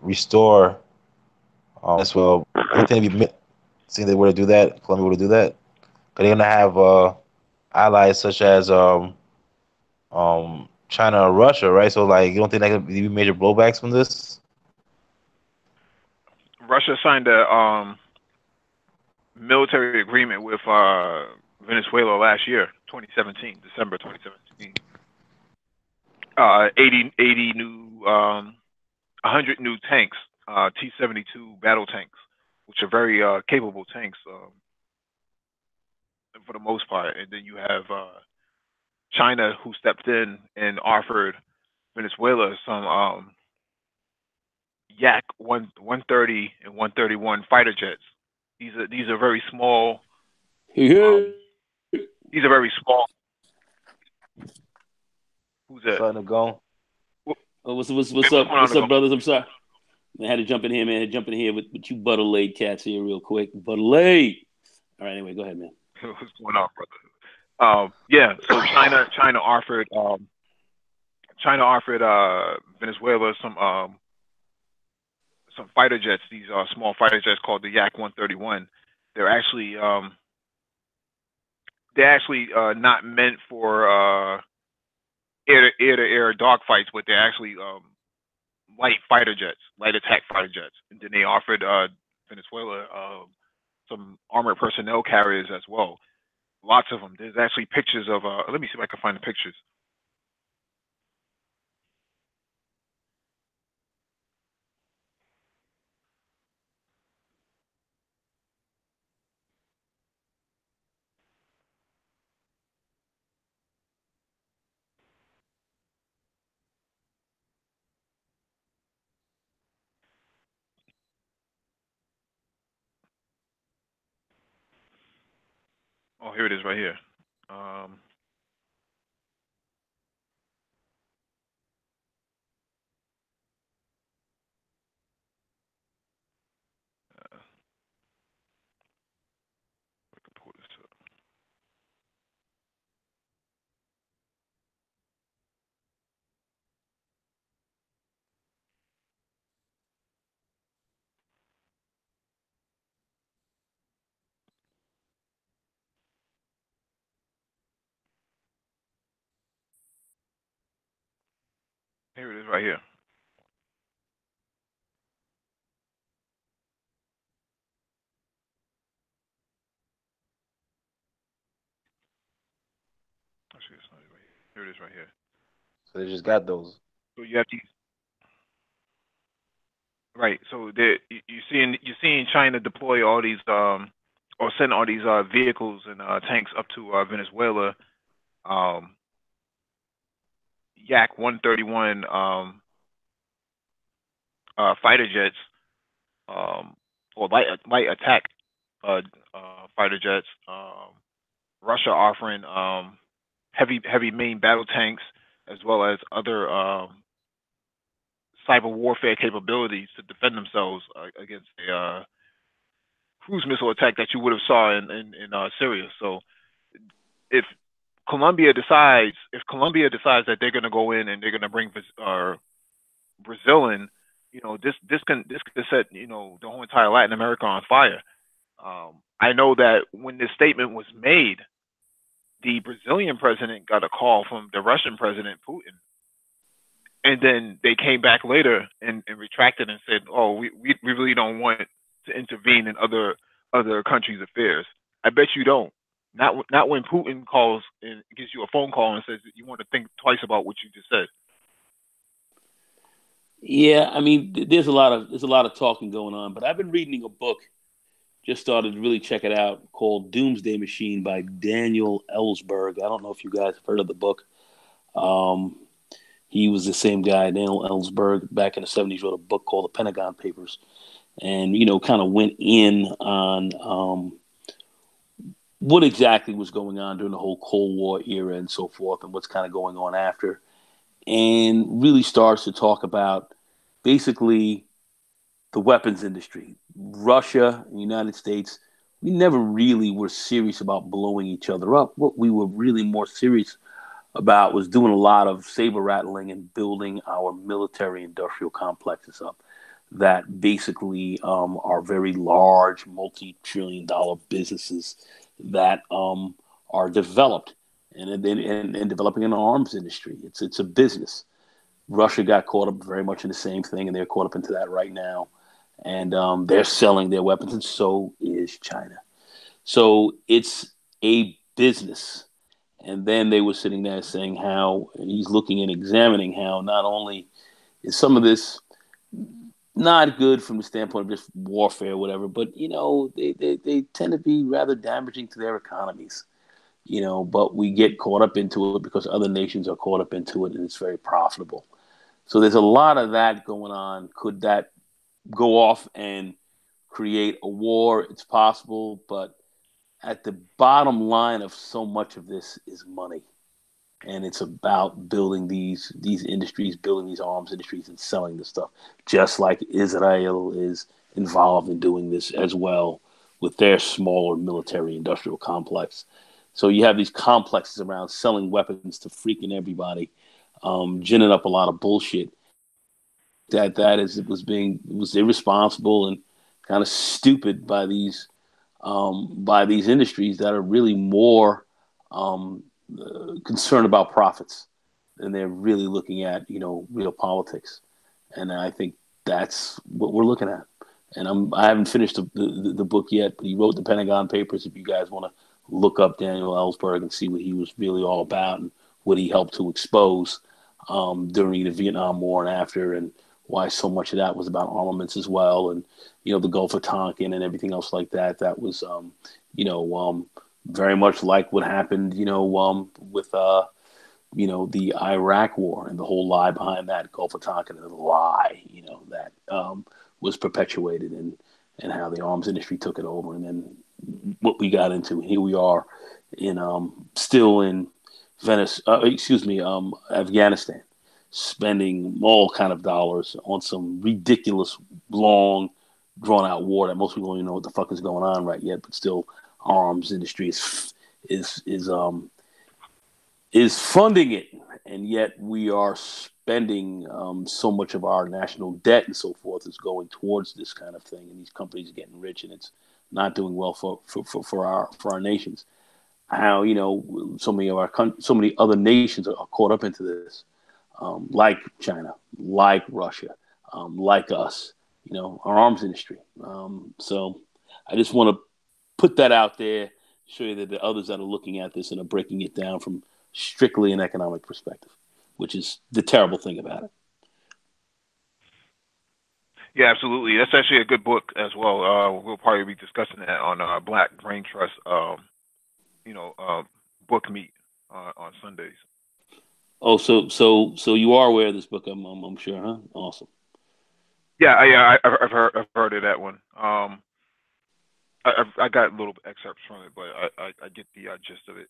restore as well, you think it'd be seeing they were to do that, Colombia were to do that, because they're gonna have allies such as China or Russia, right? So like, you don't think that could be major blowbacks from this? Russia signed a military agreement with Venezuela last year, 2017, December 2017. 80 new, 100 new tanks, T-72 battle tanks, which are very capable tanks for the most part. And then you have China, who stepped in and offered Venezuela some Yak 130 and 131 fighter jets. These are very small. These are very small. Who's that? Starting to go. What's up? What's up, brothers? I'm sorry. I had to jump in here, man. I had to jump in here with you Butterlade cats here real quick. Butterlade. All right, anyway, go ahead, man. What's going on, brother? Yeah, so China offered Venezuela some fighter jets. These are small fighter jets called the Yak 131. They're actually not meant for air-to-air dogfights, but they're actually light fighter jets, light attack fighter jets. And then they offered Venezuela some armored personnel carriers as well. Lots of them. There's actually pictures of. Let me see if I can find the pictures. Oh, here it is right here. I can pull this up. Here it is right here. Actually, it's not right here. Here it is right here. So they just got those. So you have these. Right. So you're seeing China deploy all these or send all these vehicles and tanks up to Venezuela. Yak 131 fighter jets, or light attack fighter jets. Russia offering heavy main battle tanks, as well as other cyber warfare capabilities to defend themselves against a cruise missile attack that you would have saw in Syria. So if Colombia decides that they're going to go in and they're going to bring Brazil in, this can set the whole entire Latin America on fire. I know that when this statement was made, the Brazilian president got a call from the Russian president Putin, and then they came back later and retracted and said, "Oh, we really don't want to intervene in other countries' affairs." I bet you don't. Not when Putin calls and gives you a phone call and says that you want to think twice about what you just said. Yeah, I mean, there's a lot of talking going on, but I've been reading a book. Just started to really check it out, called Doomsday Machine by Daniel Ellsberg. I don't know if you guys have heard of the book. Um, he was the same guy, Daniel Ellsberg, back in the 70s, wrote a book called The Pentagon Papers, and kind of went in on what exactly was going on during the whole Cold War era and so forth, and what's kind of going on after, and really starts to talk about basically the weapons industry. Russia and the United States, we never really were serious about blowing each other up. What we were really more serious about was doing a lot of saber rattling and building our military industrial complexes up that basically are very large, multi-trillion-dollar businesses that are developed and developing an arms industry. It's a business. Russia got caught up very much in the same thing, and they're caught up into that right now. And they're selling their weapons, and so is China. So it's a business. And then they were sitting there saying how, and he's looking and examining how not only is some of this not good from the standpoint of just warfare or whatever, but, they tend to be rather damaging to their economies, but we get caught up into it because other nations are caught up into it, and it's very profitable. So there's a lot of that going on. Could that go off and create a war? It's possible, but at the bottom line of so much of this is money, and it's about building these industries, building these arms industries, and selling the stuff. Just like Israel is involved in doing this as well with their smaller military industrial complex. So you have these complexes around selling weapons to freaking everybody, ginning up a lot of bullshit. It was irresponsible and kind of stupid by these industries that are really more concerned about profits than they're really looking at real politics. And I think that's what we're looking at. And I haven't finished the book yet, but he wrote the Pentagon Papers. If you guys want to look up Daniel Ellsberg and see what he was really all about and what he helped to expose during the Vietnam War and after, and why so much of that was about armaments as well, and the Gulf of Tonkin and everything else like that. That was very much like what happened with the Iraq War and the whole lie behind that, Gulf of Tonkin, and the lie that was perpetuated, and how the arms industry took it over, and then what we got into. Here we are in still in Afghanistan, spending all kind of dollars on some ridiculous, long, drawn-out war that most people don't even know what the fuck is going on right yet. But still, arms industry is funding it, and yet we are spending so much of our national debt and so forth is going towards this kind of thing, and these companies are getting rich, and it's not doing well for our nations. How so many other nations are caught up into this. Like China, like Russia, like us, our arms industry. So I just want to put that out there, show you that the others that are looking at this and are breaking it down from strictly an economic perspective, which is the terrible thing about it. Yeah, absolutely. That's actually a good book as well. We'll probably be discussing that on Black Brain Trust, book meet on Sundays. Oh, so you are aware of this book? I'm sure, huh? Awesome. Yeah, I've heard of that one. I got little excerpts from it, but I get the gist of it.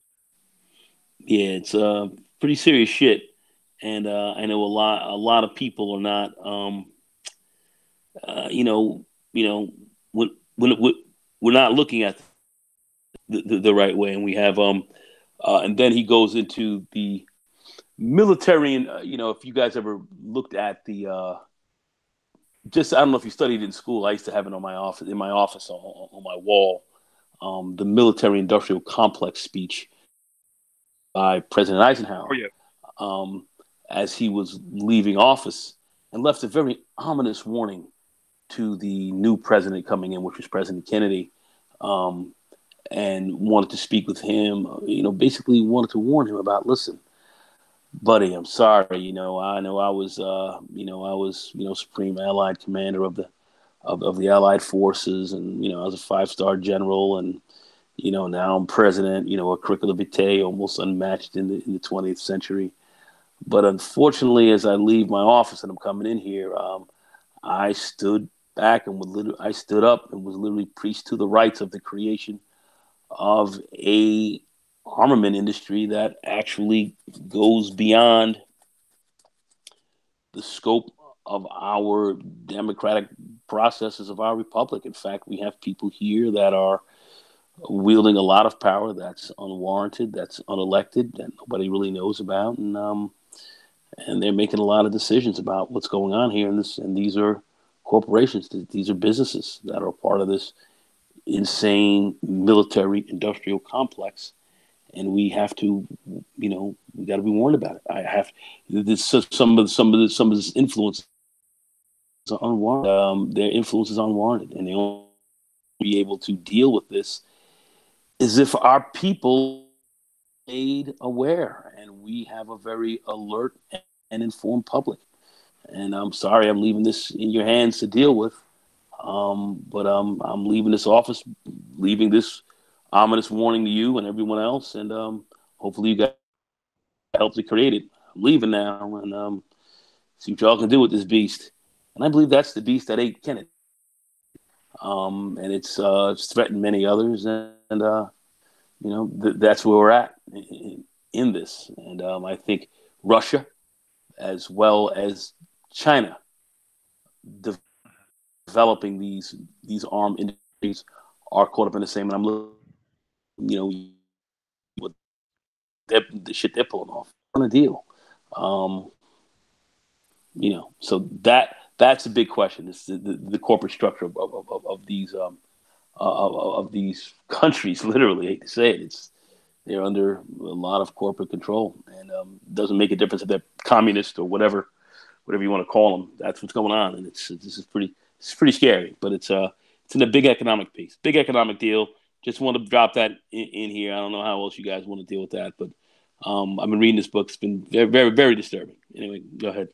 Yeah, it's pretty serious shit, and I know a lot of people are not, when we're not looking at the right way, and we have and then he goes into the military, and if you guys ever looked at the just, I don't know if you studied it in school. I used to have it in my office on my wall, the military industrial complex speech by President Eisenhower. Oh yeah. as he was leaving office, and left a very ominous warning to the new president coming in, which was President Kennedy, and wanted to speak with him. Basically wanted to warn him about, listen, buddy, I'm sorry. I know I was, Supreme Allied Commander of the Allied Forces, and I was a 5-star general, and now I'm president. A curricula vitae almost unmatched in the 20th century. But unfortunately, as I leave my office and I'm coming in here, I stood back and I stood up and was literally preached to the rights of the creation of a armament industry that actually goes beyond the scope of our democratic processes of our republic. In fact, we have people here that are wielding a lot of power that's unwarranted, that's unelected, that nobody really knows about, and they're making a lot of decisions about what's going on here. And these are corporations, these are businesses that are part of this insane military industrial complex. And we have to, we got to be warned about it. Some of this influence is unwarranted. Their influence is unwarranted, and they won't be able to deal with this as if our people made aware, and we have a very alert and informed public. And I'm sorry, I'm leaving this in your hands to deal with. But I'm leaving this office, leaving this ominous warning to you and everyone else, and hopefully you guys help to create it. I'm leaving now, and see what y'all can do with this beast. And I believe that's the beast that ate Kennedy. And it's threatened many others, and that's where we're at in this. And I think Russia, as well as China, developing these armed industries, are caught up in the same. And I'm looking, what the shit they're pulling off on a deal. So that's a big question. It's the corporate structure of these countries. Literally, I hate to say it, they're under a lot of corporate control, and it doesn't make a difference if they're communist or whatever you want to call them. That's what's going on, and this is pretty scary. But it's in a big economic piece, big economic deal. Just want to drop that in here. I don't know how else you guys want to deal with that, but I've been reading this book. It's been very, very, very disturbing. Anyway, go ahead.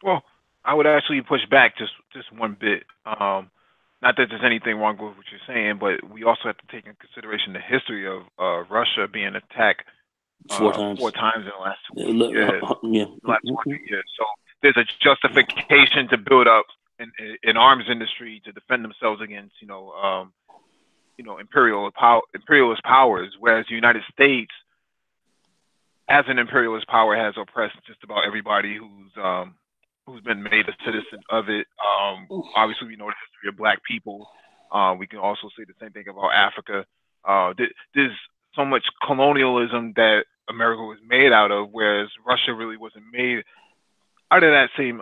Well, I would actually push back just one bit. Not that there's anything wrong with what you're saying, but we also have to take into consideration the history of Russia being attacked 4 times. 4 times in the last 20 years. Yeah. Last 20 years. So there's a justification to build up an arms industry to defend themselves against, imperialist powers, whereas the United States, as an imperialist power, has oppressed just about everybody who's been made a citizen of it. Obviously, we know the history of Black people. We can also say the same thing about Africa. There's so much colonialism that America was made out of, whereas Russia really wasn't made out of that same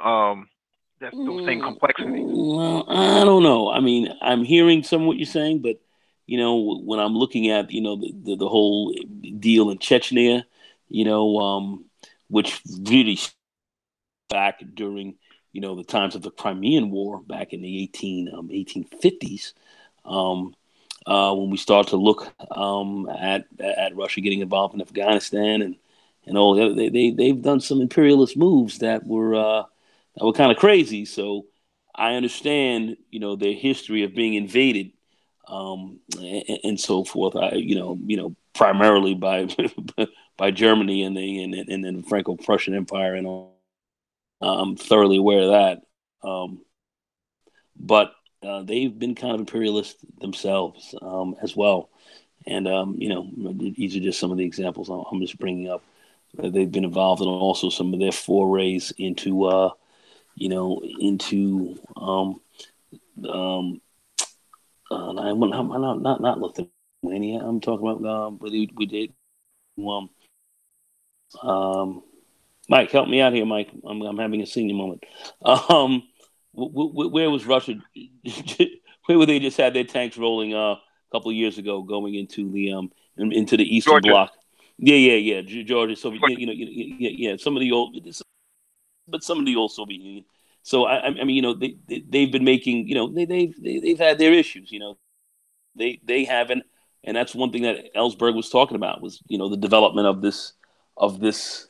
those same complexities. Well, I don't know. I mean, I'm hearing some of what you're saying, but when I'm looking at the whole deal in Chechnya, which really back during the times of the Crimean War back in the 1850s, when we start to look at Russia getting involved in Afghanistan and all the other, they've done some imperialist moves that were kind of crazy. So I understand their history of being invaded and so forth. Primarily by by Germany and the Franco-Prussian Empire and all. I'm thoroughly aware of that. But they've been kind of imperialist themselves as well. And, these are just some of the examples I'm just bringing up. They've been involved in also some of their forays into, I'm not Lithuania. I'm talking about, we did, Mike, help me out here, Mike. I'm having a senior moment. Where was Russia? Where were they just had their tanks rolling a couple of years ago, going into the Eastern Georgia. Bloc? Yeah. Georgia, Soviet, But yeah. Some of the old, but some of the old Soviet Union. So I mean, they've been making, they've had their issues. They haven't, and that's one thing that Ellsberg was talking about was the development of this of this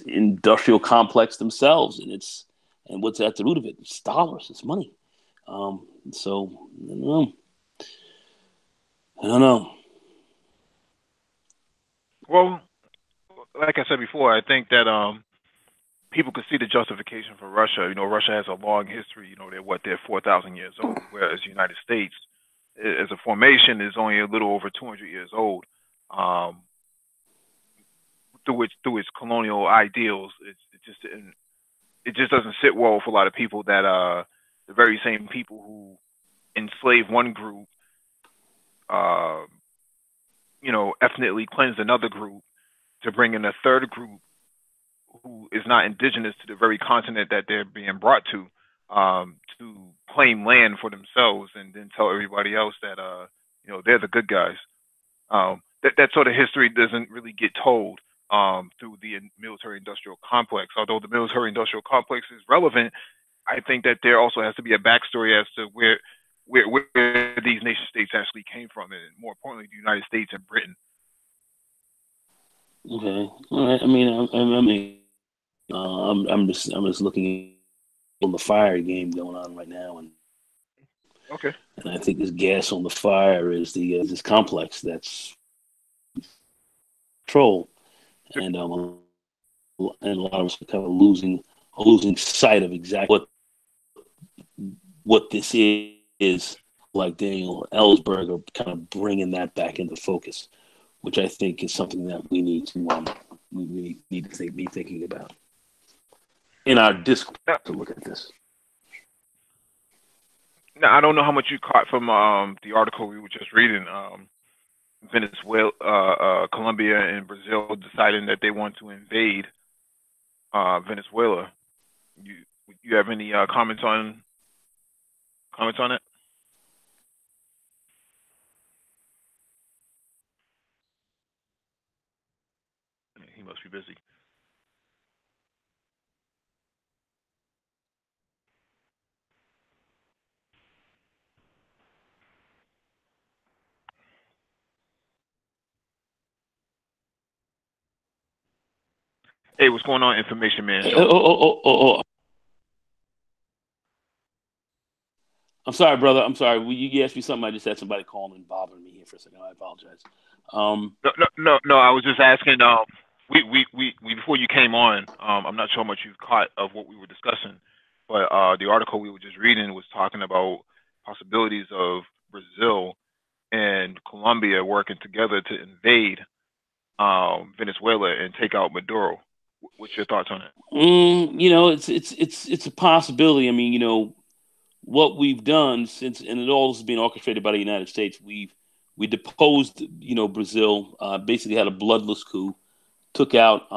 industrial complex themselves, and what's at the root of it? It's dollars, it's money. So I don't know. I don't know. well, like I said before, I think that people could see the justification for Russia. Russia has a long history. They're 4,000 years old, whereas the United States, as a formation, is only a little over 200 years old. Um, through its colonial ideals, it just doesn't sit well with a lot of people that the very same people who enslave one group, uh, ethnically cleansed another group to bring in a third group who is not indigenous to the very continent that they're being brought to claim land for themselves, and then tell everybody else that they're the good guys. That sort of history doesn't really get told through the military-industrial complex. Although the military-industrial complex is relevant, I think that there also has to be a backstory as to where these nation states actually came from, and more importantly, the United States and Britain. Okay, all right. I mean, I'm just looking on the fire game going on right now, Okay. and I think this gas on the fire is this complex that's control, and and a lot of us are kind of losing sight of exactly what this is. Like Daniel Ellsberg are kind of bringing that back into focus, which I think is something that we need to be thinking about in our discourse Now, to look at this. now, I don't know how much you caught from the article we were just reading. Venezuela, Colombia, and Brazil deciding that they want to invade Venezuela. You you have any comments on it? He must be busy. Hey, what's going on, Information Man Oh, Joe? oh, oh, oh, oh. I'm sorry, brother. I'm sorry. You asked me something. I just had somebody calling and bothering me here for a second. I apologize. No, no, no, no. I was just asking. We before you came on. I'm not sure how much you caught of what we were discussing, but the article we were just reading was talking about possibilities of Brazil and Colombia working together to invade Venezuela and take out Maduro. What's your thoughts on it? It's a possibility. I mean, what we've done since, and it all has been orchestrated by the United States. We deposed, Brazil. Basically, had a bloodless coup. Took out,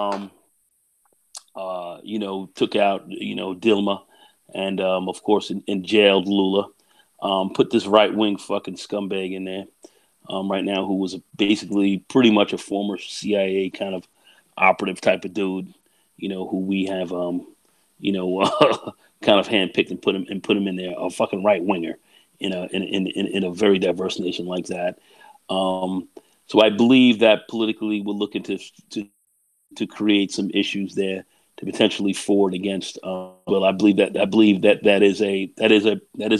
Dilma, and of course, and jailed Lula. Put this right wing fucking scumbag in there right now, who was basically pretty much a former CIA kind of operative type of dude. Who we have, kind of handpicked and put him in there, a fucking right winger in a very diverse nation like that. So I believe that politically we're looking to create some issues there to potentially forward against. Well, I believe that that is a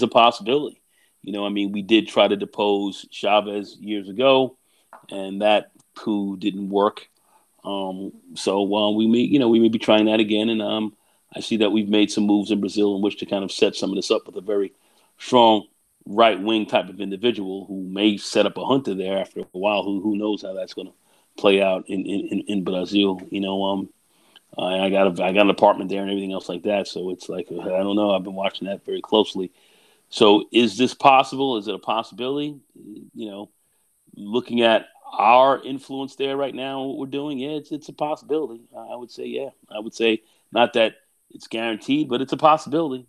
possibility. I mean, we did try to depose Chavez years ago, and that coup didn't work. So we may be trying that again, and I see that we've made some moves in Brazil in which to kind of set some of this up with a very strong right wing type of individual who may set up a junta there after a while. Who knows how that's going to play out in Brazil? I got an apartment there and everything else like that. So it's like I don't know. I've been watching that very closely. So is this possible? Is it a possibility? Looking at our influence there right now, what we're doing, yeah, it's a possibility. I would say, yeah. I would say not that it's guaranteed, but it's a possibility.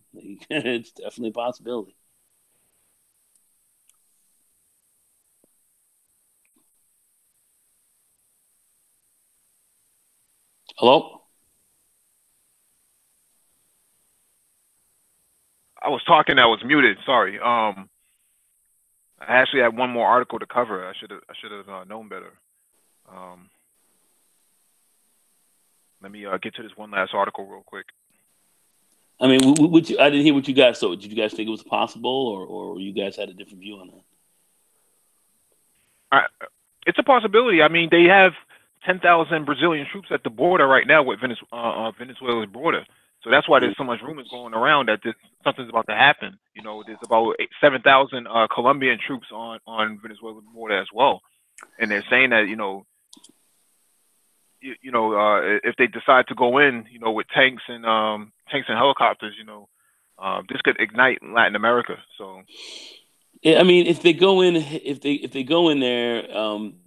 It's definitely a possibility. Hello? I was talking. I was muted. Sorry. I actually had one more article to cover. I should have known better. Um, let me get to this one last article real quick. I mean, I didn't hear what you guys thought. Did you guys think it was possible, or you guys had a different view on that? It's a possibility. I mean, they have 10,000 Brazilian troops at the border right now with Venezuela's border. So that's why there's so much rumors going around that something's about to happen. You know, there's about 7,000 Colombian troops on Venezuela's border as well, and they're saying that if they decide to go in, with tanks and helicopters, this could ignite Latin America. So. Yeah, I mean, if they go in, if they go in there,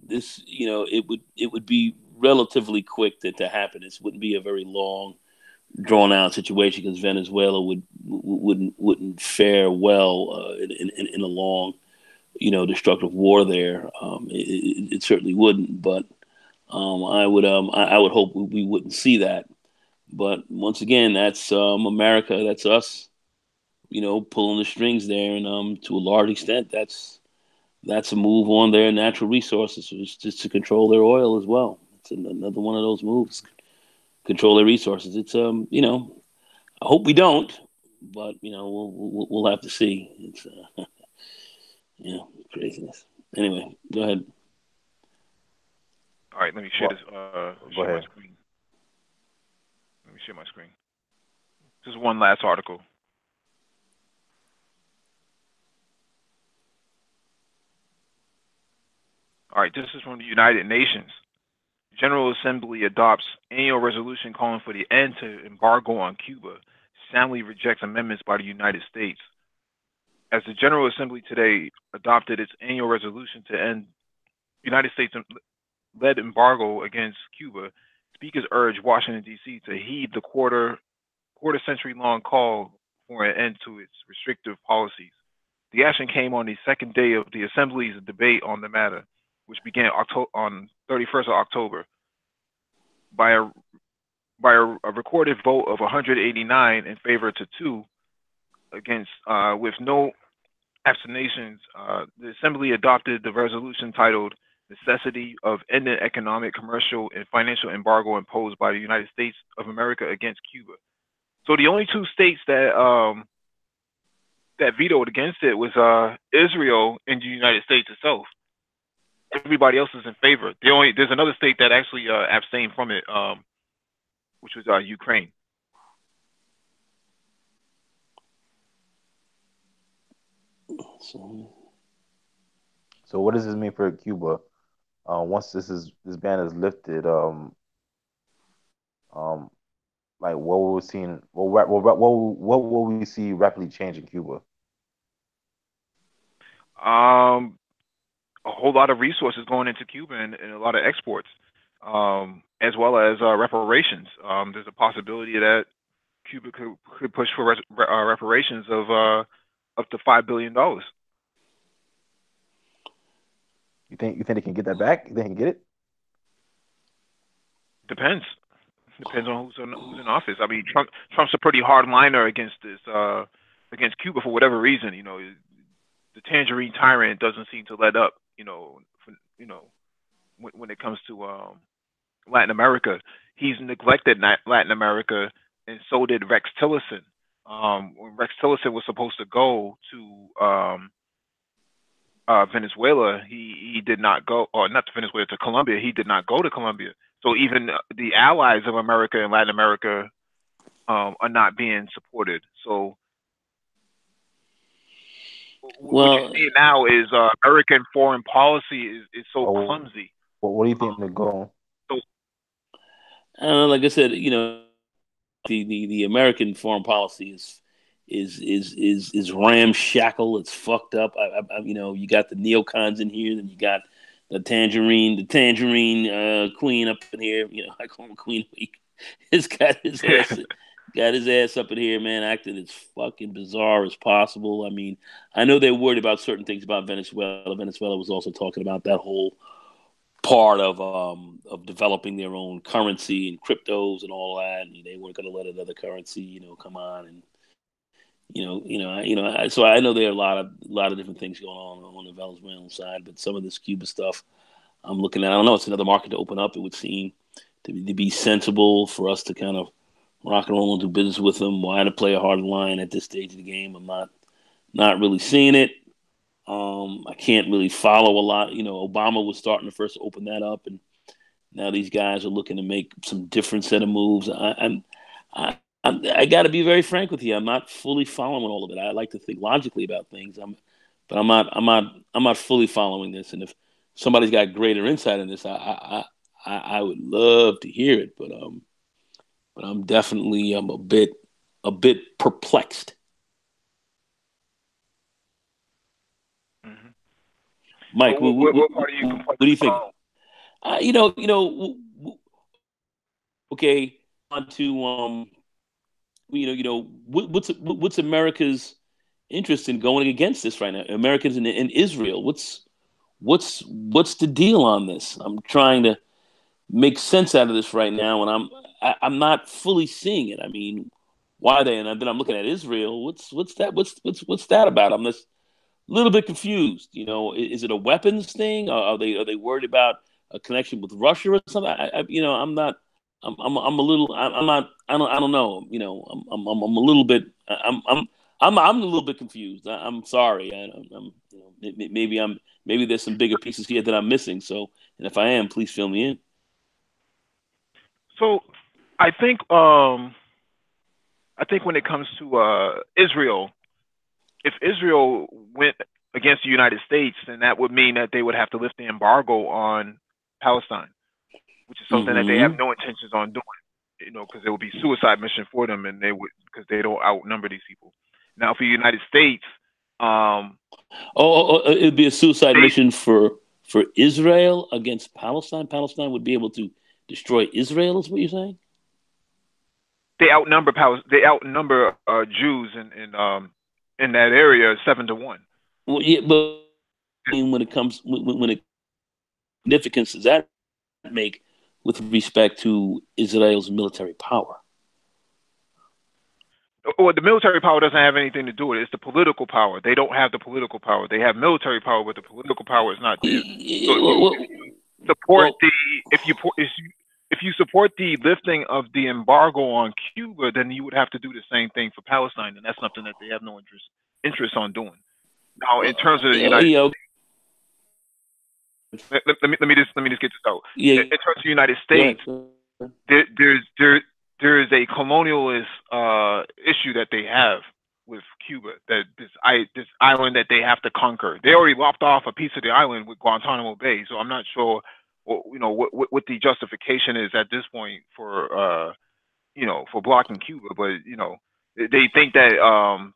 this it would be relatively quick to happen. This wouldn't be a very long, drawn out situation because Venezuela wouldn't fare well in a long, destructive war there. It certainly wouldn't, but I would hope we wouldn't see that. But once again, that's America. That's us, pulling the strings there, and to a large extent, that's a move on their natural resources, just to control their oil as well. It's another one of those moves. Control their resources. It's I hope we don't, but we'll have to see. It's craziness. Anyway, go ahead. All right, let me share this. Go ahead. My screen. Let me share my screen. Just one last article. All right, this is from the United Nations. General Assembly adopts annual resolution calling for the end to embargo on Cuba. Soundly rejects amendments by the United States. As the General Assembly today adopted its annual resolution to end United States-led embargo against Cuba, speakers urged Washington, D.C. to heed the quarter-century-long call for an end to its restrictive policies. The action came on the second day of the Assembly's debate on the matter, which began on 31st of October. By a recorded vote of 189 in favor to 2 against, with no abstentions, the Assembly adopted the resolution titled "Necessity of Ending Economic, Commercial, and Financial Embargo Imposed by the United States of America Against Cuba." So the only two states that vetoed against it was Israel and the United States itself. Everybody else is in favor. There's another state that actually abstained from it, which was Ukraine. So what does this mean for Cuba? Once this ban is lifted, like what will we see? What will we see rapidly change in Cuba? A whole lot of resources going into Cuba and a lot of exports, as well as reparations. There's a possibility that Cuba could push for reparations of up to $5 billion. You think they can get that back? You think they can get it? Depends. Depends on who's in office. I mean, Trump's a pretty hard liner against against Cuba for whatever reason. The tangerine tyrant doesn't seem to let up. When it comes to Latin America, he's neglected Latin America, and so did Rex Tillerson. When Rex Tillerson was supposed to go to Venezuela, he did not go, or not to Venezuela, to Colombia. He did not go to Colombia. So even the allies of America and Latin America are not being supported. So what you see now is American foreign policy is so clumsy. What do you think they're going? Like I said, the American foreign policy is ramshackle. It's fucked up. You got the neocons in here, then you got the tangerine queen up in here. I call him Queen Week. He's got his ass up in here, man, acting as fucking bizarre as possible. I mean, I know they're worried about certain things about Venezuela. Venezuela was also talking about that whole part of developing their own currency and cryptos and all that. And they weren't going to let another currency, come on. And so I know there are a lot of different things going on the Venezuelan side, but some of this Cuba stuff I'm looking at. I don't know. It's another market to open up. It would seem to be sensible for us to kind of rock and roll and do business with them. Why to play a hard line at this stage of the game? I'm not really seeing it. I can't really follow a lot. Obama was starting to first open that up, and now these guys are looking to make some different set of moves. I got to be very frank with you. I'm not fully following all of it. I like to think logically about things. But I'm not fully following this. And if somebody's got greater insight in this, I would love to hear it. But I'm definitely a bit perplexed. Mm-hmm. Mike, So what part are you what do you think? Okay, on to what's America's interest in going against this right now? Americans in Israel. What's the deal on this? I'm trying to make sense out of this right now, and I'm not fully seeing it. I mean, why are they? And then I'm looking at Israel. What's that? What's that about? I'm just a little bit confused. Is it a weapons thing? Are they worried about a connection with Russia or something? I'm not. I'm a little. I'm not. I don't know. I'm a little bit. I'm a little bit confused. I'm sorry. Maybe there's some bigger pieces here that I'm missing. So, and if I am, please fill me in. So I think when it comes to Israel, if Israel went against the United States, then that would mean that they would have to lift the embargo on Palestine, which is something that they have no intentions on doing. Because it would be suicide mission for them, and because they don't outnumber these people. Now, for the United States, it'd be a suicide mission for Israel against Palestine. Palestine would be able to destroy Israel, is what you're saying? They outnumber Jews in that area 7-1. Well, yeah, but when it comes when it significance does that make with respect to Israel's military power? Well, the military power doesn't have anything to do with it. It's the political power. They don't have the political power. They have military power, but the political power is not there. So if you support the lifting of the embargo on Cuba, then you would have to do the same thing for Palestine, and that's something that they have no interest on doing. Now, in terms of the United States, let me just get this out. In terms of the United States, there is a colonialist issue that they have with Cuba, that this island that they have to conquer. They already lopped off a piece of the island with Guantanamo Bay, so I'm not sure what the justification is at this point for blocking Cuba. But they think that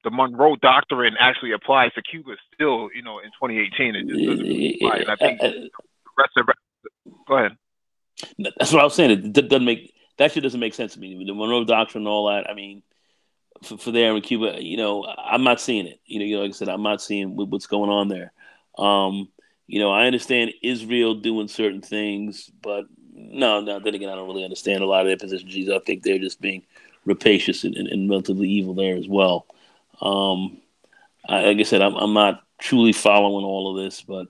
the Monroe Doctrine actually applies to Cuba still. In 2018, it just doesn't really apply. And I think the rest of go ahead. That's what I was saying. It doesn't make that shit doesn't make sense to me. The Monroe Doctrine and all that. I mean, for there in Cuba, I'm not seeing it. Like I said, I'm not seeing what's going on there. I understand Israel doing certain things, but no. Then again, I don't really understand a lot of their positions. I think they're just being rapacious and relatively evil there as well. Like I said, I'm not truly following all of this, but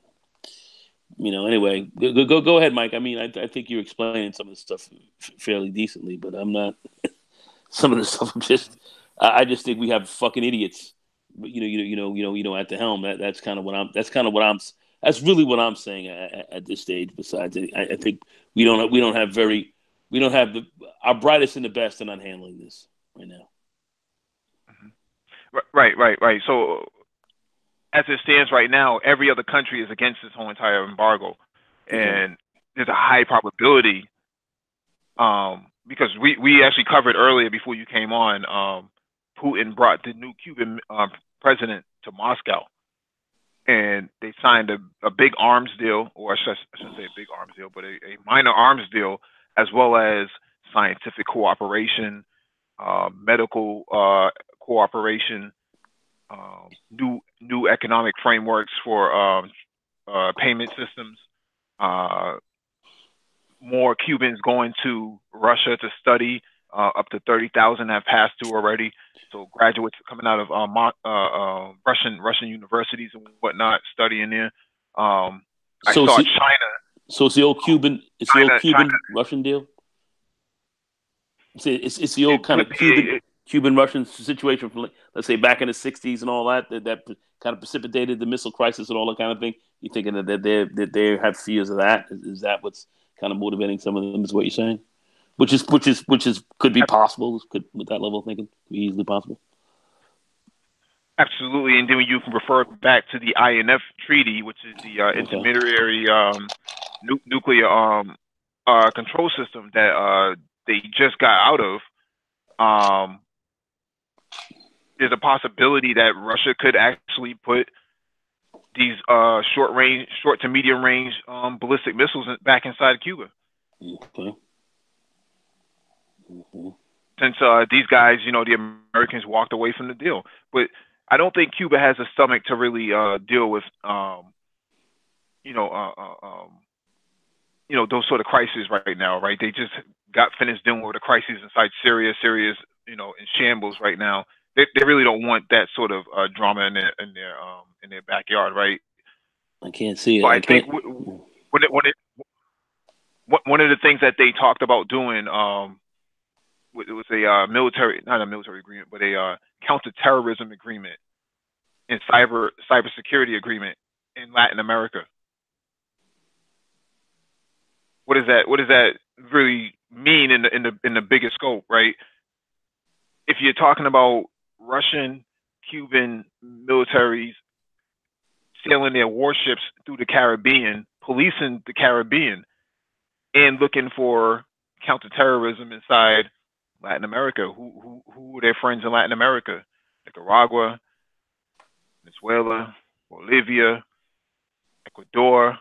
anyway, go ahead, Mike. I mean, I think you're explaining some of the stuff fairly decently, but I'm not. Some of the stuff I just think we have fucking idiots. At the helm. That's kind of what I'm. That's really what I'm saying at this stage. Besides, I think we don't have our brightest and the best are not handling this right now. Right. So, as it stands right now, every other country is against this whole entire embargo, and there's a high probability. Because we actually covered earlier before you came on, Putin brought the new Cuban president to Moscow, and they signed a big arms deal, or I shouldn't say a big arms deal, but a minor arms deal, as well as scientific cooperation, medical cooperation, new economic frameworks for payment systems, more Cubans going to Russia to study. Up to 30,000 have passed through already. So graduates coming out of Russian universities and whatnot studying there. I So saw see, China. so it's the old China Russian deal. It's the it old kind could of be. Cuban Russian situation from, let's say, back in the '60s and all that kind of precipitated the missile crisis and all that kind of thing. You thinking that they have fears of that? Is that what's kind of motivating some of them? Is what you're saying? Which is could be possible. Could, with that level of thinking, could be easily possible. Absolutely, and then you can refer back to the INF treaty, which is the intermediary nuclear control system that they just got out of. There's a possibility that Russia could actually put these short to medium range ballistic missiles back inside Cuba. Okay. Mm-hmm. Since these guys, the Americans walked away from the deal, but I don't think Cuba has a stomach to really deal with, those sort of crises right now, right? They just got finished dealing with a crisis inside Syria. Syria's, in shambles right now. They really don't want that sort of drama in their backyard, right? I can't see it. So I think one of the things that they talked about doing, it was a not a military agreement, but a counterterrorism agreement and cybersecurity agreement in Latin America. What does that really mean in the bigger scope, right? If you're talking about Russian, Cuban militaries sailing their warships through the Caribbean, policing the Caribbean, and looking for counterterrorism inside Latin America, who are their friends in Latin America? Nicaragua, Venezuela, Bolivia, Ecuador,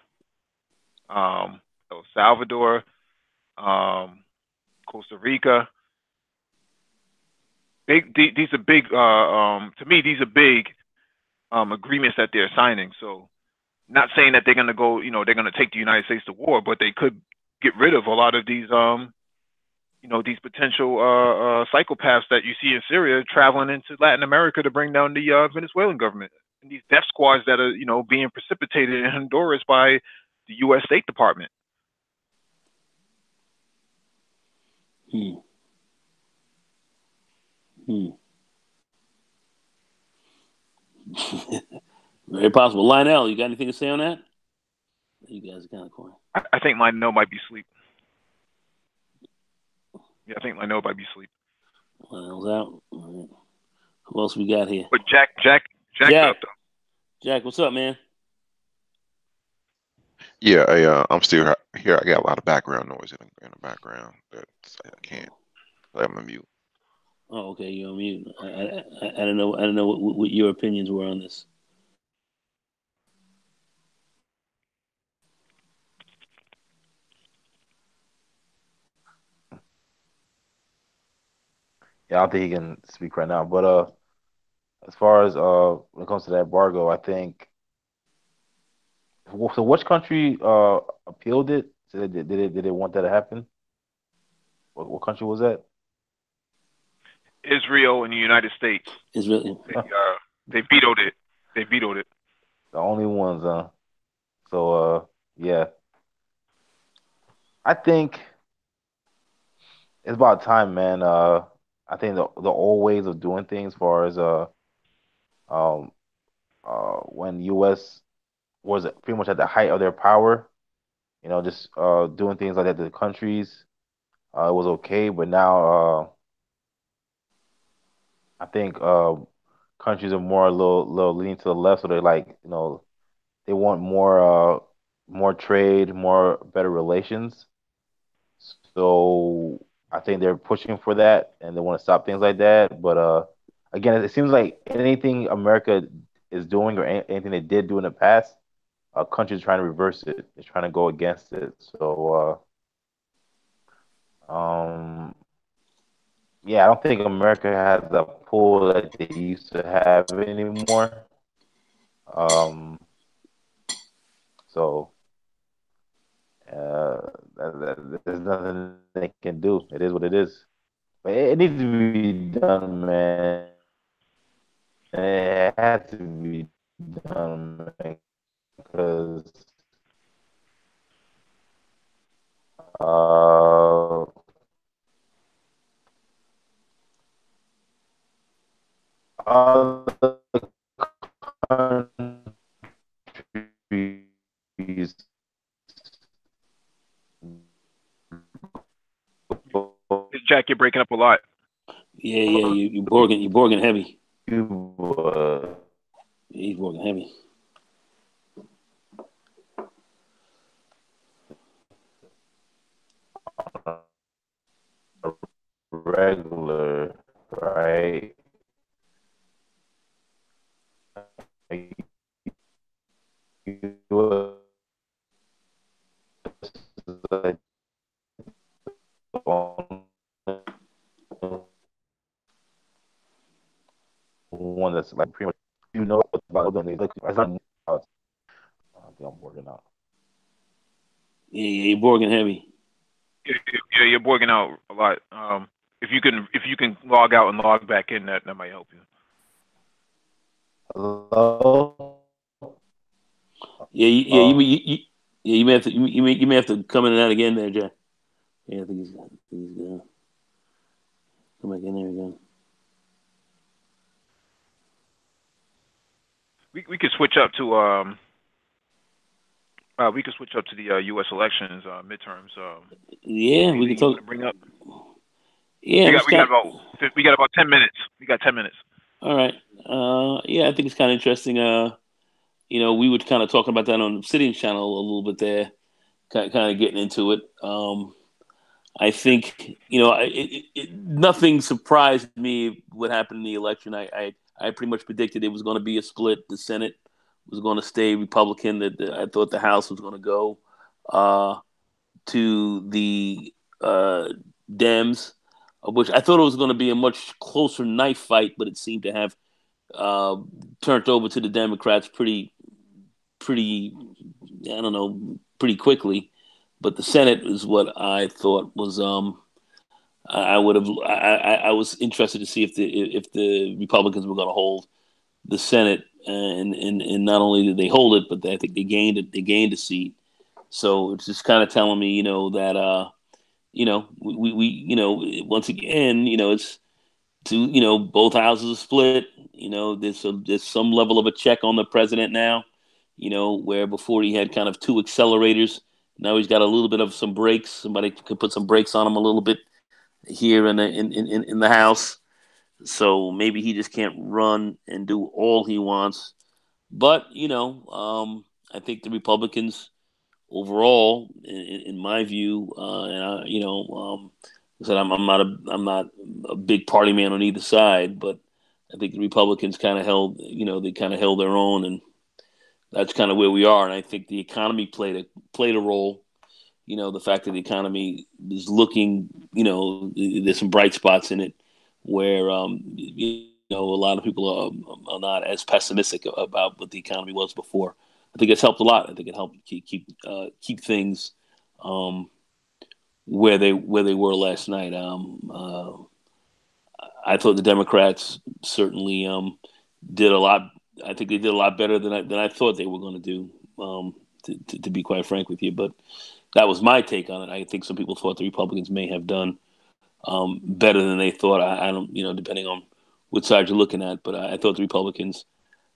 El Salvador, Costa Rica. These are big. To me, these are big agreements that they're signing. So, not saying that they're going to go. They're going to take the United States to war, but they could get rid of a lot of these. These potential psychopaths that you see in Syria traveling into Latin America to bring down the Venezuelan government. And these death squads that are, being precipitated in Honduras by the U.S. State Department. Very possible. Lionel, you got anything to say on that? You guys are kind of quiet. I think Lionel might be asleep. Yeah, I think Lionel might be asleep. Lionel's out. Right. Who else we got here? But Jack's up though. Jack, what's up, man? Yeah, I'm still here. I got a lot of background noise in the background that I can't. I'm on mute. Oh, okay, you're on mute. I don't know. I don't know what your opinions were on this. Yeah, I don't think he can speak right now. But as far as when it comes to that embargo, I think. So, which country appealed it? So did they want that to happen? What country was that? Israel and the United States. Israel. They vetoed it. They vetoed it. The only ones, So yeah, I think it's about time, man. I think the old ways of doing things, as far as um when U.S. was pretty much at the height of their power, just doing things like that to the countries, it was okay. But now, I think countries are more a little leaning to the left, so they're like, they want more trade, more better relations. So I think they're pushing for that, and they want to stop things like that. But again, it seems like anything America is doing or anything they did do in the past, countries trying to reverse it. They're trying to go against it. So yeah, I don't think America has the pull that they used to have anymore. Um, so there's nothing they can do. It is what it is. But it needs to be done, man. It has to be done, man, because uh, other countries. Jack, you're breaking up a lot. Yeah, you're borging heavy. Cuba, Yeah, he's borging heavy. regular, right? US is like the only one that's like pretty much you know about them. Like, I think I'm working out. Yeah, you're borging heavy. Yeah, you're borging out a lot. If you can log out and log back in, that might help you. Hello. Yeah, you may have to you may have to come in and out again there, Jack. Yeah, I think he's gonna come back in there again. We could switch up to the U.S. elections midterms. Yeah, we can Anything you want talk. to bring up? Yeah, We got about 10 minutes. We got 10 minutes. all right. Yeah, I think it's kind of interesting. We were kind of talking about that on the Obsidian channel a little bit there, kind of getting into it. I think nothing surprised me what happened in the election. I pretty much predicted it was going to be a split. The Senate was going to stay Republican. I thought the House was going to go to the Dems, which I thought it was going to be a much closer knife fight, but it seemed to have uh, turned over to the Democrats pretty, I don't know, pretty quickly. But the Senate is what I thought was. I would have. I was interested to see if the Republicans were going to hold the Senate, and not only did they hold it, but I think they gained it. They gained a seat. So it's just kind of telling me, that we once again, it's both houses are split. There's some level of a check on the president now. Where before he had kind of two accelerators. Now he's got a little bit of some brakes. Somebody could put some brakes on him a little bit here in the House. So maybe he just can't run and do all he wants. But I think the Republicans overall, in my view, and I said I'm not a big party man on either side, but I think the Republicans kind of held their own, and that's kind of where we are. And I think the economy played a role. The fact that the economy is looking, there's some bright spots in it where, a lot of people are not as pessimistic about what the economy was before. I think it's helped a lot. I think it helped keep things where they were last night. I thought the Democrats certainly did a lot. I think they did a lot better than I thought they were going to do. To be quite frank with you, but that was my take on it. I think some people thought the Republicans may have done better than they thought. I don't, depending on which side you're looking at, but I thought the Republicans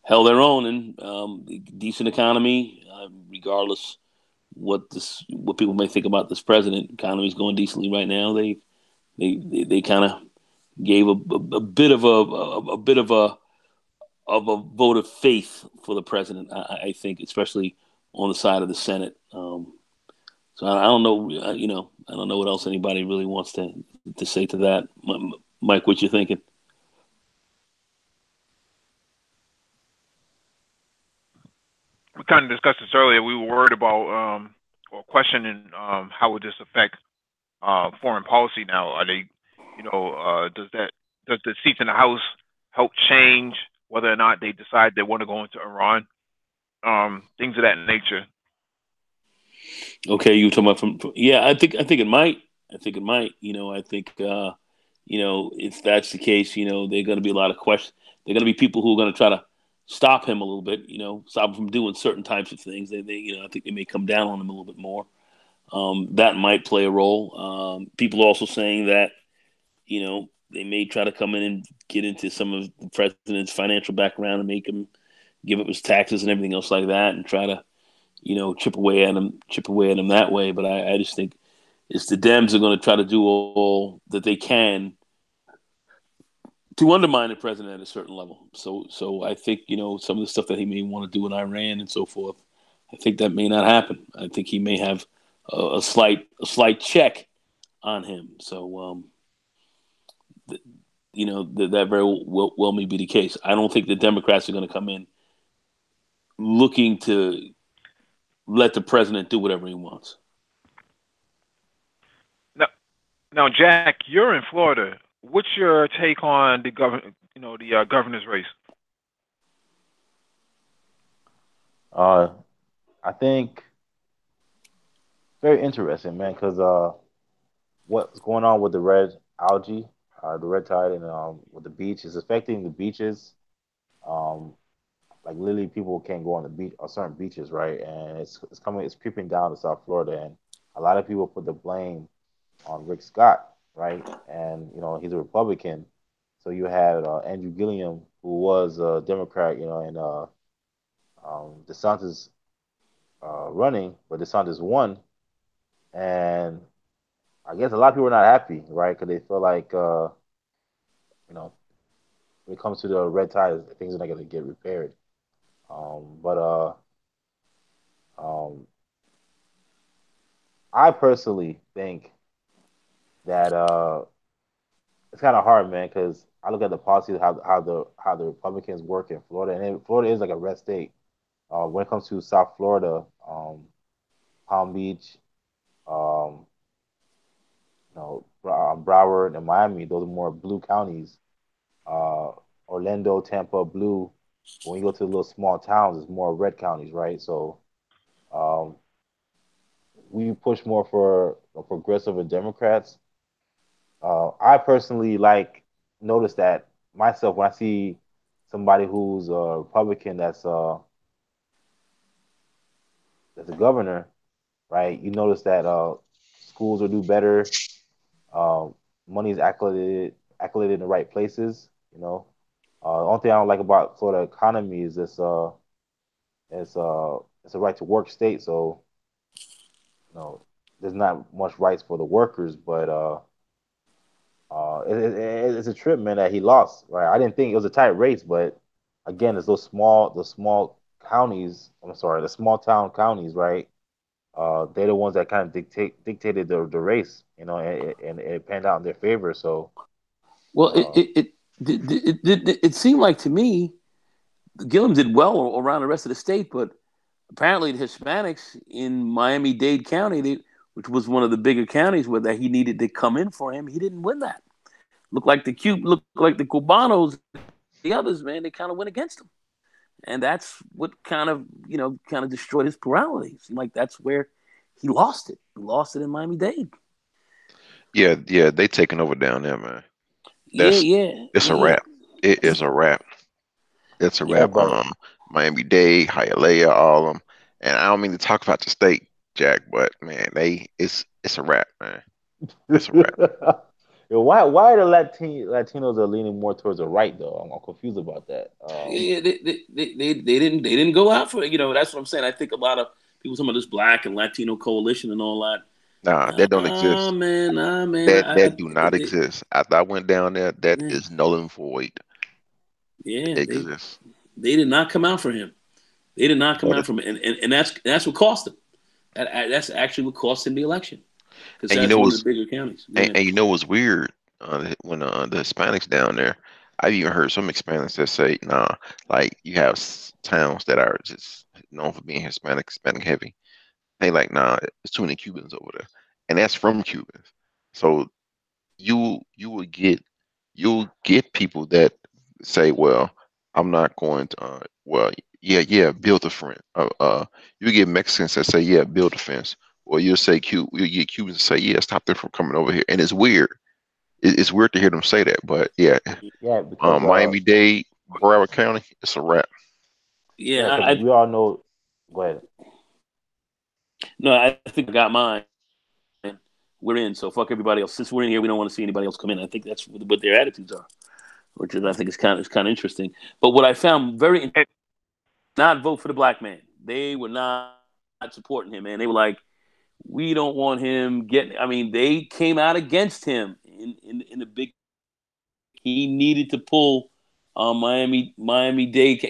held their own and decent economy, regardless what people may think about this president. Economy's going decently right now. They kind of gave a bit of a vote of faith for the president. I think, especially on the side of the Senate. So I don't know, I don't know what else anybody really wants to say to that. Mike, what you thinking? We kind of discussed this earlier. We were worried about or questioning how would this affect foreign policy now? Are they, does the seats in the House help change whether or not they decide they want to go into Iran? Things of that nature. Okay, you were talking about yeah, I think it might. I think it might. I think if that's the case, there are going to be a lot of questions. There are going to be people who are going to try to stop him a little bit. Stop him from doing certain types of things. I think they may come down on him a little bit more. That might play a role. People are also saying that they may try to come in and get into some of the president's financial background and make him give up his taxes and everything else like that, and try to chip away at him that way. But I just think it's the Dems are going to try to do all that they can to undermine the president at a certain level. So I think some of the stuff that he may want to do in Iran and so forth. I think that may not happen. I think he may have a slight check on him. So that very well may be the case. I don't think the Democrats are going to come in looking to let the president do whatever he wants. Now, Jack, you're in Florida. What's your take on the governor's race? I think very interesting, man, because what's going on with the red algae, the red tide, and with the beach is affecting the beaches. Um, like literally, people can't go on the beach or certain beaches, right? And it's creeping down to South Florida, and a lot of people put the blame on Rick Scott, right? And he's a Republican, so you had Andrew Gilliam, who was a Democrat, and DeSantis running, but DeSantis won, and I guess a lot of people are not happy, right? Because they feel like you know when it comes to the red tide, things are not going to get repaired. But um, I personally think that it's kind of hard, man, because I look at the policies how the Republicans work in Florida, and Florida is like a red state. When it comes to South Florida, Palm Beach, um, Broward and Miami, those are more blue counties. Uh, Orlando, Tampa, blue. But when you go to the little small towns, it's more red counties, right? So um, we push more for progressive and Democrats. I personally notice that myself when I see somebody who's a Republican that's a governor, right? You notice that schools will do better. Uh, Money is accoladed in the right places. The only thing I don't like about Florida economy is it's a right to work state, so you know there's not much rights for the workers, but it's a trip, man, that he lost. Right, I didn't think it was a tight race, but again, it's the small counties. I'm sorry, the small town counties, right? They're the ones that kind of dictated the race, and it panned out in their favor. So, Well, uh, it seemed like to me Gillum did well around the rest of the state, but apparently the Hispanics in Miami-Dade County, which was one of the bigger counties where that he needed to come in for him, he didn't win that. Looked like the Cubanos, the others, man, they kind of went against him, and that's what kind of destroyed his plurality. It seemed like that's where he lost it. He lost it in Miami-Dade. Yeah, yeah, they taking over down there, man. Yeah, That's yeah, it's a yeah, wrap. It is a wrap. It's a yeah. yeah, wrap. but Miami-Dade, Hialeah, all of them. And I don't mean to talk about the state, Jack, but man, it's a wrap, man. It's a wrap. yo, why are the Latinos are leaning more towards the right though? I'm confused about that. Yeah, they didn't go out for it. That's what I'm saying. I think a lot of people talking about this Black and Latino coalition and all that. Nah, that don't Ah exist. man, nah man. That do not exist. After I went down there, that Yeah, is null and void. yeah, Exists. they did not come out for him. They did not come But out from it, and that's what cost him. That's actually what cost him the election because and you that's know one of the what's bigger counties. and, Yeah, and you know what's weird? When the Hispanics down there, I've even heard some Hispanics that say, nah, like you have towns that are just known for being Hispanic heavy. They like, nah, there's too many Cubans over there, and that's from Cubans. So you will you'll get people that say, well, I'm not going to. Well, yeah, build a fence. You get Mexicans that say, yeah, build a fence. Well, you'll say you get Cubans to say, yeah, stop them from coming over here, and it's weird. It's weird to hear them say that, but yeah, Yeah, because Miami-Dade, Broward County, it's a wrap. yeah, Yeah, because we all know. Go ahead. no, I think I got mine. We're in, so fuck everybody else. Since we're in here, we don't want to see anybody else come in. I think that's what their attitudes are, which is I think is kind of interesting. But what I found very And, not vote for the black man. They were not supporting him, man. They were like, we don't want him getting. I mean, they came out against him in the big. He needed to pull Miami-Dade.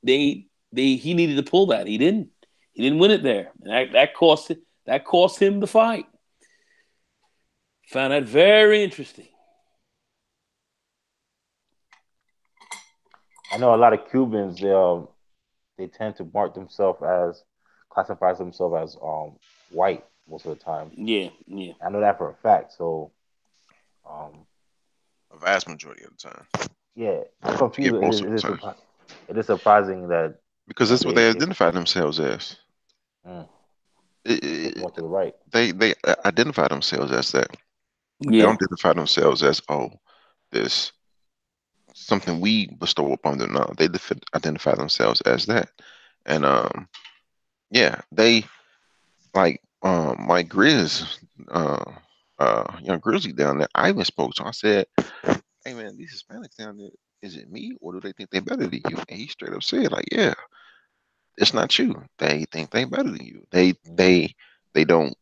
He needed to pull that. He didn't. He didn't win it there. And that cost him the fight. Found that very interesting. I know a lot of Cubans. They tend to classify themselves as white most of the time. Yeah, yeah. I know that for a fact. So, um, A vast majority of the time. yeah, I'm To get confused. most of the time. It is surprising that Because that's what they identify themselves as. mm, they It, want to the right. they identify themselves as that. They Yeah. don't identify themselves as this something we bestow upon them. No, they identify themselves as that, and yeah, they like Mike Grizz, young Grizzly down there. I even spoke to him. I said, "Hey man, these Hispanics down there, is it me or do they think they're better than you?" And he straight up said, "Like, yeah, it's not you. They think they better than you. They don't."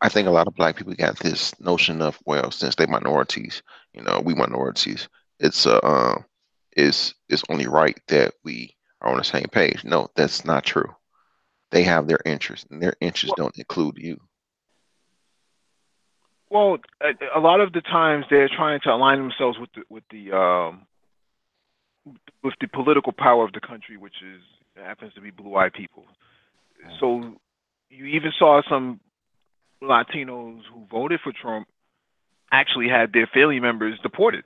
I think a lot of black people got this notion of, well, since they minorities, we minorities, it's it's only right that we are on the same page. No, that's not true. They have their interests, and their interests well, don't include you. well, a lot of the times they're trying to align themselves with the political power of the country, which is happens to be blue-eyed people. So you even saw some Latinos who voted for Trump actually had their family members deported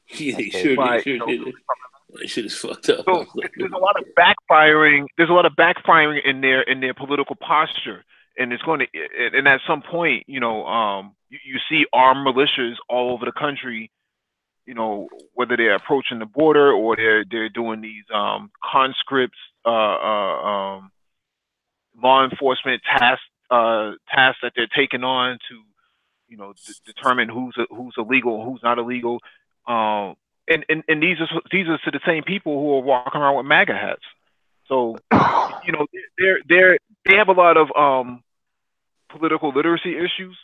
Yeah, That's they crazy. sure did. by Sure did. That shit is fucked up. so there's a lot of backfiring. There's a lot of backfiring in their political posture, and it's going to. And at some point, you see armed militias all over the country. Whether they're approaching the border or they're doing these conscripts, law enforcement tasks that they're taking on to determine who's illegal, who's not illegal. And these are to the same people who are walking around with MAGA hats. So they have a lot of political literacy issues.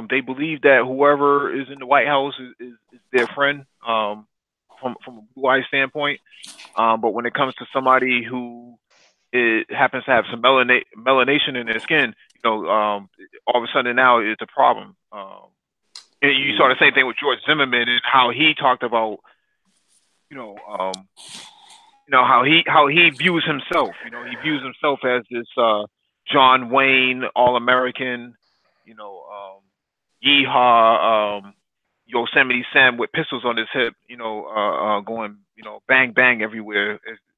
They believe that whoever is in the White House is their friend from a blue eye standpoint. But when it comes to somebody who happens to have some melanation in their skin, all of a sudden now it's a problem. And you saw the same thing with George Zimmerman and how he talked about, how he views himself. He views himself as this John Wayne All American, yeehaw, Yosemite Sam with pistols on his hip, going, bang bang everywhere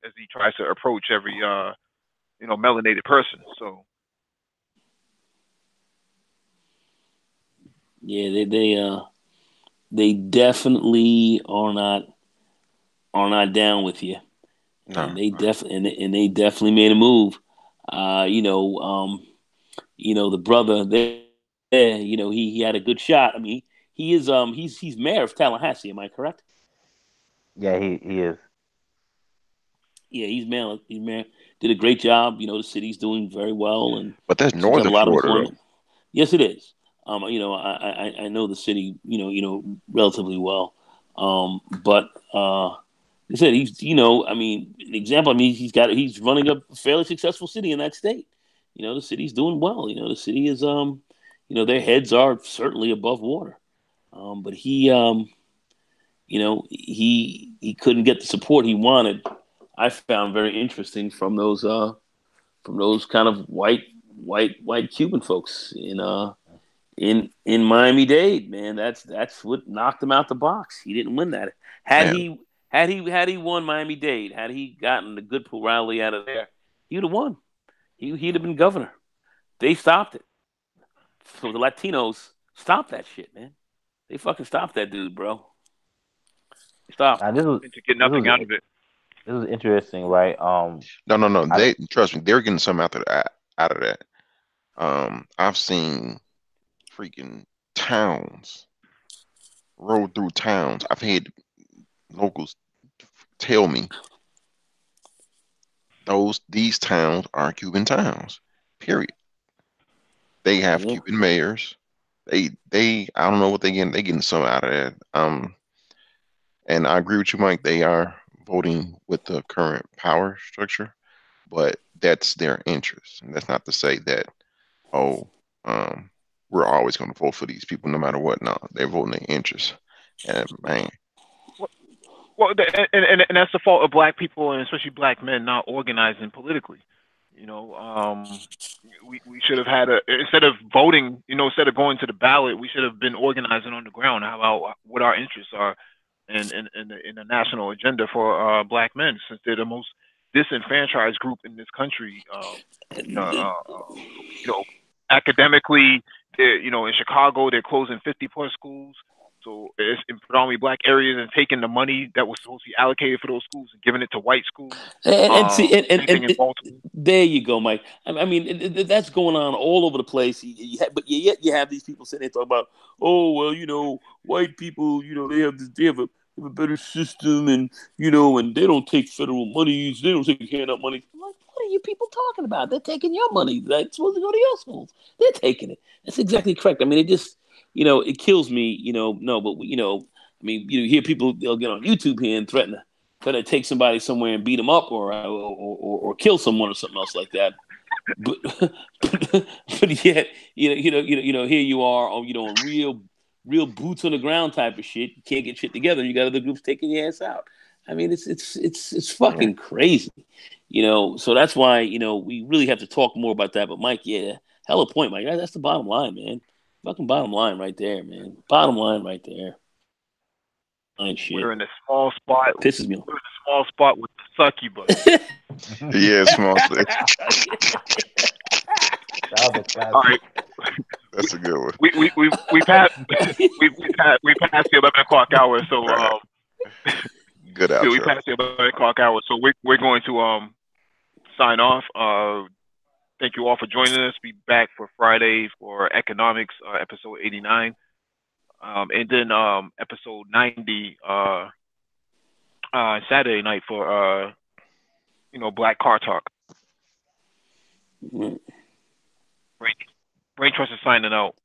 as he tries to approach every melanated person. So Yeah, they definitely are not down with you, No, and they definitely made a move. The brother there, he had a good shot. I mean, he is he's mayor of Tallahassee. Am I correct? Yeah, he is. Yeah, he's mayor. He's mayor. Did a great job. The city's doing very well and but that's seems to have northern a lot of Florida though. employment. Yes, it is. I know the city, relatively well. But I said I mean, an example. I mean, he's running a fairly successful city in that state. The city's doing well. The city is their heads are certainly above water. But he couldn't get the support he wanted. I found very interesting from those kind of white Cuban folks in Miami-Dade, man. That's what knocked him out the box. He didn't win that. Had Man, he won Miami-Dade, had he gotten the good plurality out of there, he would have won. He'd have been governor. They stopped it. So the Latinos stopped that shit, man. They fucking stopped that dude, bro. Stop. And this was And to get this nothing was out of it. this was interesting, right? No. I They trust me, they're getting something out of that. I've seen freaking towns roll through towns. I've had locals tell me these towns are Cuban towns. Period. They have Yeah. Cuban mayors. They I don't know what they getting something out of that. And I agree with you, Mike. They are voting with the current power structure, but that's their interest. And that's not to say that, oh, we're always going to vote for these people no matter what. No, they're voting their interest. And man, Well, and that's the fault of black people and especially black men not organizing politically. You know, we should have had instead of voting, instead of going to the ballot, we should have been organizing on the ground. How about what our interests are in the national agenda for black men, since they're the most disenfranchised group in this country. Uh, uh, you know, academically, in Chicago, they're closing 50 plus schools. So it's in predominantly black areas and taking the money that was supposed to be allocated for those schools and giving it to white schools. And see, Same thing in Baltimore. there you go, Mike. I mean, that's going on all over the place. But yet you have these people sitting there talking about, oh well, white people, they have a better system, and and they don't take federal monies, they don't take handout money. Like, what are you people talking about? They're taking your money that's supposed to go to your schools. They're taking it. That's exactly correct. I mean, it just, it kills me. No, but I mean, you hear people, they'll get on YouTube here and threaten to take somebody somewhere and beat them up or kill someone or something else like that. But but yet here you are on real boots on the ground type of shit. You can't get shit together. You got other groups taking your ass out. I mean, it's fucking crazy. So that's why we really have to talk more about that. But Mike, yeah, hella point, Mike. That's the bottom line, man. Fucking bottom line right there, man. Bottom line right there. Shit. We're in a small spot. Pisses me off. We're in a small spot with the succubus. yeah, small thing. All right, That's a good one. we passed we passed the 11 o'clock hour, so Right. Good yeah, we outro. passed the 11 o'clock hour, so we're going to sign off. Thank you all for joining us. Be back for Friday for economics, episode 89, and then episode 90 Saturday night for Black Car Talk. Brain Trust is signing out.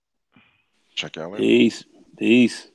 Check y'all later. Peace.